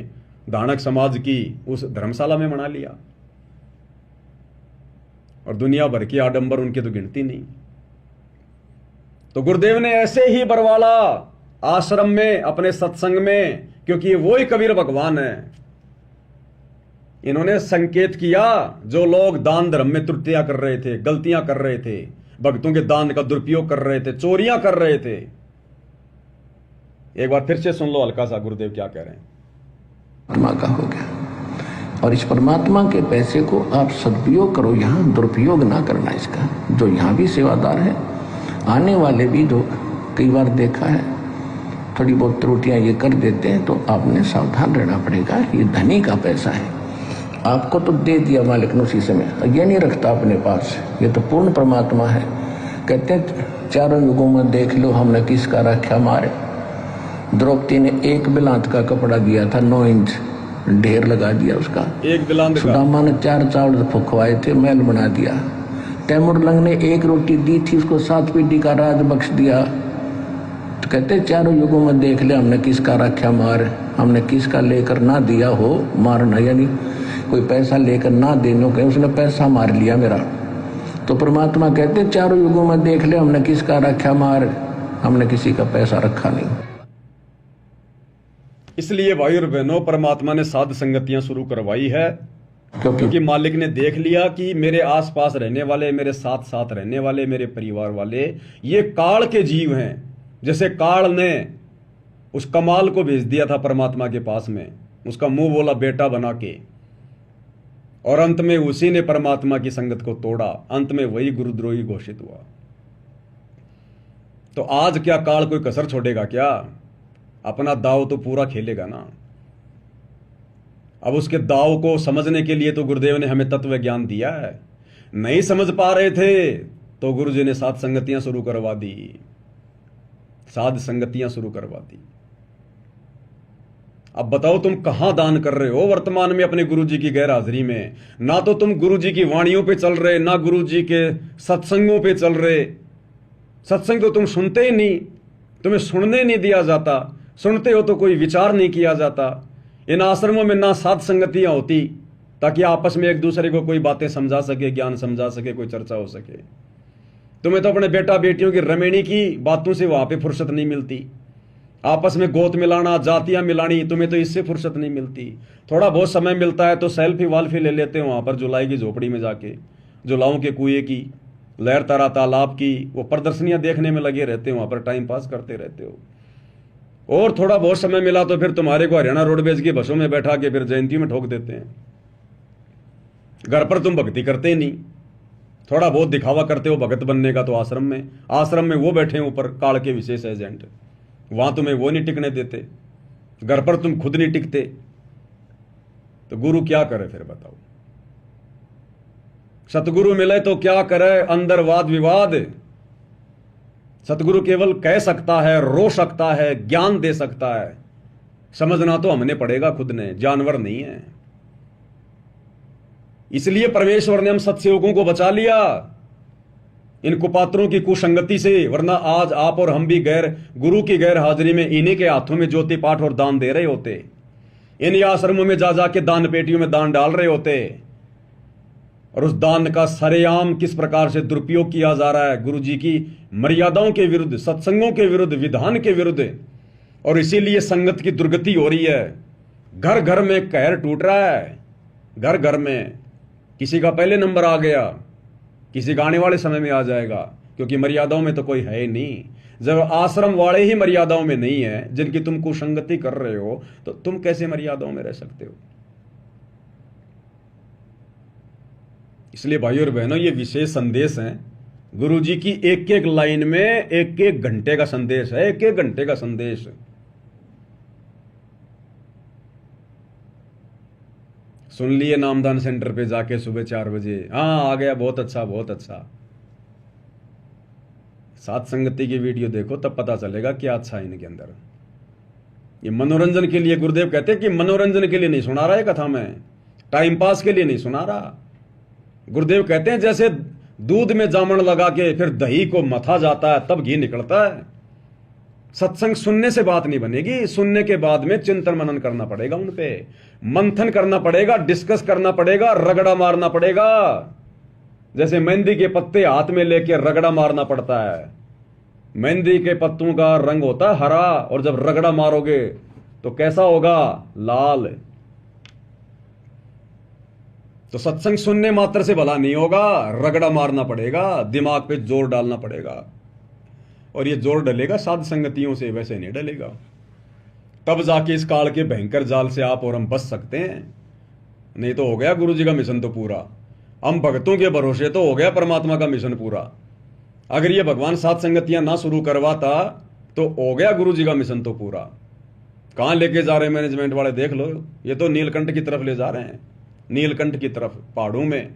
धानक समाज की उस धर्मशाला में मना लिया। और दुनिया भर की आडंबर उनकी तो गिनती नहीं। तो गुरुदेव ने ऐसे ही बरवाला आश्रम में, अपने सत्संग में, क्योंकि ये वही कबीर भगवान है, इन्होंने संकेत किया जो लोग दान धर्म में त्रुटियां कर रहे थे, गलतियां कर रहे थे, भक्तों के दान का दुरुपयोग कर रहे थे, चोरियां कर रहे थे। एक बार फिर से सुन लो हल्का सा गुरुदेव क्या कह रहे हैं। परमात्मा का हो गया, और इस परमात्मा के पैसे को आप सदुपयोग करो, यहाँ दुरुपयोग ना करना इसका। जो यहाँ भी सेवादार है, आने वाले भी जो कई बार देखा है थोड़ी बहुत त्रुटियां ये कर देते हैं, तो आपने सावधान रहना पड़ेगा। ये धनी का पैसा है, आपको तो दे दिया मालिक ने उसी समय, ये नहीं रखता अपने पास। ये तो पूर्ण परमात्मा है। कहते हैं चारों युगों में देख लो हमने किसका रखा मारे। द्रौपदी ने एक बिलांत का कपड़ा दिया था, 9 इंच ढेर लगा दिया उसका। एक बिलांत का। सुदामा ने 4 चावल फुकवाए थे, महल बना दिया। तैमूर लंग ने 1 रोटी दी थी, उसको 7 पीढ़ी का राज बख्श दिया। तो कहते चारों युगों में देख ले हमने किसका रखा मार, हमने किसका लेकर ना दिया हो मारना, यानी कोई पैसा लेकर ना देने के उसने पैसा मार लिया मेरा। तो परमात्मा कहते चारों युगों में देख ले हमने किसका रखा मार, हमने किसी का पैसा रखा नहीं। इसलिए भाई और बहनों, परमात्मा ने साध संगतियां शुरू करवाई है, क्योंकि मालिक ने देख लिया कि मेरे आसपास रहने वाले, मेरे साथ साथ रहने वाले, मेरे परिवार वाले, ये काल के जीव हैं। जैसे काल ने उस कमाल को भेज दिया था परमात्मा के पास में, उसका मुंह बोला बेटा बना के, और अंत में उसी ने परमात्मा की संगत को तोड़ा। अंत में वही गुरुद्रोही घोषित हुआ। तो आज क्या काल कोई कसर छोड़ेगा क्या? अपना दाव तो पूरा खेलेगा ना। अब उसके दाव को समझने के लिए तो गुरुदेव ने हमें तत्व ज्ञान दिया है। नहीं समझ पा रहे थे तो गुरुजी ने साध संगतियां शुरू करवा दी, साध संगतियां शुरू करवा दी। अब बताओ तुम कहां दान कर रहे हो वर्तमान में अपने गुरुजी की गैर हाजिरी में? ना तो तुम गुरुजी की वाणियों पे चल रहे, ना गुरुजी के सत्संगों पे चल रहे। सत्संग तो तुम सुनते ही नहीं, तुम्हें सुनने नहीं दिया जाता। सुनते हो तो कोई विचार नहीं किया जाता। इन आश्रमों में ना साध संगतियां होती ताकि आपस में एक दूसरे को कोई बातें समझा सके, ज्ञान समझा सके, कोई चर्चा हो सके। तुम्हें तो अपने बेटा बेटियों की रमेणी की बातों से वहां पे फुर्सत नहीं मिलती। आपस में गोत मिलाना, जातियां मिलानी, तुम्हें तो इससे फुर्सत नहीं मिलती। थोड़ा बहुत समय मिलता है तो सेल्फी वाल्फी ले लेते हो वहां पर जुलाई की झोपड़ी में जाके, जुलाओं के कुएं की, लहर तारा तालाब की, वो प्रदर्शनियां देखने में लगे रहते हो, वहां पर टाइम पास करते रहते हो। और थोड़ा बहुत समय मिला तो फिर तुम्हारे को हरियाणा रोडवेज की बसों में बैठा के फिर जयंती में ठोक देते हैं। घर पर तुम भक्ति करते नहीं, थोड़ा बहुत दिखावा करते हो भगत बनने का। तो आश्रम में वो बैठे हैं ऊपर काल के विशेष एजेंट, वहां तुम्हें वो नहीं टिकने देते। घर पर तुम खुद नहीं टिकते, तो गुरु क्या करे फिर बताओ? सतगुरु मिले तो क्या करे? अंदर वाद विवाद। सतगुरु केवल कह सकता है, रो सकता है, ज्ञान दे सकता है। समझना तो हमने पड़ेगा खुद ने, जानवर नहीं है। इसलिए परमेश्वर ने हम सत्सेवकों को बचा लिया इन कुपात्रों की कुसंगति से, वरना आज आप और हम भी गुरु की गैर हाजिरी में इन्हीं के हाथों में ज्योति पाठ और दान दे रहे होते। इन्हीं आश्रमों में जा जाके दान पेटियों में दान डाल रहे होते। और उस दान का सरेआम किस प्रकार से दुरुपयोग किया जा रहा है, गुरु जी की मर्यादाओं के विरुद्ध, सत्संगों के विरुद्ध, विधान के विरुद्ध। और इसीलिए संगत की दुर्गति हो रही है। घर घर में कहर टूट रहा है। घर घर में किसी का पहले नंबर आ गया, किसी का आने वाले समय में आ जाएगा, क्योंकि मर्यादाओं में तो कोई है ही नहीं। जब आश्रम वाले ही मर्यादाओं में नहीं है, जिनकी तुम कुसंगति कर रहे हो, तो तुम कैसे मर्यादाओं में रह सकते हो? इसलिए भाइयों और बहनों, ये विशेष संदेश है गुरु जी की। एक एक लाइन में एक एक घंटे का संदेश है, एक एक घंटे का संदेश। सुन लिए नामदान सेंटर पे जाके सुबह 4 बजे, हाँ आ गया, बहुत अच्छा बहुत अच्छा। साथ संगति की वीडियो देखो तब पता चलेगा क्या अच्छा है इनके अंदर। ये मनोरंजन के लिए, गुरुदेव कहते हैं कि मनोरंजन के लिए नहीं सुना रहा है कथा में, टाइम पास के लिए नहीं सुना रहा। गुरुदेव कहते हैं जैसे दूध में जामन लगा के फिर दही को मथा जाता है तब घी निकलता है। सत्संग सुनने से बात नहीं बनेगी, सुनने के बाद में चिंतन मनन करना पड़ेगा, उन पे मंथन करना पड़ेगा, डिस्कस करना पड़ेगा, रगड़ा मारना पड़ेगा। जैसे मेहंदी के पत्ते हाथ में लेके रगड़ा मारना पड़ता है। मेहंदी के पत्तों का रंग होता है हरा, और जब रगड़ा मारोगे तो कैसा होगा? लाल। तो सत्संग सुनने मात्र से भला नहीं होगा, रगड़ा मारना पड़ेगा, दिमाग पे जोर डालना पड़ेगा। और ये जोर डलेगा साध संगतियों से, वैसे नहीं डलेगा। तब जाके इस काल के भयंकर जाल से आप और हम बच सकते हैं। नहीं तो हो गया गुरु जी का मिशन तो पूरा, हम भक्तों के भरोसे तो हो गया परमात्मा का मिशन पूरा। अगर ये भगवान साध संगतियां ना शुरू करवाता तो हो गया गुरु जी का मिशन तो पूरा। कहां लेके जा रहे हैं मैनेजमेंट वाले देख लो, ये तो नीलकंठ की तरफ ले जा रहे हैं, नीलकंठ की तरफ, पहाड़ों में।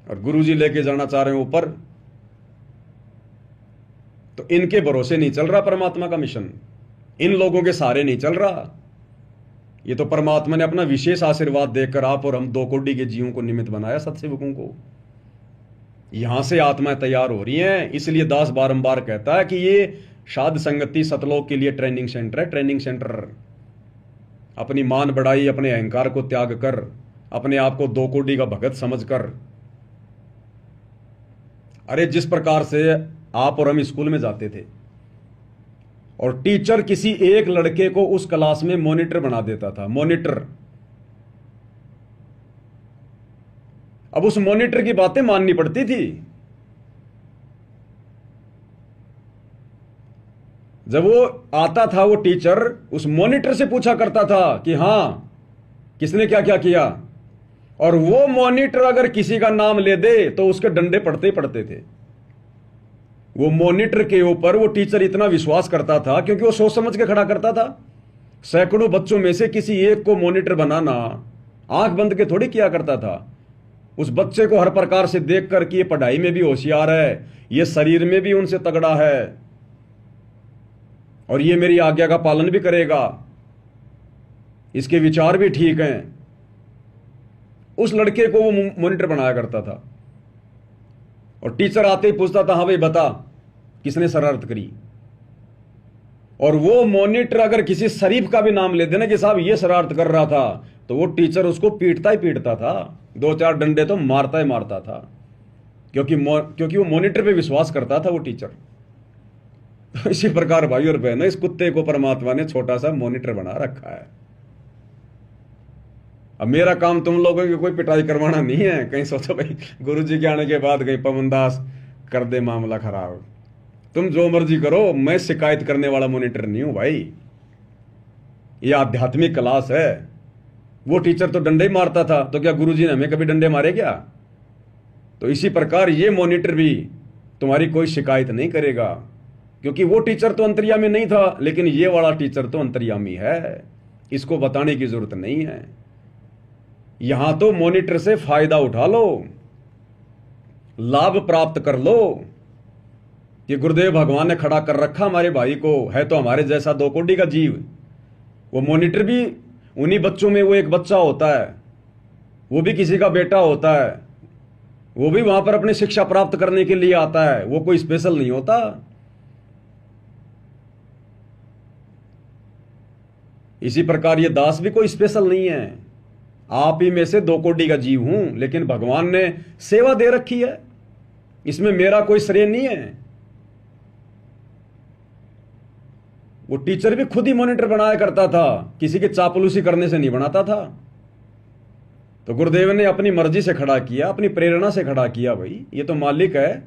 और गुरु जी लेके जाना चाह रहे हैं ऊपर। तो इनके भरोसे नहीं चल रहा परमात्मा का मिशन, इन लोगों के सहारे नहीं चल रहा। ये तो परमात्मा ने अपना विशेष आशीर्वाद देकर आप और हम 2 कोटि के जीवों को निमित्त बनाया, सत्सेवकों को। यहां से आत्माएं तैयार हो रही हैं। इसलिए दास बारंबार कहता है कि ये साध संगति सतलोक के लिए ट्रेनिंग सेंटर है, ट्रेनिंग सेंटर। अपनी मान बढ़ाई, अपने अहंकार को त्याग कर, अपने आप को 2 कोटि का भगत समझकर। अरे जिस प्रकार से आप और हम स्कूल में जाते थे और टीचर किसी एक लड़के को उस क्लास में मॉनिटर बना देता था, मॉनिटर। अब उस मॉनिटर की बातें माननी पड़ती थी। जब वो आता था वो टीचर, उस मॉनिटर से पूछा करता था कि हां किसने क्या क्या किया, और वो मॉनिटर अगर किसी का नाम ले दे तो उसके डंडे पड़ते ही पड़ते थे। वो मॉनिटर के ऊपर वो टीचर इतना विश्वास करता था क्योंकि वो सोच समझ के खड़ा करता था। सैकड़ों बच्चों में से किसी एक को मॉनिटर बनाना आंख बंद के थोड़ी किया करता था। उस बच्चे को हर प्रकार से देखकर कि ये पढ़ाई में भी होशियार है, ये शरीर में भी उनसे तगड़ा है, और ये मेरी आज्ञा का पालन भी करेगा, इसके विचार भी ठीक हैं। उस लड़के को वो मॉनिटर बनाया करता था और टीचर आते ही पूछता था, हाँ भाई बता किसने शरारत करी। और वो मॉनिटर अगर किसी शरीफ का भी नाम ले देना कि साहब ये शरारत कर रहा था, तो वो टीचर उसको पीटता ही पीटता था, 2-4 डंडे तो मारता ही मारता था, क्योंकि वो मॉनिटर पे विश्वास करता था वो टीचर। तो इसी प्रकार भाई और बहनों, इस कुत्ते को परमात्मा ने छोटा सा मॉनिटर बना रखा है। अब मेरा काम तुम लोगों की कोई पिटाई करवाना नहीं है, कहीं सोचो भाई गुरुजी के आने के बाद कहीं पवन दास कर दे मामला खराब। तुम जो मर्जी करो, मैं शिकायत करने वाला मॉनिटर नहीं हूं भाई। ये आध्यात्मिक क्लास है। वो टीचर तो डंडे ही मारता था, तो क्या गुरुजी ने हमें कभी डंडे मारे क्या? तो इसी प्रकार ये मॉनिटर भी तुम्हारी कोई शिकायत नहीं करेगा, क्योंकि वो टीचर तो अंतर्यामी नहीं था, लेकिन ये वाला टीचर तो अंतर्यामी है। इसको बताने की जरूरत नहीं है। यहां तो मॉनिटर से फायदा उठा लो, लाभ प्राप्त कर लो कि गुरुदेव भगवान ने खड़ा कर रखा हमारे भाई को, है तो हमारे जैसा 2 कोटि का जीव। वो मॉनिटर भी उन्हीं बच्चों में वो एक बच्चा होता है, वो भी किसी का बेटा होता है, वो भी वहां पर अपनी शिक्षा प्राप्त करने के लिए आता है, वो कोई स्पेशल नहीं होता। इसी प्रकार ये दास भी कोई स्पेशल नहीं है। आप ही में से 2 कोटि का जीव हूं, लेकिन भगवान ने सेवा दे रखी है, इसमें मेरा कोई श्रेय नहीं है। वो टीचर भी खुद ही मॉनिटर बनाया करता था, किसी के चापलूसी करने से नहीं बनाता था। तो गुरुदेव ने अपनी मर्जी से खड़ा किया, अपनी प्रेरणा से खड़ा किया। भाई ये तो मालिक है,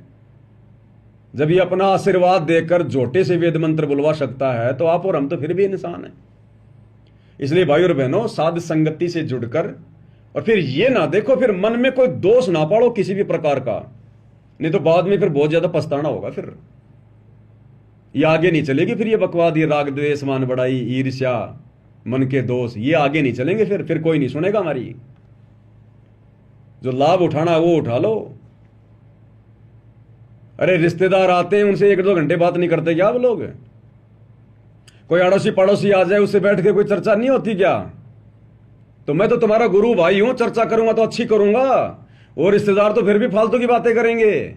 जब ये अपना आशीर्वाद देकर झोटे से वेद मंत्र बुलवा सकता है, तो आप और हम तो फिर भी इंसान हैं। इसलिए भाई और बहनों, साध संगति से जुड़कर, और फिर ये ना देखो, फिर मन में कोई दोष ना पाड़ो किसी भी प्रकार का, नहीं तो बाद में फिर बहुत ज्यादा पछताना होगा। फिर ये आगे नहीं चलेगी। फिर ये बकवाद, ये राग द्वेष मान बढ़ाई, ईर्ष्या, मन के दोष, ये आगे नहीं चलेंगे। फिर कोई नहीं सुनेगा हमारी। जो लाभ उठाना है वो उठा लो। अरे रिश्तेदार आते हैं, उनसे 1-2 घंटे बात नहीं करते क्या वो लोग? कोई अड़ोसी पड़ोसी आ जाए, उससे बैठ के कोई चर्चा नहीं होती क्या? तो मैं तो तुम्हारा गुरु भाई हूं, चर्चा करूंगा तो अच्छी करूंगा। और रिश्तेदार तो फिर भी फालतू की बातें करेंगे।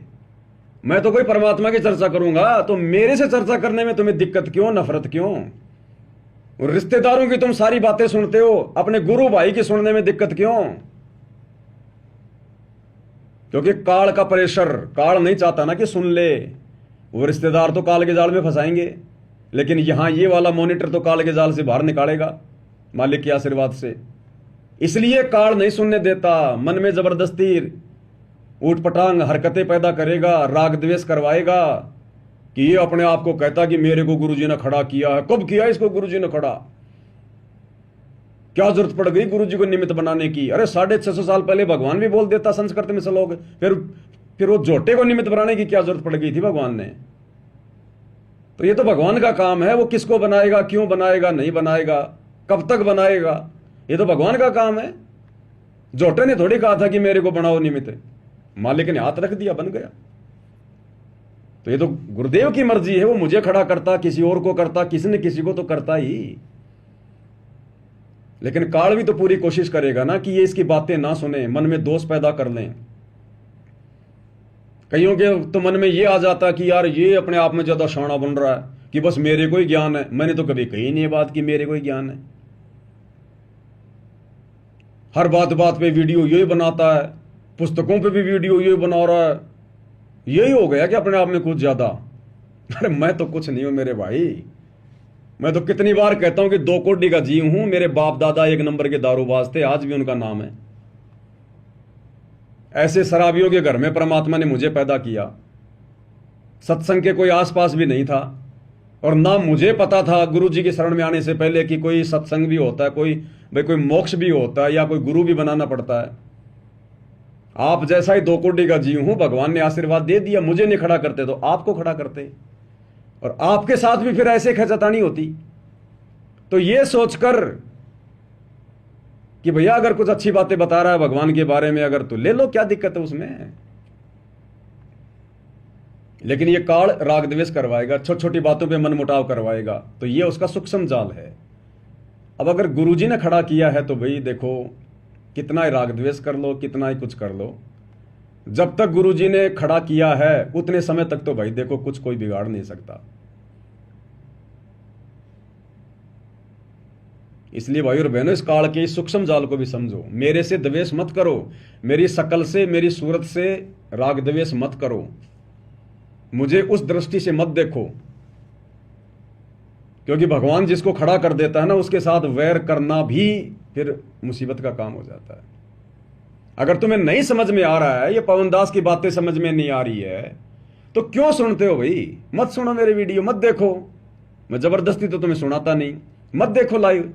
मैं तो कोई परमात्मा की चर्चा करूंगा, तो मेरे से चर्चा करने में तुम्हें दिक्कत क्यों, नफरत क्यों? और रिश्तेदारों की तुम सारी बातें सुनते हो, अपने गुरु भाई की सुनने में दिक्कत क्यों? क्योंकि काल का प्रेशर, काल नहीं चाहता ना कि सुन ले। वो रिश्तेदार तो काल के जाल में फंसाएंगे, लेकिन यहां ये वाला मॉनिटर तो काल के जाल से बाहर निकालेगा मालिक के आशीर्वाद से। इसलिए काल नहीं सुनने देता, मन में जबरदस्ती ऊटपटांग हरकतें पैदा करेगा, राग द्वेष करवाएगा कि ये अपने आप को कहता कि मेरे को गुरुजी ने खड़ा किया है। कब किया इसको गुरुजी ने खड़ा? क्या जरूरत पड़ गई गुरुजी को निमित्त बनाने की? अरे 650 साल पहले भगवान भी बोल देता संस्कृत में श्लोक, फिर वो झोटे को निमित्त बनाने की क्या जरूरत पड़ गई थी भगवान ने? तो ये तो भगवान का काम है, वो किसको बनाएगा, क्यों बनाएगा, नहीं बनाएगा, कब तक बनाएगा, ये तो भगवान का काम है। झोटे ने थोड़ी कहा था कि मेरे को बनाओ निमित्त, मालिक ने हाथ रख दिया, बन गया। तो ये तो गुरुदेव की मर्जी है, वो मुझे खड़ा करता, किसी और को करता, किसी न किसी को तो करता ही। लेकिन काल भी तो पूरी कोशिश करेगा ना कि ये इसकी बातें ना सुने, मन में दोष पैदा कर लें। कईयों के तो मन में ये आ जाता कि यार ये अपने आप में ज्यादा शाना बन रहा है कि बस मेरे को ही ज्ञान है। मैंने तो कभी कही नहीं ये बात कि मेरे को ही ज्ञान है। हर बात पे वीडियो यही बनाता है, पुस्तकों पे भी वीडियो यही बना रहा है। यही हो गया कि अपने आप में कुछ ज्यादा। अरे मैं तो कुछ नहीं हूं मेरे भाई। मैं तो कितनी बार कहता हूं कि 2 कोटि का जीव हूं। मेरे बाप दादा 1 नंबर के दारूबाज थे, आज भी उनका नाम है। ऐसे शराबियों के घर में परमात्मा ने मुझे पैदा किया। सत्संग के कोई आसपास भी नहीं था, और ना मुझे पता था गुरु जी की शरण में आने से पहले कि कोई सत्संग भी होता है, कोई मोक्ष भी होता है, या कोई गुरु भी बनाना पड़ता है। आप जैसा ही 2 कोटि का जीव हूं, भगवान ने आशीर्वाद दे दिया। मुझे नहीं खड़ा करते तो आपको खड़ा करते, और आपके साथ भी फिर ऐसे खचातानी होती। तो ये सोचकर कि भैया अगर कुछ अच्छी बातें बता रहा है भगवान के बारे में, अगर तो ले लो, क्या दिक्कत है उसमें। लेकिन ये काल राग द्वेष करवाएगा, छोटी छोटी बातों पे मन मुटाव करवाएगा, तो ये उसका सूक्ष्म जाल है। अब अगर गुरुजी ने खड़ा किया है तो भाई देखो, कितना ही राग द्वेष कर लो, कितना ही कुछ कर लो, जब तक गुरुजी ने खड़ा किया है उतने समय तक तो भाई देखो कुछ कोई बिगाड़ नहीं सकता। इसलिए भाई और बहनों, इस काल के इस सूक्ष्म जाल को भी समझो। मेरे से द्वेष मत करो, मेरी शकल से, मेरी सूरत से राग द्वेष मत करो, मुझे उस दृष्टि से मत देखो, क्योंकि भगवान जिसको खड़ा कर देता है ना, उसके साथ वैर करना भी फिर मुसीबत का काम हो जाता है। अगर तुम्हें नहीं समझ में आ रहा है, ये पवनदास की बातें समझ में नहीं आ रही है, तो क्यों सुनते हो भाई? मत सुनो मेरे वीडियो, मत देखो। मैं जबरदस्ती तो तुम्हें सुनाता नहीं, मत देखो लाइव।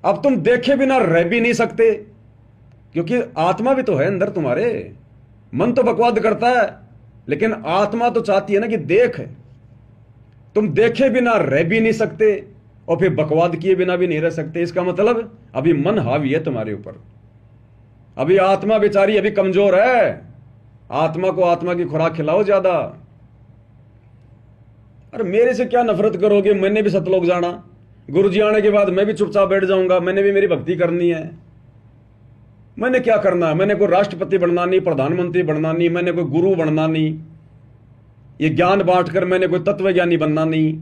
अब तुम देखे बिना रह भी नहीं सकते, क्योंकि आत्मा भी तो है अंदर तुम्हारे। मन तो बकवाद करता है, लेकिन आत्मा तो चाहती है ना कि देख। तुम देखे बिना रह भी नहीं सकते और फिर बकवाद किए बिना भी नहीं रह सकते। इसका मतलब अभी मन हावी है तुम्हारे ऊपर, अभी आत्मा बेचारी अभी कमजोर है। आत्मा को आत्मा की खुराक खिलाओ ज्यादा। अरे मेरे से क्या नफरत करोगे? मैंने भी सतलोक जाना, गुरुजी आने के बाद मैं भी चुपचाप बैठ जाऊंगा। मैंने भी मेरी भक्ति करनी है। मैंने क्या करना है? मैंने कोई राष्ट्रपति बनना नहीं, प्रधानमंत्री बनना नहीं, मैंने कोई गुरु बनना नहीं, ये ज्ञान बांटकर मैंने कोई तत्वज्ञानी बनना नहीं।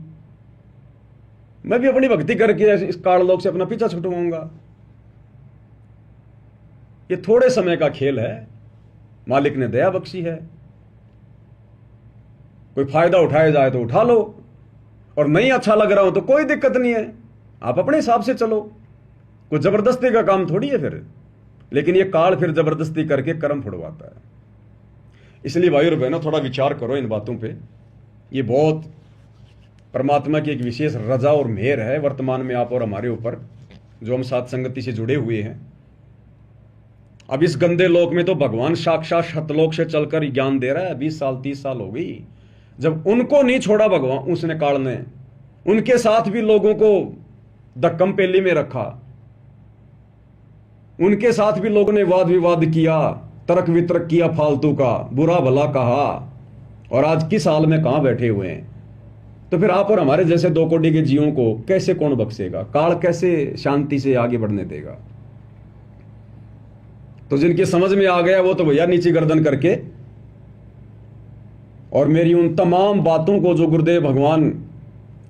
मैं भी अपनी भक्ति करके इस काललोक से अपना पीछा छुटवाऊंगा। ये थोड़े समय का खेल है, मालिक ने दया बख्शी है। कोई फायदा उठाया जाए तो उठा लो, और नहीं अच्छा लग रहा हो तो कोई दिक्कत नहीं है, आप अपने हिसाब से चलो। कोई जबरदस्ती का काम थोड़ी है फिर। लेकिन ये काल फिर जबरदस्ती करके कर्म फुड़वाता है। इसलिए भाई और बहनों, थोड़ा विचार करो इन बातों पे। ये बहुत परमात्मा की एक विशेष रजा और मेहर है वर्तमान में आप और हमारे ऊपर, जो हम साथ संगति से जुड़े हुए हैं। अब इस गंदे लोक में तो भगवान साक्षात सतलोक से चलकर ज्ञान दे रहा है। 20 साल 30 साल हो गई जब उनको नहीं छोड़ा भगवान, उसने काल ने उनके साथ भी लोगों को धक्कम पेली में रखा। उनके साथ भी लोगों ने वाद विवाद किया, तर्क वितर्क किया, फालतू का बुरा भला कहा, और आज किस हाल में कहां बैठे हुए हैं। तो फिर आप और हमारे जैसे 2 कोटि के जीवों को कैसे कौन बख्शेगा? काल कैसे शांति से आगे बढ़ने देगा? तो जिनकी समझ में आ गया वो तो भैया नीचे गर्दन करके, और मेरी उन तमाम बातों को जो गुरुदेव भगवान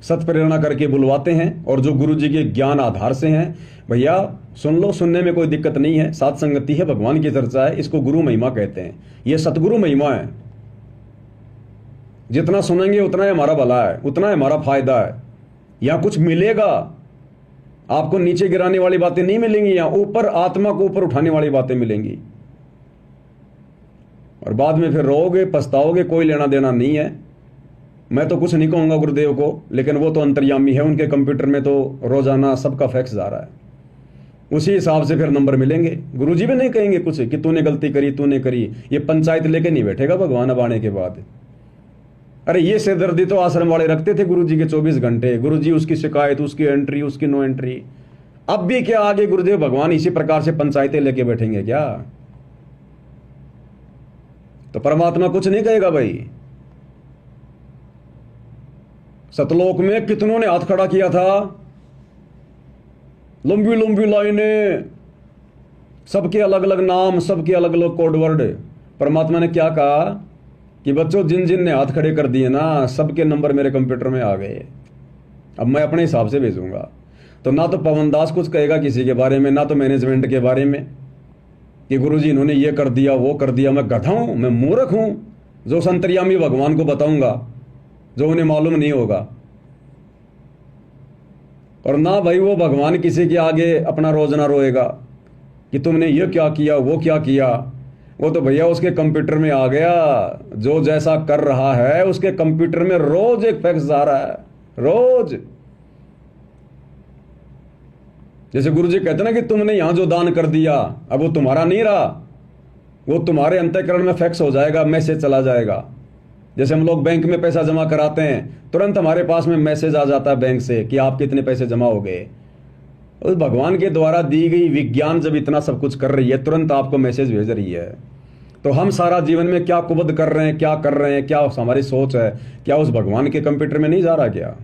सत्प्रेरणा करके बुलवाते हैं और जो गुरु जी के ज्ञान आधार से हैं, भैया सुन लो, सुनने में कोई दिक्कत नहीं है। सात संगति है, भगवान की चर्चा है, इसको गुरु महिमा कहते हैं। ये सतगुरु महिमा है। जितना सुनेंगे उतना ही हमारा भला है, उतना ही हमारा फायदा है। यहां कुछ मिलेगा आपको, नीचे गिराने वाली बातें नहीं मिलेंगी। यहां ऊपर आत्मा को ऊपर उठाने वाली बातें मिलेंगी, और बाद में फिर रोओगे, पछताओगे। कोई लेना देना नहीं है। मैं तो कुछ नहीं कहूंगा गुरुदेव को, लेकिन वो तो अंतर्यामी है। उनके कंप्यूटर में तो रोजाना सबका फैक्स जा रहा है, उसी हिसाब से फिर नंबर मिलेंगे। गुरुजी भी नहीं कहेंगे कुछ कि तूने गलती करी, तूने करी। ये पंचायत लेके नहीं बैठेगा भगवान अब आने के बाद। अरे ये सिरदर्दी तो आश्रम वाले रखते थे गुरुजी के 24 घंटे। गुरुजी उसकी शिकायत, उसकी एंट्री, उसकी नो एंट्री। अब भी क्या आगे गुरुदेव भगवान इसी प्रकार से पंचायतें लेके बैठेंगे क्या? तो परमात्मा कुछ नहीं कहेगा भाई। सतलोक में कितनों ने हाथ खड़ा किया था, लंबी लंबी लाइनें, सबके अलग अलग नाम, सबके अलग अलग कोड वर्ड। परमात्मा ने क्या कहा कि बच्चों, जिन जिन ने हाथ खड़े कर दिए ना, सबके नंबर मेरे कंप्यूटर में आ गए। अब मैं अपने हिसाब से भेजूंगा। तो ना तो पवनदास कुछ कहेगा किसी के बारे में, ना तो मैनेजमेंट के बारे में कि गुरुजी इन्होंने ये कर दिया, वो कर दिया। मैं गधा हूं, मैं मूर्ख हूं जो संतर्यामी भगवान को बताऊंगा जो उन्हें मालूम नहीं होगा। और ना भाई वो भगवान किसी के आगे अपना रोजना रोएगा कि तुमने ये क्या किया, वो क्या किया। वो तो भैया उसके कंप्यूटर में आ गया। जो जैसा कर रहा है उसके कंप्यूटर में रोज एक फैक्स आ रहा है, रोज। जैसे गुरुजी कहते ना कि तुमने यहां जो दान कर दिया, अब वो तुम्हारा नहीं रहा, वो तुम्हारे अंतःकरण में फैक्स हो जाएगा, मैसेज चला जाएगा। जैसे हम लोग बैंक में पैसा जमा कराते हैं, तुरंत हमारे पास में मैसेज आ जाता है बैंक से कि आपके इतने पैसे जमा हो गए। उस भगवान के द्वारा दी गई विज्ञान जब इतना सब कुछ कर रही है, तुरंत आपको मैसेज भेज रही है। तो हम सारा जीवन में क्या कुबद कर रहे हैं, क्या कर रहे हैं, क्या हमारी सोच है, क्या उस भगवान के कंप्यूटर में नहीं जा रहा क्या?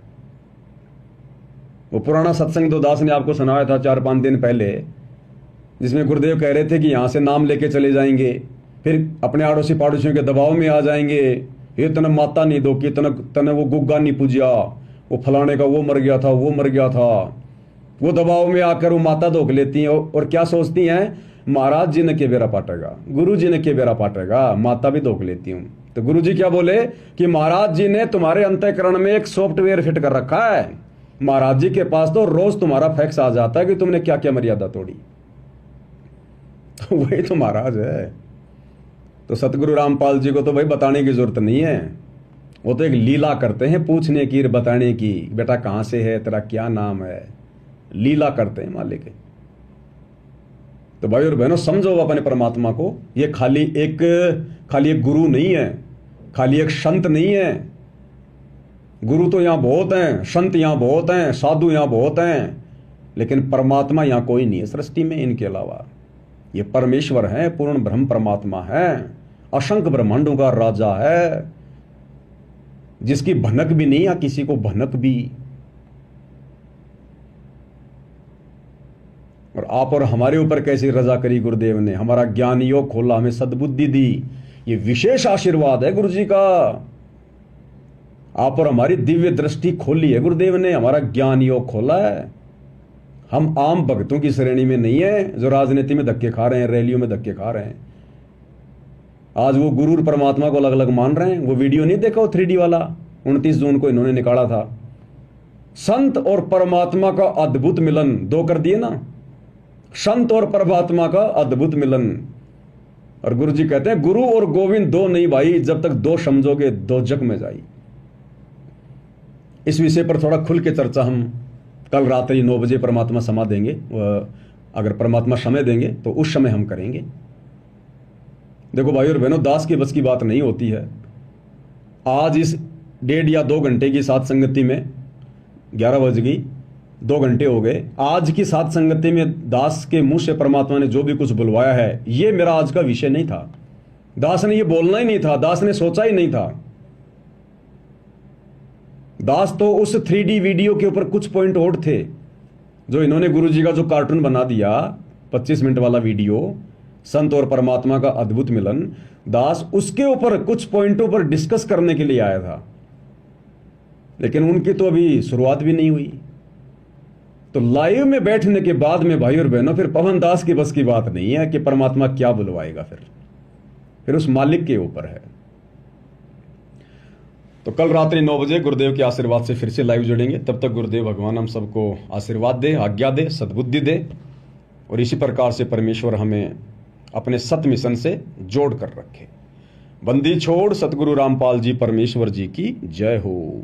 वो पुराना सत्संग तो दास ने आपको सुनाया था 4-5 दिन पहले, जिसमें गुरुदेव कह रहे थे कि यहाँ से नाम लेके चले जाएंगे, फिर अपने आड़ोसी पाड़ोसियों के दबाव में आ जाएंगे। ये तने माता नहीं दो कि तने वो गुग्गा नहीं पूजा, वो फलाने का वो मर गया था, वो मर गया था। वो दबाव में आकर वो माता धोख लेती हैं और क्या सोचती हैं, महाराज जी ने के बेरा पाटेगा, गुरु जी ने के बेरा पाटेगा, माता भी धोख लेती हूँ। तो गुरु जी क्या बोले कि महाराज जी ने तुम्हारे अंतःकरण में एक सॉफ्टवेयर फिट कर रखा है। महाराज जी के पास तो रोज तुम्हारा फैक्स आ जाता है कि तुमने क्या क्या मर्यादा तोड़ी। तो वही तो महाराज है। तो सतगुरु रामपाल जी को तो भाई बताने की जरूरत नहीं है, वो तो एक लीला करते हैं पूछने की, बताने की, बेटा कहां से है, तेरा क्या नाम है, लीला करते हैं मालिक। तो भाई और बहनों समझो अपने परमात्मा को, ये खाली एक गुरु नहीं है, खाली एक संत नहीं है। गुरु तो यहां बहुत हैं, संत यहां बहुत हैं, साधु यहां बहुत हैं, लेकिन परमात्मा यहां कोई नहीं है सृष्टि में इनके अलावा। ये परमेश्वर है, पूर्ण ब्रह्म परमात्मा है, असंख्य ब्रह्मांडों का राजा है, जिसकी भनक भी नहीं या किसी को भनक भी। और आप और हमारे ऊपर कैसी रजा करी गुरुदेव ने, हमारा ज्ञान योग खोला, हमें सद्बुद्धि दी। ये विशेष आशीर्वाद है गुरु जी का। आप और हमारी दिव्य दृष्टि खोली है गुरुदेव ने, हमारा ज्ञान योग खोला है। हम आम भक्तों की श्रेणी में नहीं है जो राजनीति में धक्के खा रहे हैं, रैलियों में धक्के खा रहे हैं। आज वो गुरु और परमात्मा को अलग अलग मान रहे हैं। वो वीडियो नहीं देखा, वो 3D वाला 29 जून को इन्होंने निकाला था, संत और परमात्मा का अद्भुत मिलन। 2 कर दिए ना, संत और परमात्मा का अद्भुत मिलन। और गुरु जी कहते हैं गुरु और गोविंद 2 नहीं भाई, जब तक 2 समझोगे 2 जग में जाई। इस विषय पर थोड़ा खुल के चर्चा हम कल रात्रि 9 बजे परमात्मा समा देंगे, अगर परमात्मा समय देंगे तो उस समय हम करेंगे। देखो भाई और बहनों, दास के बस की बात नहीं होती है। आज इस 1.5 या 2 घंटे की साथ संगति में 11 बज गई, 2 घंटे हो गए। आज की साथ संगति में दास के मुंह से परमात्मा ने जो भी कुछ बुलवाया है, ये मेरा आज का विषय नहीं था। दास ने ये बोलना ही नहीं था, दास ने सोचा ही नहीं था। दास तो उस 3D वीडियो के ऊपर कुछ पॉइंट और थे जो इन्होंने गुरु जी का जो कार्टून बना दिया 25 मिनट वाला वीडियो, संत और परमात्मा का अद्भुत मिलन, दास उसके ऊपर कुछ पॉइंटों पर डिस्कस करने के लिए आया था, लेकिन उनकी तो अभी शुरुआत भी नहीं हुई। तो लाइव में बैठने के बाद में भाई और बहनों, फिर पवन दास की बस की बात नहीं है कि परमात्मा क्या बुलवाएगा, फिर उस मालिक के ऊपर है। तो कल रात्रि 9 बजे गुरुदेव के आशीर्वाद से फिर से लाइव जुड़ेंगे। तब तक गुरुदेव भगवान हम सबको आशीर्वाद दे, आज्ञा दे, सद्बुद्धि दे, और इसी प्रकार से परमेश्वर हमें अपने सत मिशन से जोड़ कर रखे। बंदी छोड़ सतगुरु रामपाल जी परमेश्वर जी की जय हो।